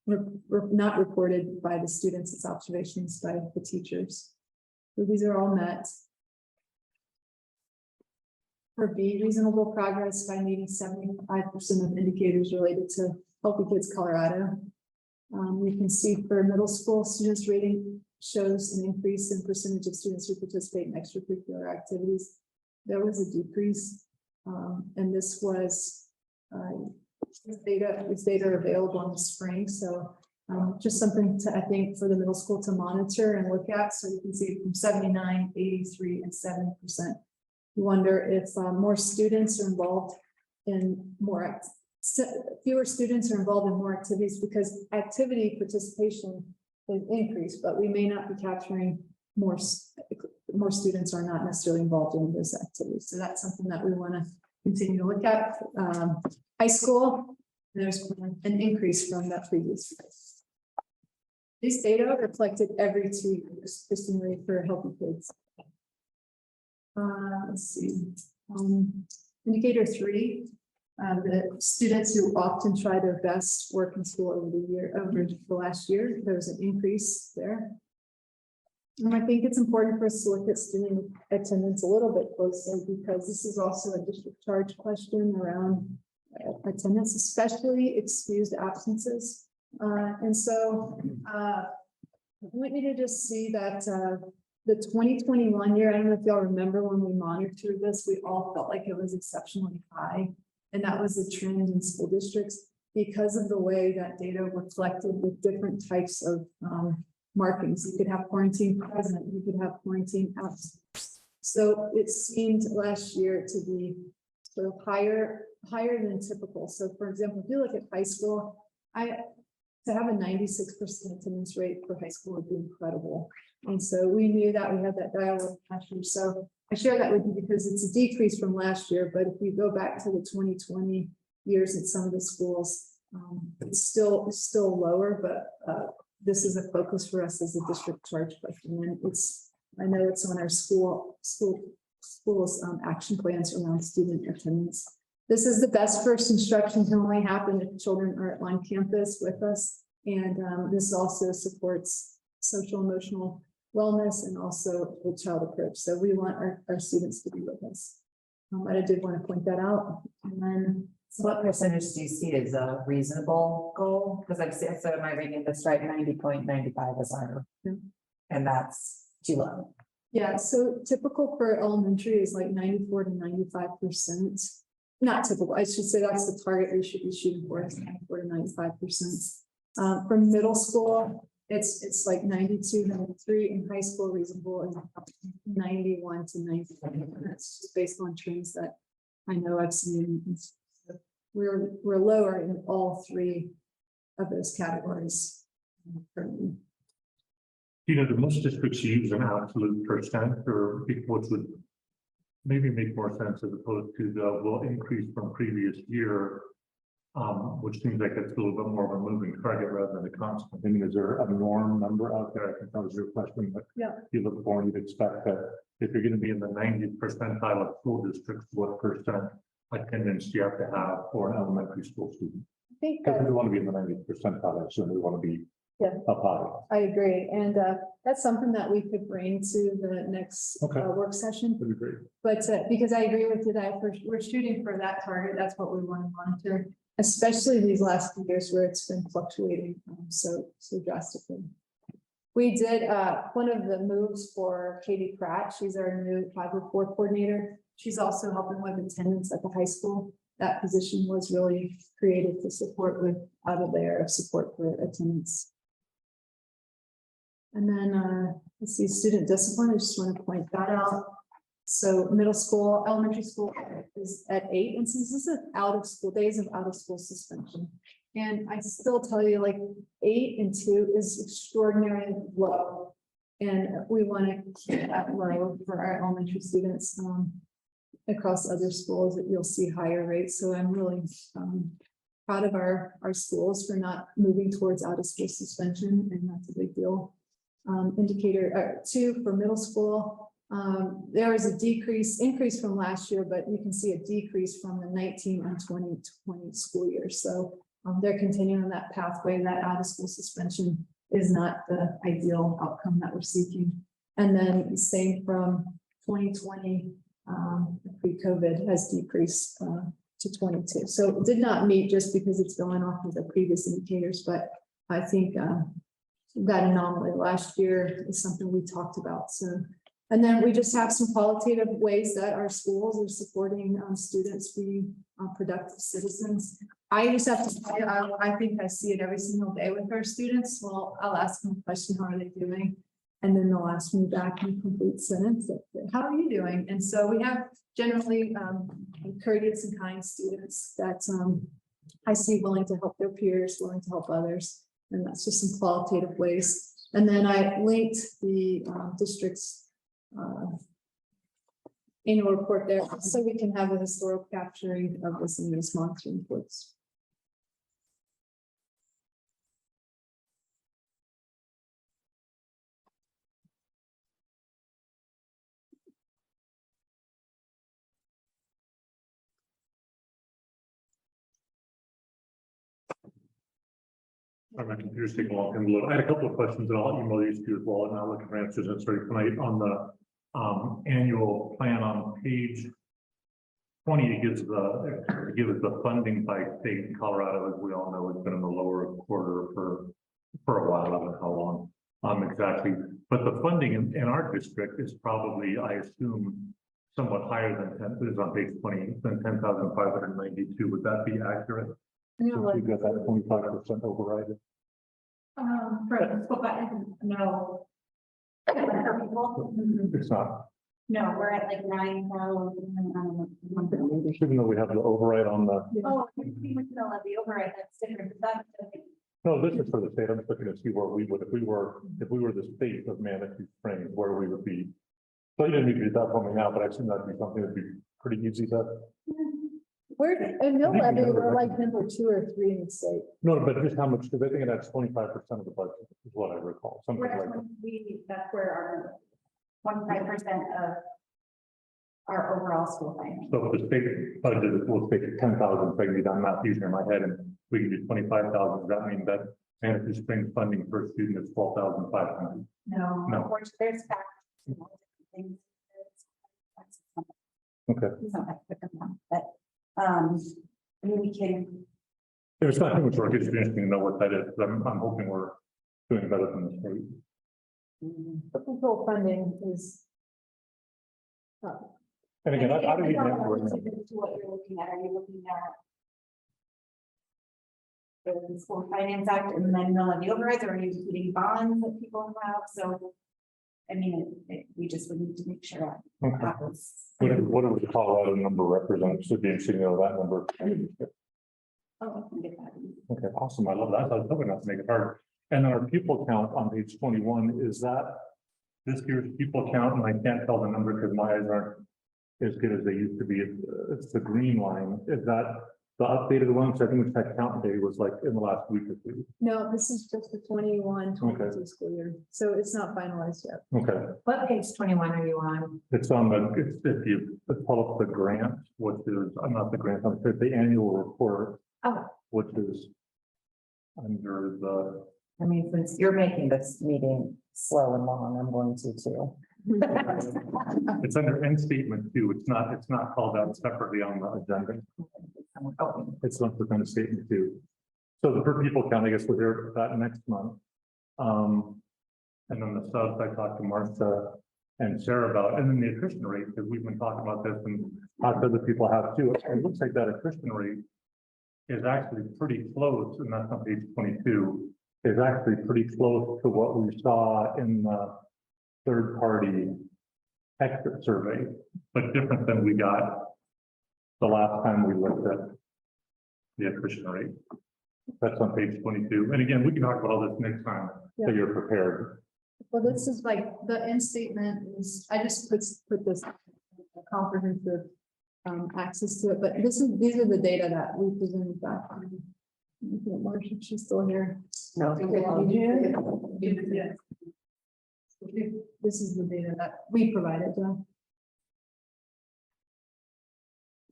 not reported by the students, it's observations by the teachers. So these are all met. For B, reasonable progress by meeting 75% of indicators related to Healthy Kids Colorado. We can see for middle school students rating shows an increase in percentage of students who participate in extracurricular activities. There was a decrease, and this was this data are available in the spring. So just something to, I think, for the middle school to monitor and look at. So you can see from 79, 83, and 70%. You wonder if more students are involved in fewer students are involved in more activities because activity participation is increased, but we may not be capturing more students are not necessarily involved in those activities. So that's something that we want to continue to look at. High school, there's an increase from that previous year. These data are reflected every 2 years, just in rate for healthy kids. Let's see. Indicator 3. The students who often try their best work in school over the last year, there's an increase there. And I think it's important for us to look at student attendance a little bit closely because this is also a district charge question around attendance, especially excused absences. And so I want you to just see that the 2021 year, I don't know if y'all remember when we monitored this, we all felt like it was exceptionally high. And that was the trend in school districts because of the way that data reflected with different types of markings. You could have quarantine present, you could have quarantine absent. So it seemed last year to be sort of higher than typical. So for example, if you look at high school, to have a 96% attendance rate for high school would be incredible. And so we knew that we had that dialogue last year. So I share that with you because it's a decrease from last year, but if you go back to the 2020 years at some of the schools, it's still lower, but this is a focus for us as a district charge question. And I know it's on our schools action plans around student attendance. This is the best first instruction can only happen if children are on campus with us. And this also supports social emotional wellness and also the child approach. So we want our students to be with us. But I did want to point that out. And then so what percentage do you see as a reasonable goal? Because so am I reading this right? 90.95 is our, and that's too low. Yeah, so typical for elementary is like 94 to 95%. Not typical, I should say that's the target we should be shooting for, 94 to 95%. For middle school, it's like 92, 93, in high school reasonable, and 91 to 95. That's just based on trends that I know I've seen. We're lower in all 3 of those categories currently. You know, the most districts use an absolute percent or which would maybe make more sense as opposed to the will increase from previous year. Which seems like it's a little bit more of a moving target rather than a constant. I mean, is there a norm number out there? I think that was your question, but Yeah. you look for, and you'd expect that if you're gonna be in the 90th percentile of school districts, what percent attendance do you have to have for an elementary school student? I think Because that, we want to be in the 90th percentile, I assume we want to be Yeah. up high. I agree, and that's something that we could bring to the next Okay. work session. That'd be great. But because I agree with you that if we're shooting for that target, that's what we want to monitor, especially these last few years where it's been fluctuating so drastically. We did one of the moves for Katie Pratt. She's our new 504 coordinator. She's also helping with attendance at the high school. That position was really created to support with out of there of support for attendance. And then let's see, student discipline. I just want to point that out. So middle school, elementary school is at 8 instances of out of school days of out of school suspension. And I still tell you, like 8 and 2 is extraordinarily low. And we want to keep that low for our elementary students. Across other schools that you'll see higher rates. So I'm really proud of our schools for not moving towards out of school suspension, and that's a big deal. Indicator 2 for middle school. There is a increase from last year, but you can see a decrease from the 19 and 2020 school year. So they're continuing on that pathway. That out of school suspension is not the ideal outcome that we're seeking. And then same from 2020, pre-COVID has decreased to 22. So it did not meet just because it's going off of the previous indicators, but I think that anomaly last year is something we talked about. So, and then we just have some qualitative ways that our schools are supporting students being productive citizens. I just have to tell you, I think I see it every single day with our students. Well, I'll ask them a question, how are they doing? And then they'll ask me back in a complete sentence, how are you doing? And so we have generally courteous and kind students that I see willing to help their peers, willing to help others. And that's just some qualitative ways. And then I linked the district's annual report there so we can have a historical capturing of this in these monitoring reports. My computer's taking a long time to load. I had a couple of questions and I'll email these to you as well, and I'll look for answers and start tonight on the annual plan on page 20. It gives the funding by state. In Colorado, as we all know, it's been in the lower quarter for a while. I don't know how long exactly, but the funding in our district is probably, I assume, somewhat higher than 10. It is on page 20 than 10,592. Would that be accurate? No, Since we got that 25% override. no. It's not. No, we're at like 9,000. Even though we have the override on the, Oh, the override, that's different. That's no, this is for the state. I'm just looking to see where we would, if we were the state of Manitou Springs, where we would be. So you didn't need to do that for me now, but I assume that'd be something that'd be pretty easy to. We're in mill levy, we're like number 2 or 3 in the state. No, but just how much, because I think that's 25% of the budget is what I recall, something like that. that's where our 25% of our overall school finance. So if the state budget will take 10,000, if I can do that math easier in my head, and we can do 25,000, does that mean that Manitou Springs funding per student is 12,500? No, No. unfortunately, there's factors. Okay. But we can. There's not too much work, it's interesting to know what that is, because I'm hoping we're doing better than the state. The control funding is. And again, how do we I don't handle know it? what you're looking at, are you looking at the School Finance Act and then mill levy overrides, or are you including bonds that people have? So, I mean, we just would need to make sure that was. What do the Colorado number represent? Should be interesting to know that number. Oh, I can get that. Okay, awesome. I love that. I was hoping not to make it hard. And then our pupil count on page 21, is that this year's pupil count? And I can't tell the number because my eyes aren't as good as they used to be. It's the green line. Is that the updated one? So I think the count day was like in the last week or two. No, this is just the 21-22 school year, so it's not finalized yet. Okay, What page 21 are you on? it's on the, it's, if you pull up the grant, which is, I'm not the grant, I'm sorry, the annual report. Oh. Which is under the, I mean, since you're making this meeting slow and long, I'm going to too. it's under end statement too. It's not called out separately on the agenda. It's not the kind of statement too. So the per people count, I guess we're here that next month. And then the subs, I talked to Martha and Sarah about, and then the attrition rate, because we've been talking about this and other people have too. It looks like that attrition rate is actually pretty close, and that's on page 22, is actually pretty close to what we saw in the third-party exit survey, but different than we got the last time we looked at the attrition rate. That's on page 22. And again, we can talk about all this next time, so you're prepared. Well, this is like the end statement is, I just put this comprehensive access to it, but these are the data that we presented back. Marcia, she's still here. No. This is the data that we provided.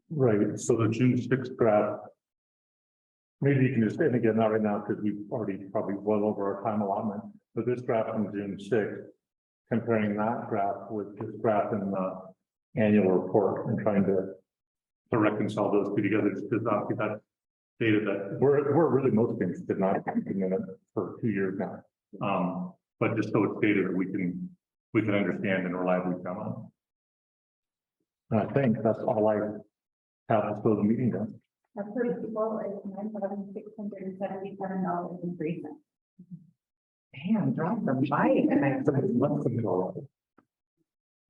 Right, so the June 6th graph. Maybe you can just, and again, not right now, because we've already probably well over our time allotment, but this graph on June 6th, comparing that graph with this graph in the annual report and trying to reconcile those two together, because obviously that data that we're really most interested in, not in it for 2 years now. But just so it's data that we can understand and reliably count on. And I think that's all I have to close the meeting done. Our first people is $9,677 increase. Damn, drop the mic.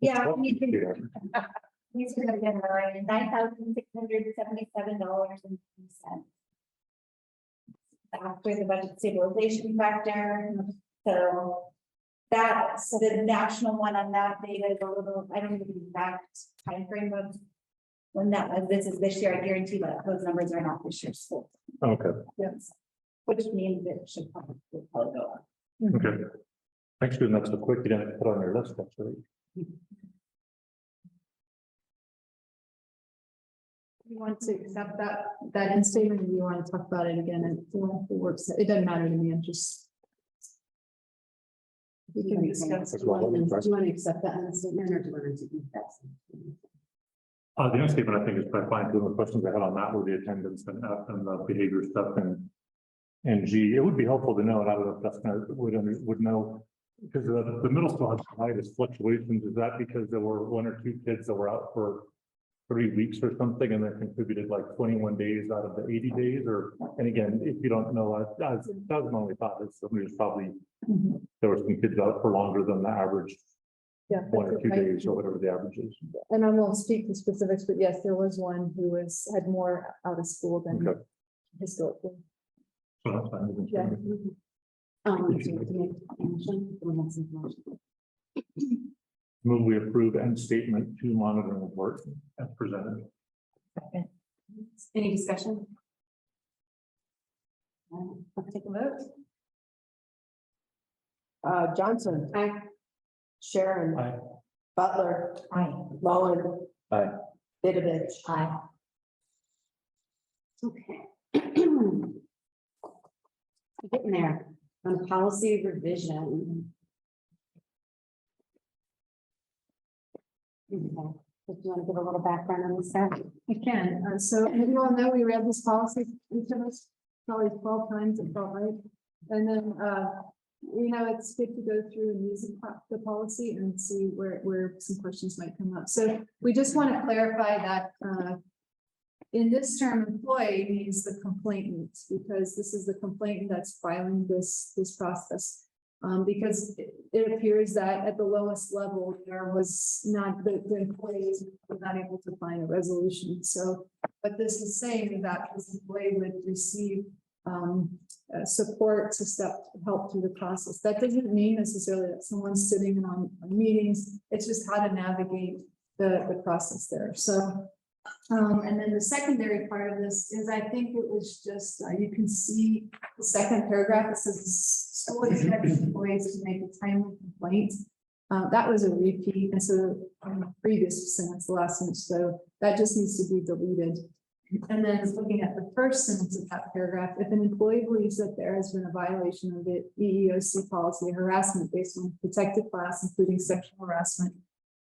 Yeah, we can. These are gonna get $9,677.03. After the budget stabilization factor, so that's the national one on that data is a little, I don't know the exact timeframe of when that was. This is this year. I guarantee that those numbers are not this year's school. Okay, Yes. Which means it should probably go up. okay. Thanks for doing that so quick. You didn't put on your list, actually. You want to accept that end statement, or do you want to talk about it again? And it works. It doesn't matter to me. I'm just. We can discuss. Do you want to accept that end statement, or do you want to keep that? The next statement, I think, is quite fine. The questions I had on that were the attendance and F and the behavior stuff and G. It would be helpful to know, and I don't know if that's gonna would know, because the middle school has the highest fluctuations. Is that because there were 1 or 2 kids that were out for 3 weeks or something, and that contributed like 21 days out of the 80 days? Or, and again, if you don't know, that was my only thought, is somebody was probably, there were some kids out for longer than the average. Yeah. 1 or 2 days or whatever the average is. And I won't speak to specifics, but yes, there was one who had more out of school than Okay. historically. So that's fine. Yeah. Move we approve end statement 2 monitoring report as presented. Any discussion? Let's take a vote. Johnson. Aye. Sharon. Aye. Butler. Aye. Mullen. Aye. Vidovich. Aye. Okay. Getting there on policy revision. Okay. If you want to give a little background on this, Sarah? I can. So you all know we read this policy, each of us probably 12 times, it felt right. And then, it's good to go through and use the policy and see where some questions might come up. So we just want to clarify that in this term, employee means the complainant, because this is the complainant that's filing this process. Because it appears that at the lowest level, there was not, the employees were not able to find a resolution. So what this is saying is that this employee would receive support to help through the process. That doesn't mean necessarily that someone's sitting on meetings. It's just how to navigate the process there. So, and then the secondary part of this is, I think it was just, you can see the second paragraph, it says school expects employees to make a timely complaint. That was a repeat, and so on the previous sentence, the last sentence, so that just needs to be deleted. And then looking at the first sentence of that paragraph, if an employee believes that there has been a violation of the EEOC policy, harassment based on protected class, including sexual harassment,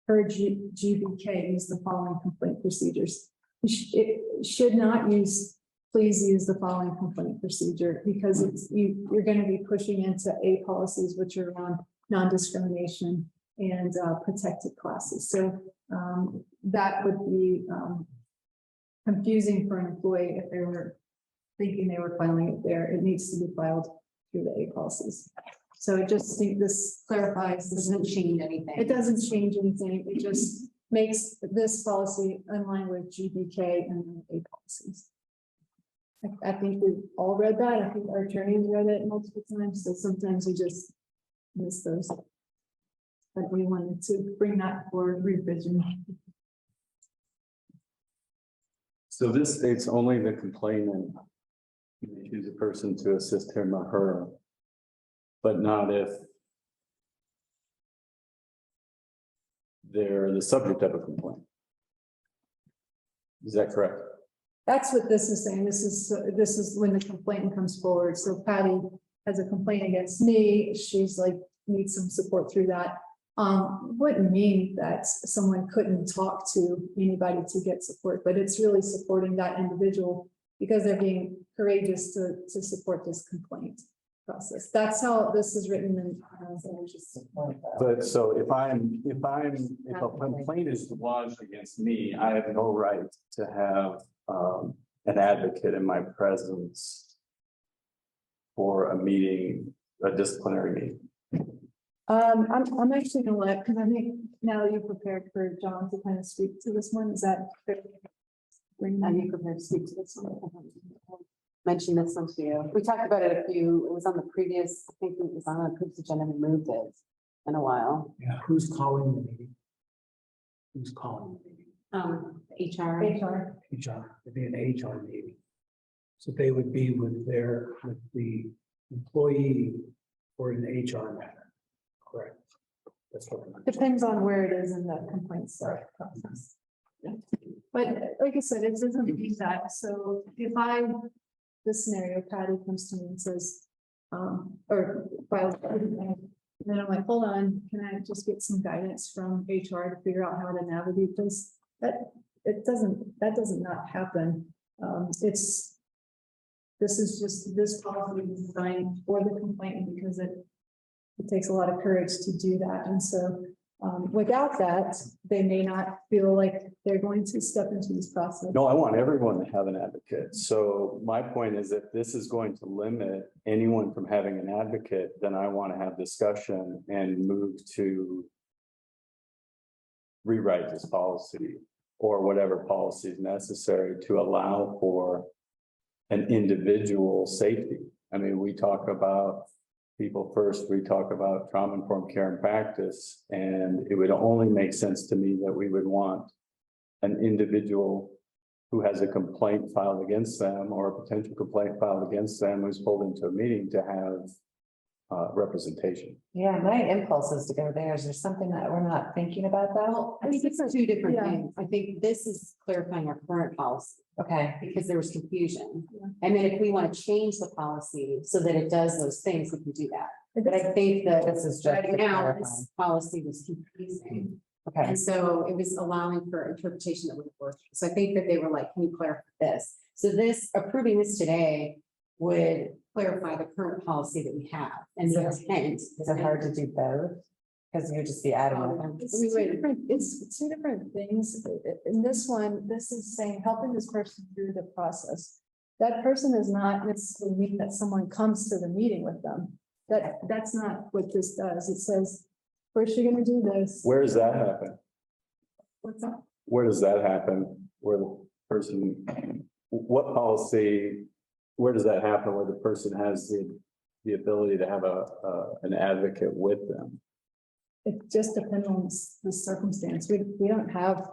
per GBK, use the following complaint procedures. It should not use, please use the following complaint procedure, because it's, you're going to be pushing into A policies, which are around non-discrimination and protected classes. So that would be confusing for an employee if they were thinking they were filing it there. It needs to be filed through the A policies. So it just, this clarifies. Doesn't change anything. It doesn't change anything. It just makes this policy in line with GBK and the A policies. I think we've all read that. I think our attorneys read it multiple times, so sometimes we just miss those. But we wanted to bring that for revision. So this states only the complainant may choose a person to assist him or her, but not if they're the subject of a complaint. Is that correct? That's what this is saying. This is when the complainant comes forward. So Patty has a complaint against me. She's like, needs some support through that. Wouldn't mean that someone couldn't talk to anybody to get support, but it's really supporting that individual because they're being courageous to support this complaint process. That's how this is written in. But so if a complaint is lodged against me, I have no right to have an advocate in my presence for a meeting, a disciplinary meeting. I'm actually gonna let, because I think now that you're prepared for John to kind of speak to this one, is that? Are you prepared to speak to this one? Mention this one to you. We talked about it it was on the previous, I think it was on the previous agenda, we moved it in a while. Yeah, who's calling the meeting? Who's calling the meeting? HR. HR, it'd be an HR meeting. So they would be with the employee for an HR matter. Correct. That's what Depends on where it is in the complaint process. But like I said, it doesn't mean that. So if this scenario, Patty comes to me and says, or files, and then I'm like, hold on, can I just get some guidance from HR to figure out how to navigate this? That doesn't not happen. This policy is designed for the complainant because it takes a lot of courage to do that. And so without that, they may not feel like they're going to step into this process. No, I want everyone to have an advocate. So my point is if this is going to limit anyone from having an advocate, then I want to have discussion and move to rewrite this policy or whatever policy is necessary to allow for an individual safety. I mean, we talk about people first, we talk about trauma-informed care and practice, and it would only make sense to me that we would want an individual who has a complaint filed against them or a potential complaint filed against them who's pulled into a meeting to have representation. Yeah, my impulse is to go there. Is there something that we're not thinking about that? Well, I think it's two different Yeah. things. I think this is clarifying our current policy Okay. because there was confusion. Yeah. And then if we want to change the policy so that it does those things, we can do that. But I think that This is just right to now, clarify. this policy was confusing. Okay. And so it was allowing for interpretation that would work. So I think that they were like, can you clarify this? So approving this today would clarify the current policy that we have and the intent. Is it hard to do both? Because you would just be adding. It's two different things. In this one, this is saying helping this person through the process. That person does not necessarily mean that someone comes to the meeting with them. That's not what this does. It says, first you're gonna do this. Where does that happen? What's that? Where does that happen? Where the person, what policy, where does that happen where the person has the ability to have an advocate with them? It just depends on the circumstance. We don't have,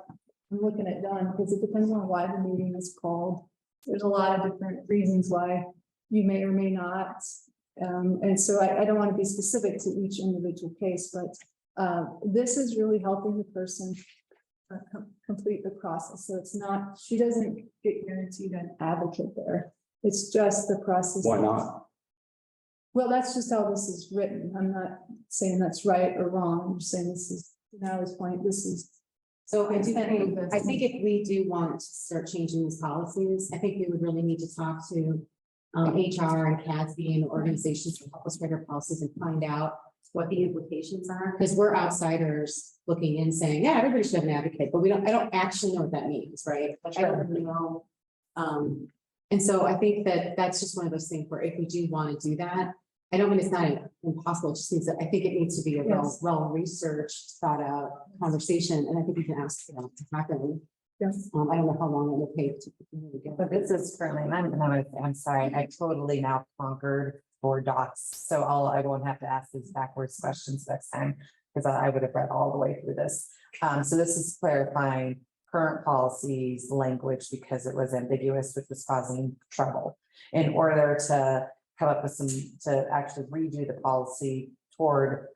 I'm looking at Don, because it depends on why the meeting is called. There's a lot of different reasons why you may or may not. And so I don't want to be specific to each individual case, but this is really helping the person complete the process. So it's not, she doesn't get guaranteed an advocate there. It's just the process. Why not? Well, that's just how this is written. I'm not saying that's right or wrong. I'm just saying this is, Natalie's point, this is. So I think if we do want to start changing these policies, I think we would really need to talk to HR and CASB and organizations to help us write our policies and find out what the implications are, because we're outsiders looking in saying, yeah, everybody should have an advocate, but I don't actually know what that means, right? Like, I don't really know. And so I think that that's just one of those things where if we do want to do that, I don't mean it's not impossible, it just means that I think it needs to be a well-researched, thought out conversation, and I think we can ask for that to happen. Yes. I don't know how long it will take to. But this is currently, and I'm sorry, I totally now conquered 4 docs. So I won't have to ask these backwards questions next time, because I would have read all the way through this. So this is clarifying current policies language because it was ambiguous, which was causing trouble. In order to come up with to actually redo the policy toward,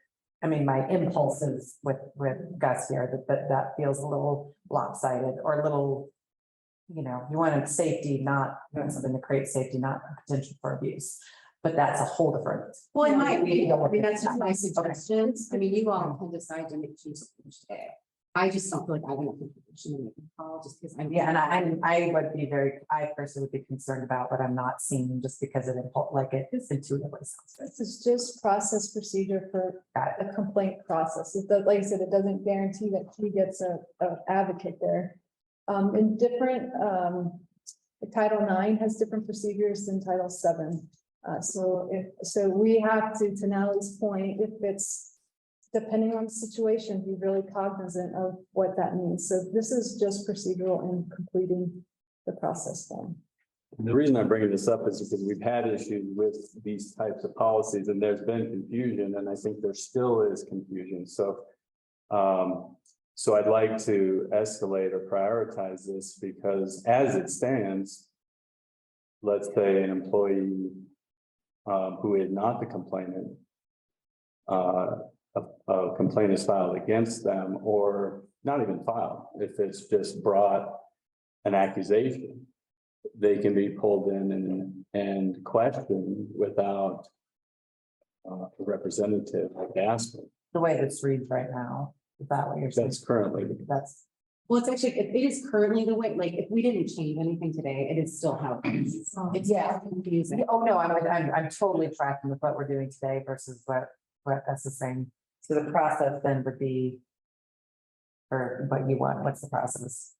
I mean, my impulses with Gus here, that feels a little lopsided or a little, you wanted safety, not something to create safety, not potential for abuse. But that's a whole different. Well, it might be. I mean, that's just my suggestions. I mean, you all can decide to make changes today. I just don't feel like I have enough information to make a call just because I'm. Yeah, and I would be I personally would be concerned about what I'm not seeing just because of it, like it is intuitively sounds good. This is just process procedure for a complaint process. It does, like I said, it doesn't guarantee that she gets an advocate there. In different, Title IX has different procedures than Title VII. So we have to Natalie's point, if it's depending on the situation, be really cognizant of what that means. So this is just procedural in completing the process form. The reason I'm bringing this up is because we've had issues with these types of policies and there's been confusion, and I think there still is confusion. So, so I'd like to escalate or prioritize this because as it stands, let's say an employee who is not the complainant, a complaint is filed against them, or not even filed, if it's just brought an accusation, they can be pulled in and questioned without a representative like asking. The way this reads right now, is that what you're saying? That's currently. Well, it's actually, it is currently the way, like, if we didn't change anything today, it is still how it is. It's confusing. Oh, no, I'm totally tracking with what we're doing today versus what that's the same. So the process then would be, or what you want, what's the process?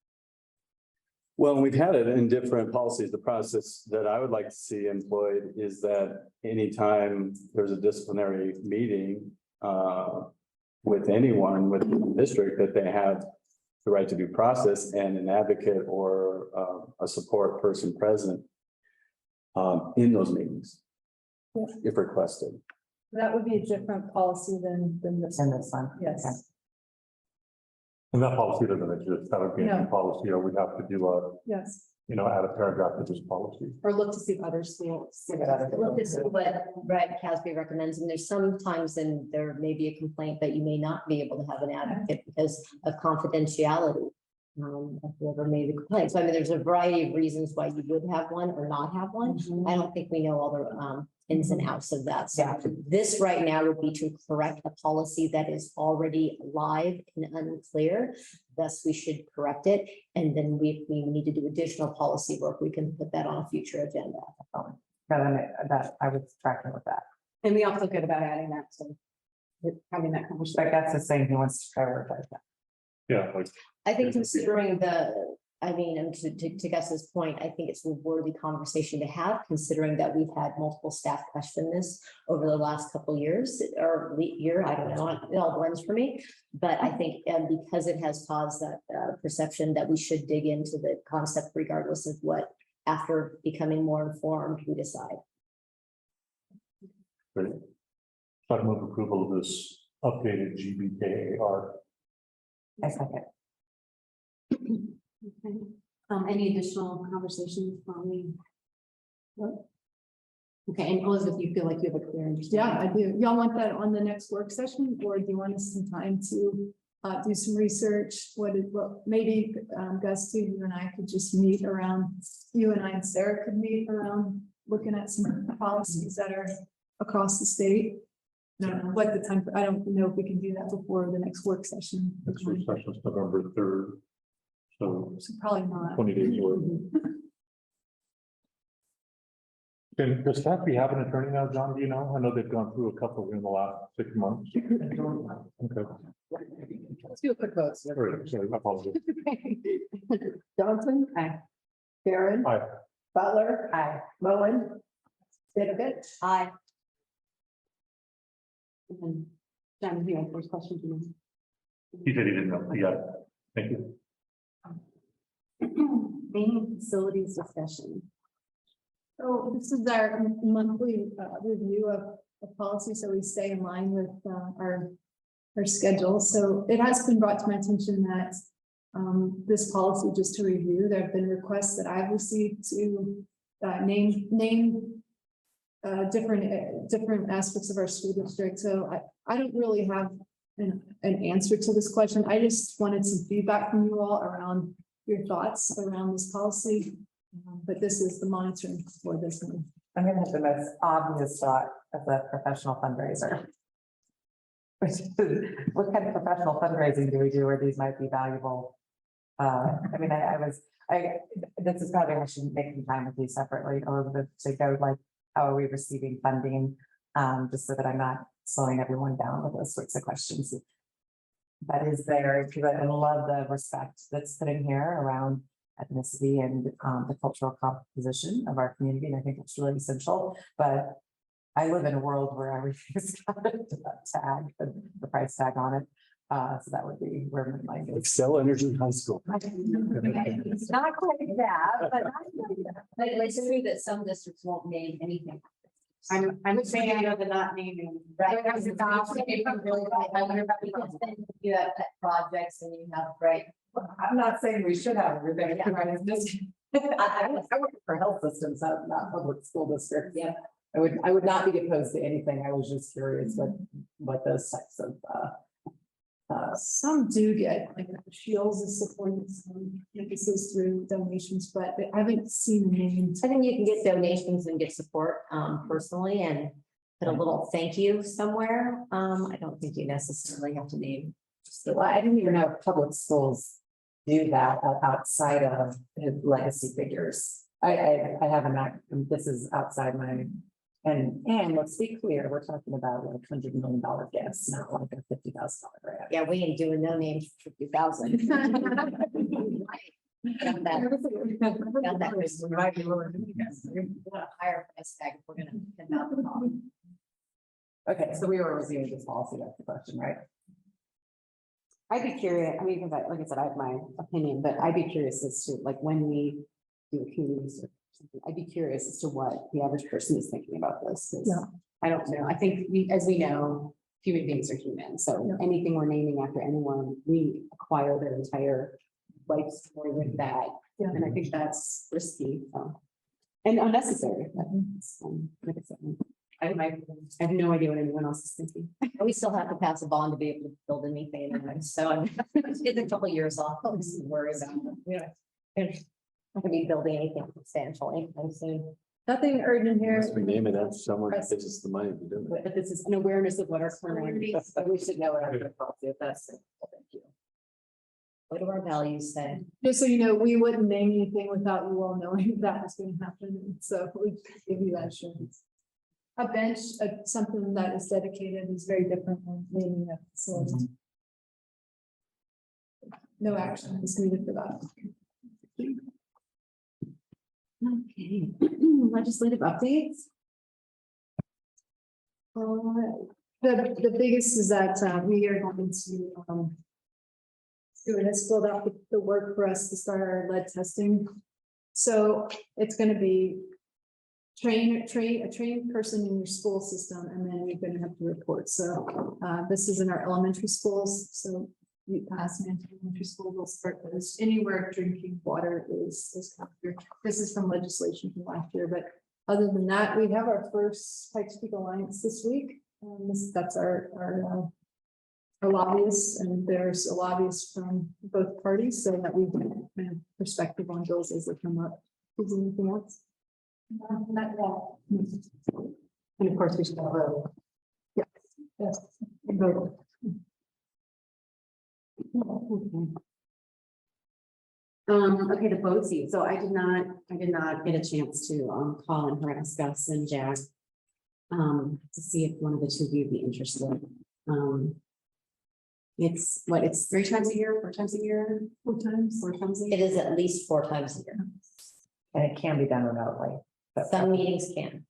Well, we've had it in different policies. The process that I would like to see employed is that anytime there's a disciplinary meeting with anyone within the district, that they have the right to due process and an advocate or a support person present in those meetings, if requested. That would be a different policy than this. And this one. Yes. And that policy doesn't exist, that would be a new No. policy, or we'd have to do Yes. add a paragraph to this policy. Or look to see if other schools. Look, this is what Brett Casby recommends, and there's sometimes then there may be a complaint that you may not be able to have an advocate because of confidentiality. Of whoever made the complaint. So I mean, there's a variety of reasons why you would have one or not have one. I don't think we know all the ins and outs of that. So this right now would be to correct a policy that is already live and unclear. Thus, we should correct it. And then we need to do additional policy work. We can put that on a future agenda. That I was tracking with that. And we all feel good about adding that to having that conversation. Like that's the same, he wants to prioritize that. Yeah. Like, I think considering and to Gus's point, I think it's a worthy conversation to have, considering that we've had multiple staff question this over the last couple of years or year, I don't know, it all blends for me. But I think because it has caused that perception that we should dig into the concept regardless of what, after becoming more informed, we decide. great. So I move approval of this updated GBKAR. I second. Okay. Any additional conversations from me? Okay, and Elizabeth, you feel like you have a clear understanding? Yeah, I do. Y'all want that on the next work session, or do you want us some time to do some research? What maybe Gus, too, you and I could just meet around, you and I and Sarah could meet around looking at some policies that are across the state. I don't know what the time, I don't know if we can do that before the next work session. Next work session is November 3rd. So So probably not. 20 days away. And does staff we have an attorney now, John? Do you know? I know they've gone through a couple in the last 6 months. Okay. Let's do a quick vote. Sorry, I apologize. Johnson. Aye. Karen. Aye. Butler. Aye. Moen. Vidovich. Aye. And John, you have first question, do you He said he didn't know. He got it. Thank you. know? Main facilities discussion. So this is our monthly review of policy, so we stay in line with our schedule. So it has been brought to my attention that this policy, just to review, there have been requests that I've received to name different aspects of our school district. So I don't really have an answer to this question. I just wanted some feedback from you all around your thoughts around this policy. But this is the monitoring for this one. I'm gonna have the most obvious thought as a professional fundraiser. What kind of professional fundraising do we do where these might be valuable? I mean, this is probably, I shouldn't make some time with you separately, Elizabeth, to go like, how are we receiving funding? Just so that I'm not slowing everyone down with those sorts of questions. But is there, because I love the respect that's put in here around ethnicity and the cultural composition of our community, and I think it's really essential. But I live in a world where everything's got a tag, the price tag on it. So that would be where my mind goes. Excel Energy High School. It's not quite that, but But it's true that some districts won't name anything. I'm saying I know the not naming. Right. You have pet projects and you have, right? I'm not saying we should have everything. Right? It's just, I work for health systems, not public school districts. Yeah. I would not be opposed to anything. I was just curious what those types of Some do get, like Shields is supporting some campuses through donations, but I haven't seen names. I think you can get donations and get support personally and put a little thank you somewhere. I don't think you necessarily have to name. Well, I didn't even know if public schools do that outside of legacy figures. I haven't, this is outside my, and let's be clear, we're talking about like $100 million gifts, not like a $50,000 grant. Yeah, we ain't doing no names for 50,000. Got that. We might be willing to do that. We're gonna hire a price tag if we're gonna send out the call. Okay, so we were reviewing this policy, that's the question, right? I'd be curious, I mean, because like I said, I have my opinion, but I'd be curious as to like when we do a community survey or something, I'd be curious as to what the average person is thinking about this. 'Cause Yeah. I don't know. I think as we know, human beings are human. So anything we're naming after anyone, we acquire their entire life story with that. Yeah. And I think that's risky, and unnecessary. But, like I said, I have no idea what anyone else is thinking. We still have to pass a bond to be able to build anything anyway, so I'm it's a couple years off, don't worry about it. Not gonna be building anything substantially, I assume. Nothing urgent here. Unless we name it after someone that gives us the money to do it. But this is an awareness of what our current. But we should know what our policy, if that's, thank you. What do our values say? Just so you know, we wouldn't name anything without you all knowing that was going to happen. So we give you that assurance. A bench, something that is dedicated is very different than naming a facility. No action is needed for that. Okay, legislative updates. The biggest is that we are going to Stuart has filled out the work for us to start our lead testing. So it's going to be a trained person in your school system, and then you're gonna have to report. So this is in our elementary schools, so you pass me into elementary school, we'll start this. Anywhere drinking water is covered. This is from legislation from last year, but other than that, we have our first Pikes Peak Alliance this week. That's our lobbyists, and there's a lobbyist from both parties, so that we can have perspective on bills as they come up. Is there anything else? Not that. And of course, we should have a. Yes. Yes. Vote. Okay, the BOE. So I did not get a chance to call and harass Gus and Jack. To see if one of the two of you would be interested. It's 3 times a year, 4 times a year, 4 times a year. It is at least 4 times a year. And it can be done remotely. But Some meetings can.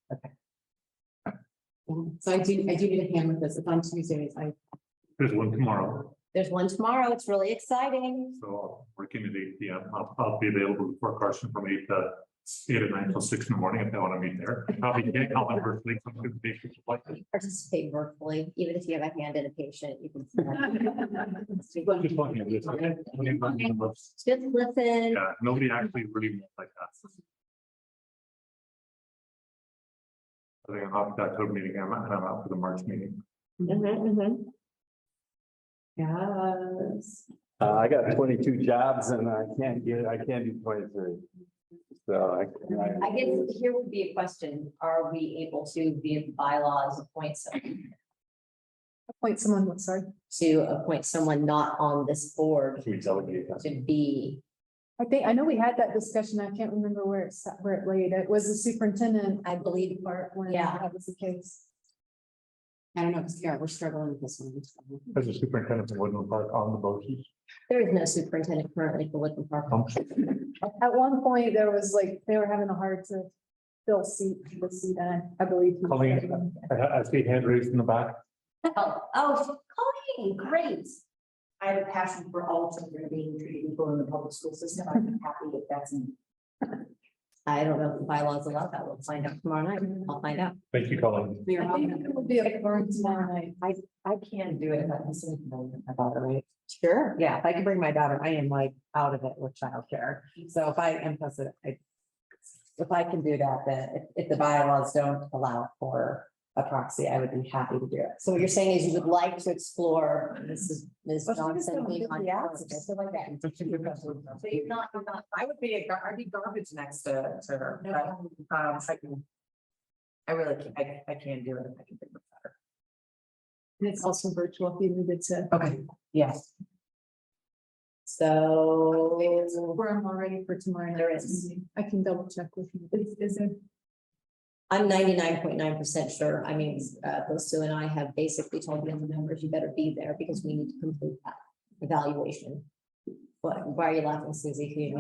So I do need a hand with this. It's on Tuesdays. There's one tomorrow, There's one tomorrow. It's really exciting. so I'll working at 8 PM. I'll be available before Carson from 8 to 9 till 6 in the morning if they want to meet there. Probably can't call in virtually. Some student patients like this. Participate virtually, even if you have a hand in a patient, you can. Just looking at this, okay? Just listen. Yeah, nobody actually really moves like that. I think I'm out for that code meeting, and I'm out for the March meeting. Yes. I got 22 jobs and I can't do 23. So I guess here would be a question. Are we able to, via bylaws, appoint Someone, sorry. to appoint someone not on this board we delegate that? to be? I know we had that discussion. I can't remember where it laid. It was the superintendent, I believe, part when that was the case. I don't know, because we're struggling with this one. As a superintendent of Woodland Park on the BOCES. There is no superintendent currently for Woodland Park. At one point, there was like, they were having a hard to fill the seat, and I believe. Colleen, I see hand raised in the back. Oh, Colleen, great. I have a passion for all children being treated equal in the public school system. I'm happy if that's in. I don't know if the bylaws allow that. We'll find out tomorrow night. I'll find out. Thank you, Colleen. I think it would be a burn tomorrow night. I can do it if I'm listening to my daughter, right? Sure. Yeah, if I can bring my daughter, I am like out of it with childcare. So if I am president, if I can do that, then if the bylaws don't allow for a proxy, I would be happy to do it. So what you're saying is you would like to explore, Ms. Well, she was Johnson gonna being give on. the answers, so like that. So you're not, I would be, I'd be garbage next to her, No but, I really can't, I can't do it if I can think of better. And it's also virtual if you needed to. Okay, yes. so. We're all ready for tomorrow night. There is. I can double check with you. Is there? I'm 99.9% sure. I mean, those two and I have basically told the other members, you better be there because we need to complete that evaluation. Why are you laughing, Susie?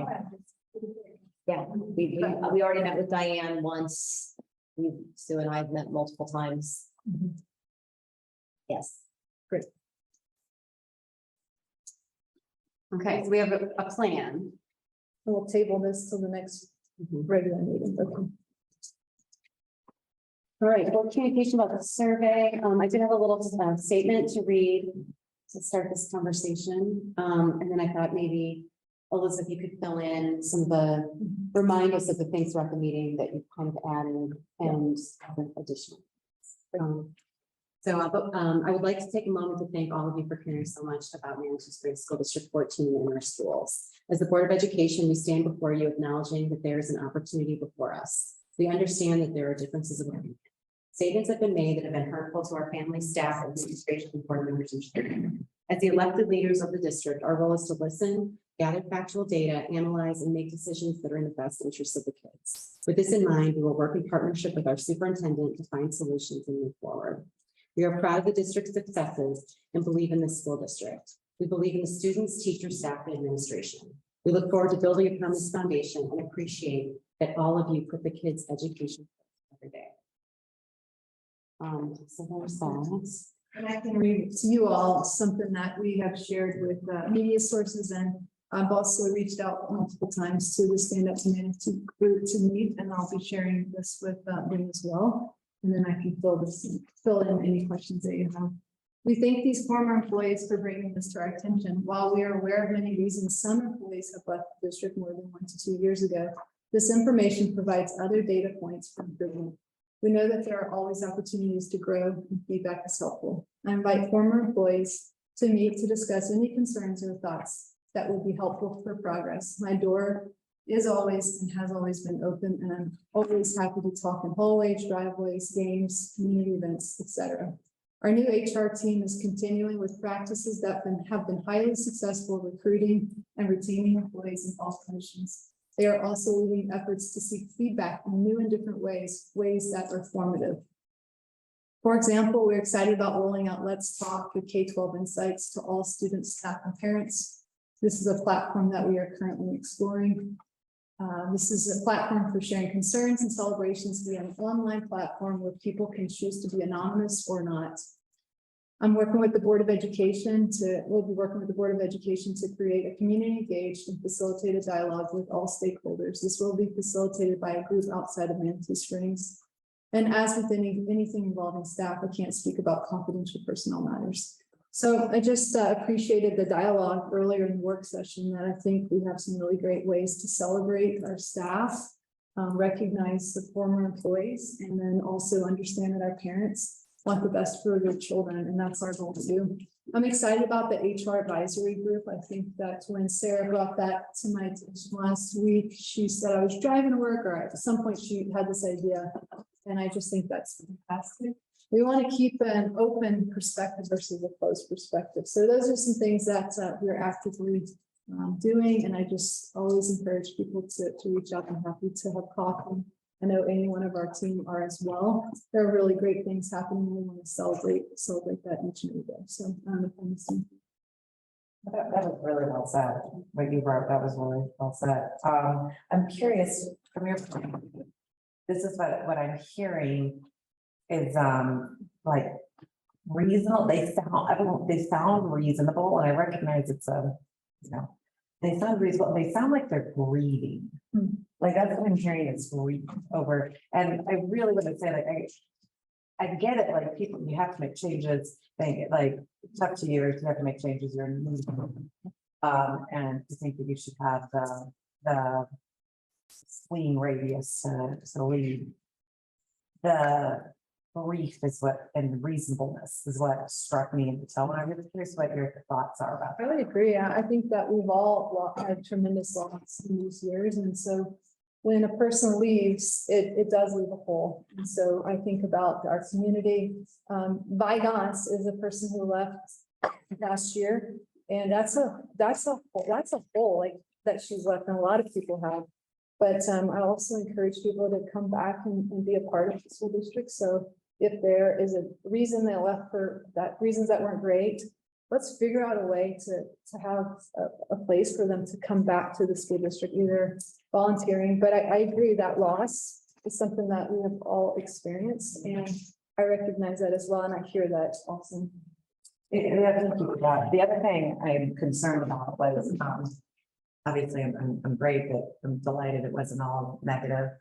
Yeah, we already met with Diane once. Sue and I have met multiple times. Yes. Great. Okay, so we have a plan. We'll table this till the next regular meeting. Okay. All right, well, communication about the survey. I did have a little statement to read to start this conversation. And then I thought maybe Elizabeth, you could fill in some of the remind us of the things throughout the meeting that you've kind of added and additional. I would like to take a moment to thank all of you for caring so much about Manitou Springs School District 14 and our schools. As the Board of Education, we stand before you acknowledging that there is an opportunity before us. We understand that there are differences of opinion. Statements have been made that have been hurtful to our family, staff, administration, and board members and children. As the elected leaders of the district, our role is to listen, gather factual data, analyze, and make decisions that are in the best interest of the kids. With this in mind, we will work in partnership with our superintendent to find solutions and move forward. We are proud of the district's successes and believe in this school district. We believe in the students, teachers, staff, and administration. We look forward to building upon this foundation and appreciate that all of you put the kids' education first every day. So there's that. And I can read to you all something that we have shared with media sources and I've also reached out multiple times to the Stand Up to Manatee group to meet, and I'll be sharing this with them as well. And then I can fill in any questions that you have. We thank these former employees for bringing this to our attention. While we are aware of many reasons some employees have left the district more than 1 to 2 years ago, this information provides other data points for improvement. We know that there are always opportunities to grow, and feedback is helpful. I invite former employees to meet to discuss any concerns or thoughts that would be helpful for progress. My door is always and has always been open, and I'm always happy to talk in hallways, driveways, games, community events, etc. Our new HR team is continuing with practices that have been highly successful recruiting and retaining employees in all positions. They are also leading efforts to seek feedback in new and different ways that are formative. For example, we're excited about rolling out Let's Talk with K-12 Insights to all students, staff, and parents. This is a platform that we are currently exploring. This is a platform for sharing concerns and celebrations via an online platform where people can choose to be anonymous or not. We'll be working with the Board of Education to create a community engaged and facilitated dialogue with all stakeholders. This will be facilitated by a group outside of Manatee Springs. And as with anything involving staff, I can't speak about confidential personnel matters. So I just appreciated the dialogue earlier in the work session that I think we have some really great ways to celebrate our staff, recognize the former employees, and then also understand that our parents want the best for their children, and that's our goal too. I'm excited about the HR advisory group. I think that when Sarah brought that to my attention last week, she said I was driving to work, or at some point she had this idea, and I just think that's fantastic. We want to keep an open perspective versus a closed perspective. So those are some things that we're actively doing, and I just always encourage people to reach out. I'm happy to have coffee. I know any one of our team are as well. There are really great things happening. We want to celebrate that each and every day. So That was really well said. What you wrote, that was really well said. I'm curious from your point of view, this is what I'm hearing is like reasonable. They sound reasonable, and I recognize it's they sound reasonable. They sound like they're grieving. Like that's what I'm hearing is grief over. And I really want to say, like, I get it. Like people, you have to make changes. Like it's up to you. You have to make changes. You're in and to think that you should have the swing radius to lead. The grief is what, and reasonableness is what struck me in the tone. I'm really curious what your thoughts are about I really agree. I think that we've all had tremendous loss in these years. And so when a person leaves, it does leave a hole. And so I think about our community. Vigance is a person who left last year. And that's a hole like that she's left, and a lot of people have. But I also encourage people to come back and be a part of the school district. So if there is a reason they left for that, reasons that weren't great, let's figure out a way to have a place for them to come back to the school district, either volunteering. But I agree that loss is something that we have all experienced, and I recognize that as well. And I hear that also. The other thing I'm concerned about was, obviously I'm great that I'm delighted it wasn't all negative.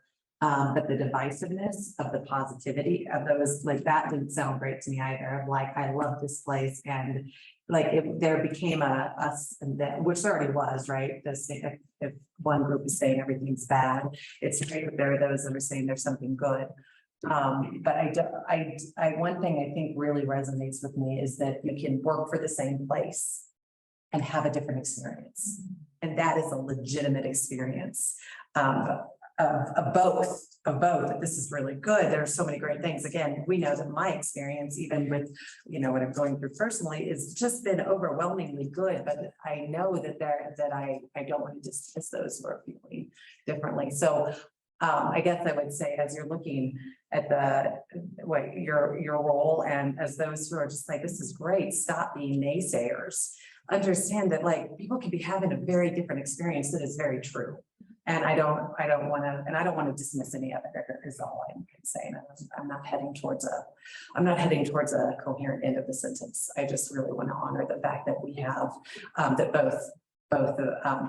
But the divisiveness of the positivity of those, like that didn't sound great to me either. Of like, I love this place, and like if there became a us and that, which there already was, right? This if one group is saying everything's bad, it's great that there are those that are saying there's something good. But one thing I think really resonates with me is that you can work for the same place and have a different experience, and that is a legitimate experience. Of both, this is really good. There are so many great things. Again, we know that my experience, even with, what I'm going through personally, is just been overwhelmingly good, but I know that I don't want to dismiss those who are feeling differently. So I guess I would say, as you're looking at your role, and as those who are just like, this is great, stop being naysayers. Understand that like people can be having a very different experience that is very true. And I don't want to dismiss any of it, is all I'm saying. I'm not heading towards a coherent end of the sentence. I just really want to honor the fact that we have that both both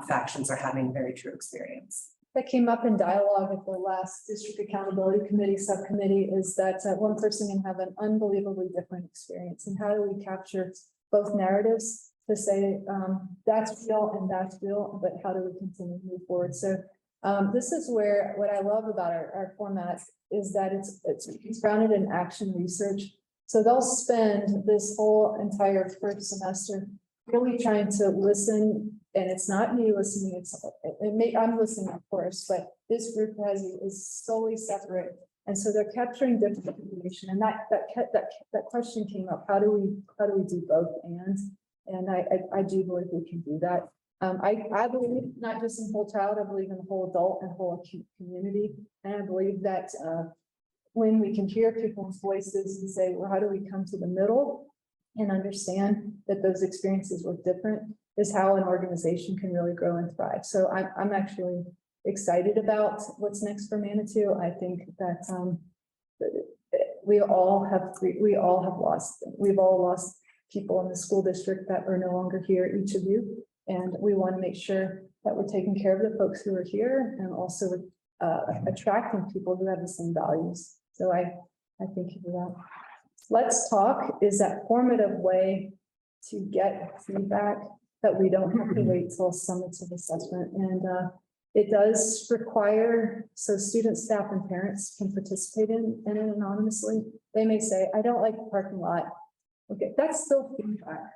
factions are having very true experience. That came up in dialogue at the last district accountability committee subcommittee is that one person can have an unbelievably different experience. And how do we capture both narratives to say that's real and that's real, but how do we continue to move forward? So this is where what I love about our format is that it's grounded in action research. So they'll spend this whole entire first semester really trying to listen. And it's not me listening, I'm listening, of course, but this group is solely separate. And so they're capturing different information. And that question came up, how do we do both? And I do believe we can do that. I believe not just in whole child, I believe in whole adult and whole acute community. And I believe that when we can hear people's voices and say, well, how do we come to the middle and understand that those experiences were different, is how an organization can really grow and thrive. So I'm actually excited about what's next for Manitou. I think that we've all lost people in the school district that are no longer here, each of you. And we want to make sure that we're taking care of the folks who are here and also attracting people who have the same values. So I thank you for that. Let's Talk is that formative way to get feedback that we don't have to wait till summative assessment. And it does require, so students, staff, and parents can participate in it anonymously. They may say, I don't like the parking lot. Okay, that's still feedback.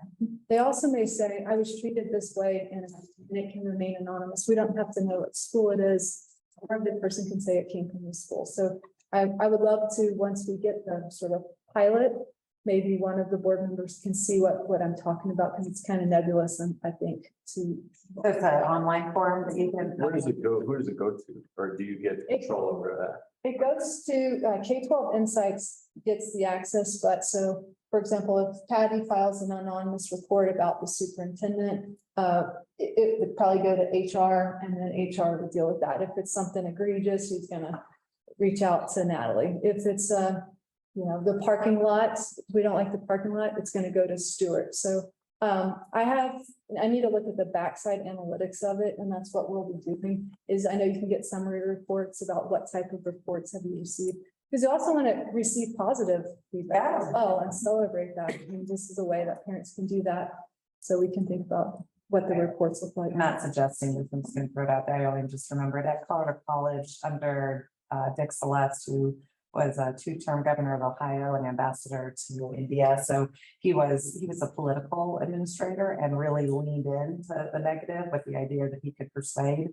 They also may say, I was treated this way, and it can remain anonymous. We don't have to know what school it is, or the person can say it came from the school. So I would love to, once we get the sort of pilot, maybe one of the board members can see what I'm talking about, because it's kind of nebulous, and I think There's an online form that you can. Where does it go? Who does it go to? Or do you get control over that? It goes to K-12 Insights gets the access, but so, for example, if Patty files an anonymous report about the superintendent, it would probably go to HR, and then HR would deal with that. If it's something egregious, he's gonna reach out to Natalie. If it's the parking lot, we don't like the parking lot, it's gonna go to Stuart. So I need to look at the backside analytics of it, and that's what we'll be doing. Is I know you can get summary reports about what type of reports have you received, because you also want to receive positive feedback as well and celebrate that. I mean, this is a way that parents can do that, so we can think about what the reports look like. I'm not suggesting this, I'm just going to throw it out there. I only just remembered at Colorado College under Dick Celeste, who was a two-term governor of Ohio and ambassador to India. So he was a political administrator and really leaned into the negative with the idea that he could persuade.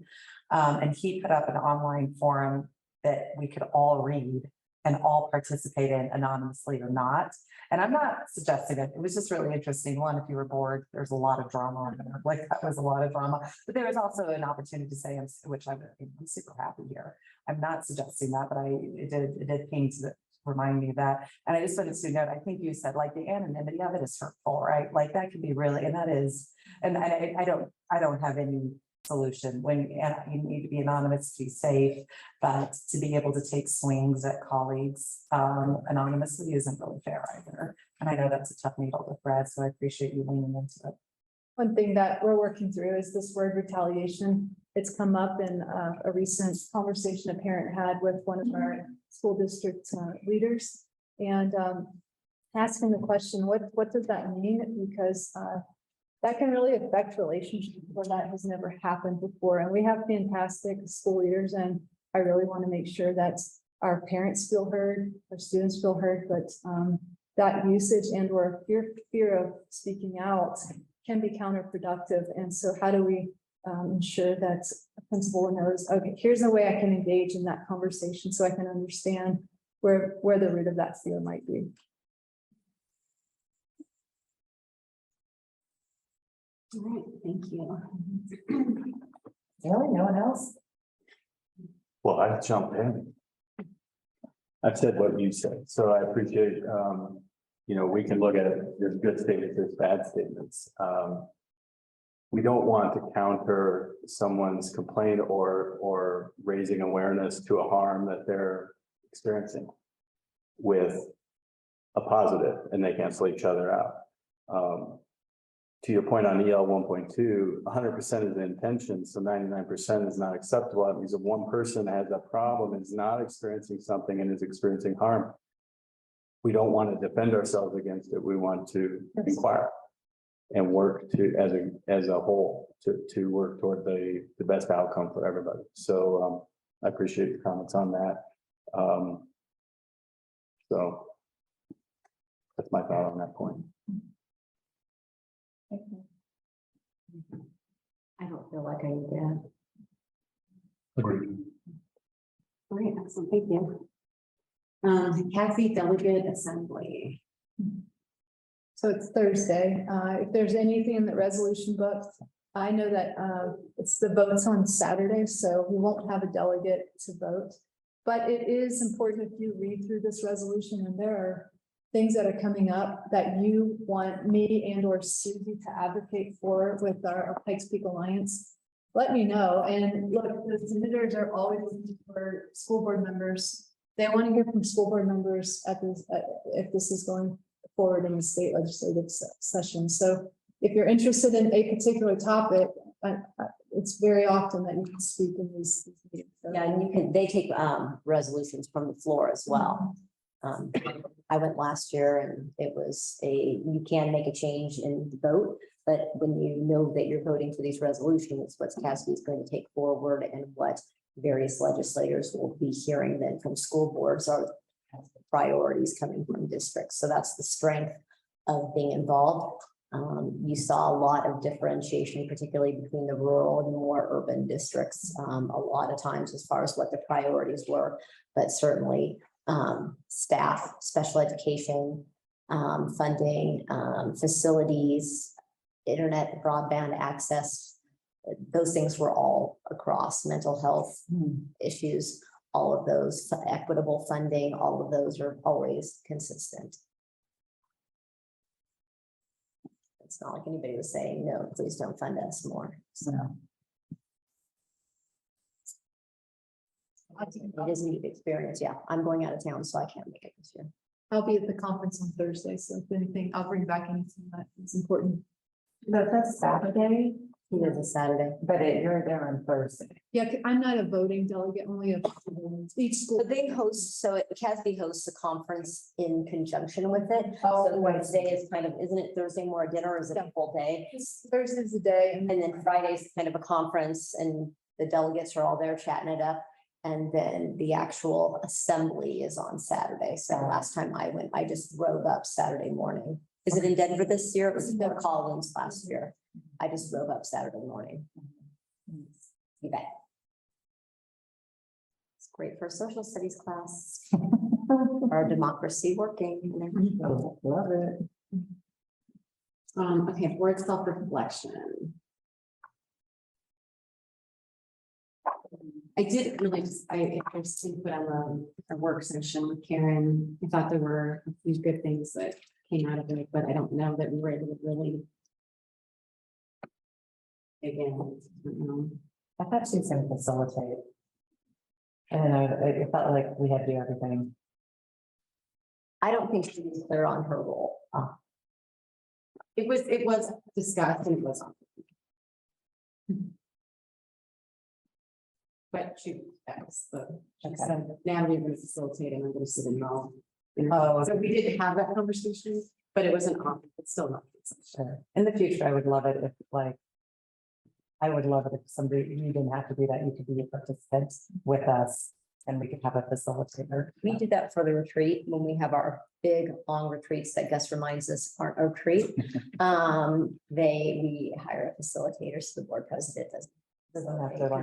And he put up an online forum that we could all read and all participate in anonymously or not. And I'm not suggesting it. It was just really interesting. One, if you were bored, there's a lot of drama on there. Like that was a lot of drama, but there was also an opportunity to say, which I'm super happy here. I'm not suggesting that, but it did came to remind me of that. And I just wanted to note, I think you said like the anonymity of it is hurtful, right? Like that can be really, and that is, and I don't have any solution when you need to be anonymous to be safe, but to be able to take swings at colleagues anonymously isn't really fair either. And I know that's a tough needle to thread, so I appreciate you leaning into it. One thing that we're working through is this word retaliation. It's come up in a recent conversation a parent had with one of our school district leaders, and asking the question, what does that mean? Because that can really affect relationships where that has never happened before. And we have fantastic school leaders, and I really want to make sure that our parents feel heard, our students feel heard, but that usage and or fear of speaking out can be counterproductive. And so how do we ensure that a principal knows, okay, here's the way I can engage in that conversation so I can understand where the root of that fear might be. All right, thank you. Really, no one else? Well, I jump in. I've said what you said, so I appreciate, we can look at it, there's good statements, there's bad statements. We don't want to counter someone's complaint or raising awareness to a harm that they're experiencing with a positive, and they cancel each other out. to your point on EL 1.2, 100% is the intention, so 99% is not acceptable. That means if one person has a problem, is not experiencing something and is experiencing harm, we don't want to defend ourselves against it. We want to inquire and work to, as a whole, to work toward the best outcome for everybody. So I appreciate your comments on that. So that's my thought on that point. I don't feel like I need that. Agreed. All right, excellent, thank you. Kathy Delegate Assembly. So it's Thursday. If there's anything in the resolution book, I know that it's the votes on Saturday, so we won't have a delegate to vote. But it is important if you read through this resolution and there are things that are coming up that you want me and or Susie to advocate for with our Pikes Peak Alliance, let me know. And look, the senators are always looking for school board members. They want to hear from school board members at this, if this is going forward in the state legislative session. So if you're interested in a particular topic, it's very often that you can speak in these meetings. So. Yeah, and they take resolutions from the floor as well. I went last year and it was you can make a change in the vote, but when you know that you're voting for these resolutions, what Cassidy is going to take forward and what various legislators will be hearing then from school boards are priorities coming from districts. So that's the strength of being involved. You saw a lot of differentiation, particularly between the rural and more urban districts, a lot of times as far as what the priorities were, but certainly staff, special education, funding, facilities, internet, broadband access, those things were all across mental health issues, all of those, equitable funding, all of those are always consistent. It's not like anybody was saying, no, please don't fund us more. So it is a neat experience. Yeah, I'm going out of town, so I can't make it this year. I'll be at the conference on Thursday, so if anything, I'll bring back anything that is important. That's Saturday. It is a Saturday. But you're there on Thursday. Yeah, I'm not a voting delegate, only each school. But they host, so Casby hosts a conference in conjunction with it. Oh, so Wednesday is kind of, isn't it Thursday more a dinner or is it a full day? Thursday's the day. And then Friday's kind of a conference and the delegates are all there chatting it up. And then the actual assembly is on Saturday. So last time I went, I just drove up Saturday morning. Is it in Denver this year? It was in Collins last year. I just drove up Saturday morning. You bet. It's great for a social studies class. Our democracy working. Love it. Okay, board self-reflection. I did really just, I just put on a work session with Karen. I thought there were a few good things that came out of it, but I don't know that we were able to really. Again, I thought she said facilitate. And it felt like we had to do everything. I don't think she was clear on her role. It was discussed and it was on. But she said, now we're going to facilitate and I'm going to sit in all. Oh, so we did have that conversation, but it wasn't on, it's still not. Sure. In the future, I would love it if I would love it if somebody, you didn't have to do that. You could be a participant with us and we could have a facilitator. We did that for the retreat when we have our big long retreats that Gus reminds us aren't a retreat. We hire a facilitator, so the board president doesn't.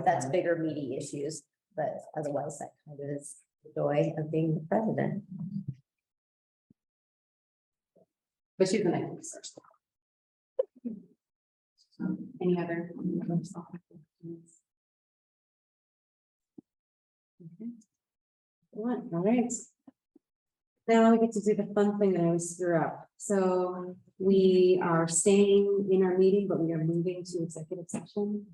That's bigger meaty issues, but otherwise that kind of is the joy of being the president. But she's gonna research. Any other? Okay. All right. Now we get to do the fun thing that I always screw up. So we are staying in our meeting, but we are moving to executive session.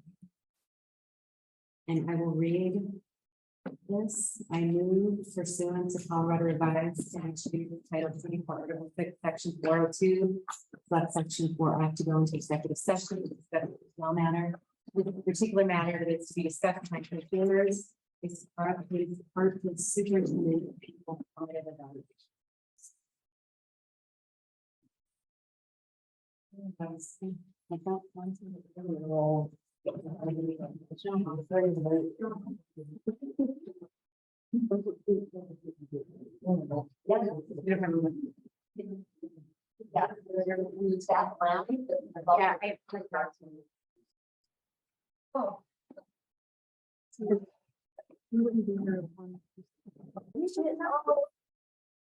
And I will read Yes, I move pursuant to Colorado Revised Statute Title 24, Article 6, Section 402, Section 4, to go into executive session to discuss personnel matter, with a particular matter that is to be discussed by consumers. Is part of the superintendent of people. Permanent evaluation. I don't want to roll.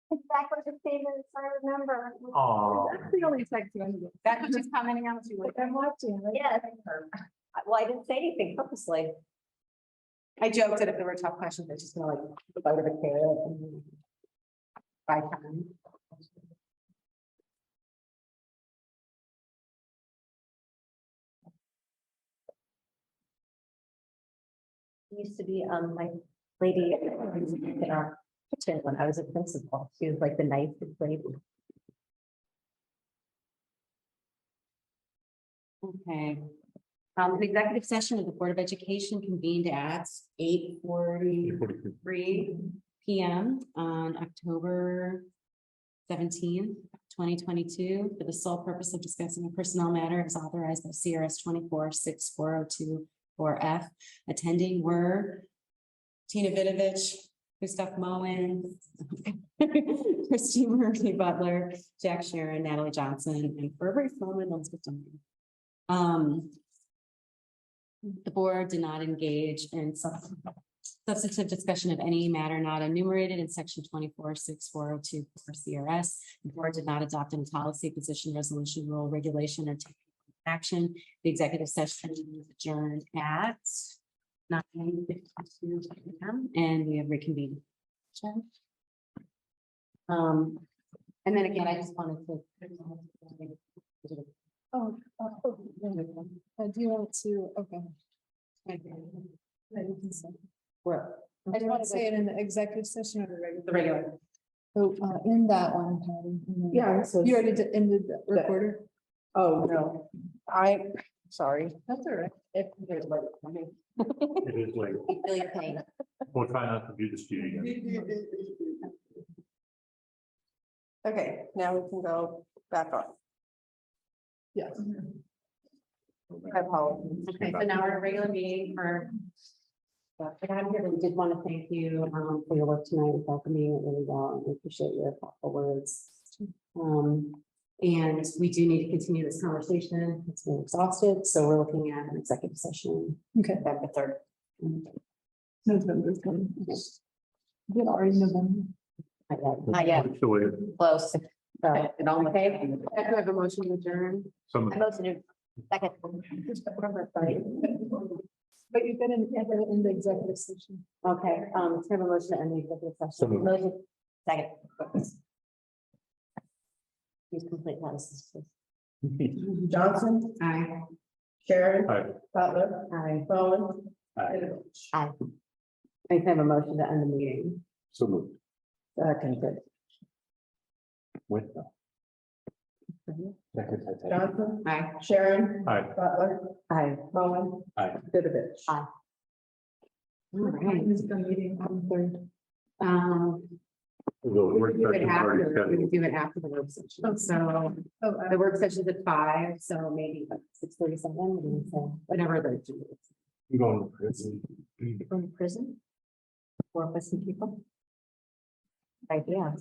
Exactly the same as I remember. Oh. That's the only text you ended with. That's what she's commenting on. I'm watching. Yes. Well, I didn't say anything purposely. I joked that if there were tough questions, they're just gonna like bite of a carrot and buy time. Used to be my lady in our kitchen when I was a principal. She was like the nicest lady. Okay. An executive session of the Board of Education convened at 8:43 PM on October 17th, 2022, for the sole purpose of discussing a personnel matter as authorized by CRS 24-6402-4F. Attending were Tina Vidovich, Christoph Moen, Christine Murphy Butler, Jack Sharon, Natalie Johnson, and for a brief moment, Elizabeth Duncan. The board did not engage in substantive discussion of any matter not enumerated in section 24-6402 CRS. The board did not adopt any policy, position, resolution, rule, regulation, or take action. The executive session was adjourned at 9:52 PM, and we have reconvened. And then again, I just wanted to. Do you want to, okay. Where? I just want to say it in the executive session or the regular? The regular. So, in that one, Patty. Yeah, so. You already ended the recorder? Oh, no, sorry. That's all right. It is late. I feel your pain. We'll try not to do this to you again. Okay, now we can go back on. Yes. I apologize. Okay, so now we're at a regular meeting for. But I'm here, we did want to thank you for your work tonight, with welcoming it really well, and we appreciate your thoughtful words. And we do need to continue this conversation. It's been exhausted, so we're looking at an executive session. Okay. November 3rd. November. Is it already November? Not yet. So we- Close. Okay, I have a motion to adjourn. Some, I motion to second. But you've been in the executive session. Okay, let's have a motion to end the executive So session. moved. Motion second. Please complete that. Johnson, Aye. Sharon, Aye. Butler, Aye. Bowen. Aye. I have a motion to end the meeting. So moved. Seconded. With. Johnson, Aye. Sharon, Aye. Butler, Aye. Bowen. Aye. Vidovich. Aye. All right. Meeting on the 3rd. the work We do it session's already after, we scheduled. can do it after the work session, so Oh, the work session's at 5, so maybe like 6:37, whatever the. I'm going to prison. From prison? 4 missing people? Right, yeah.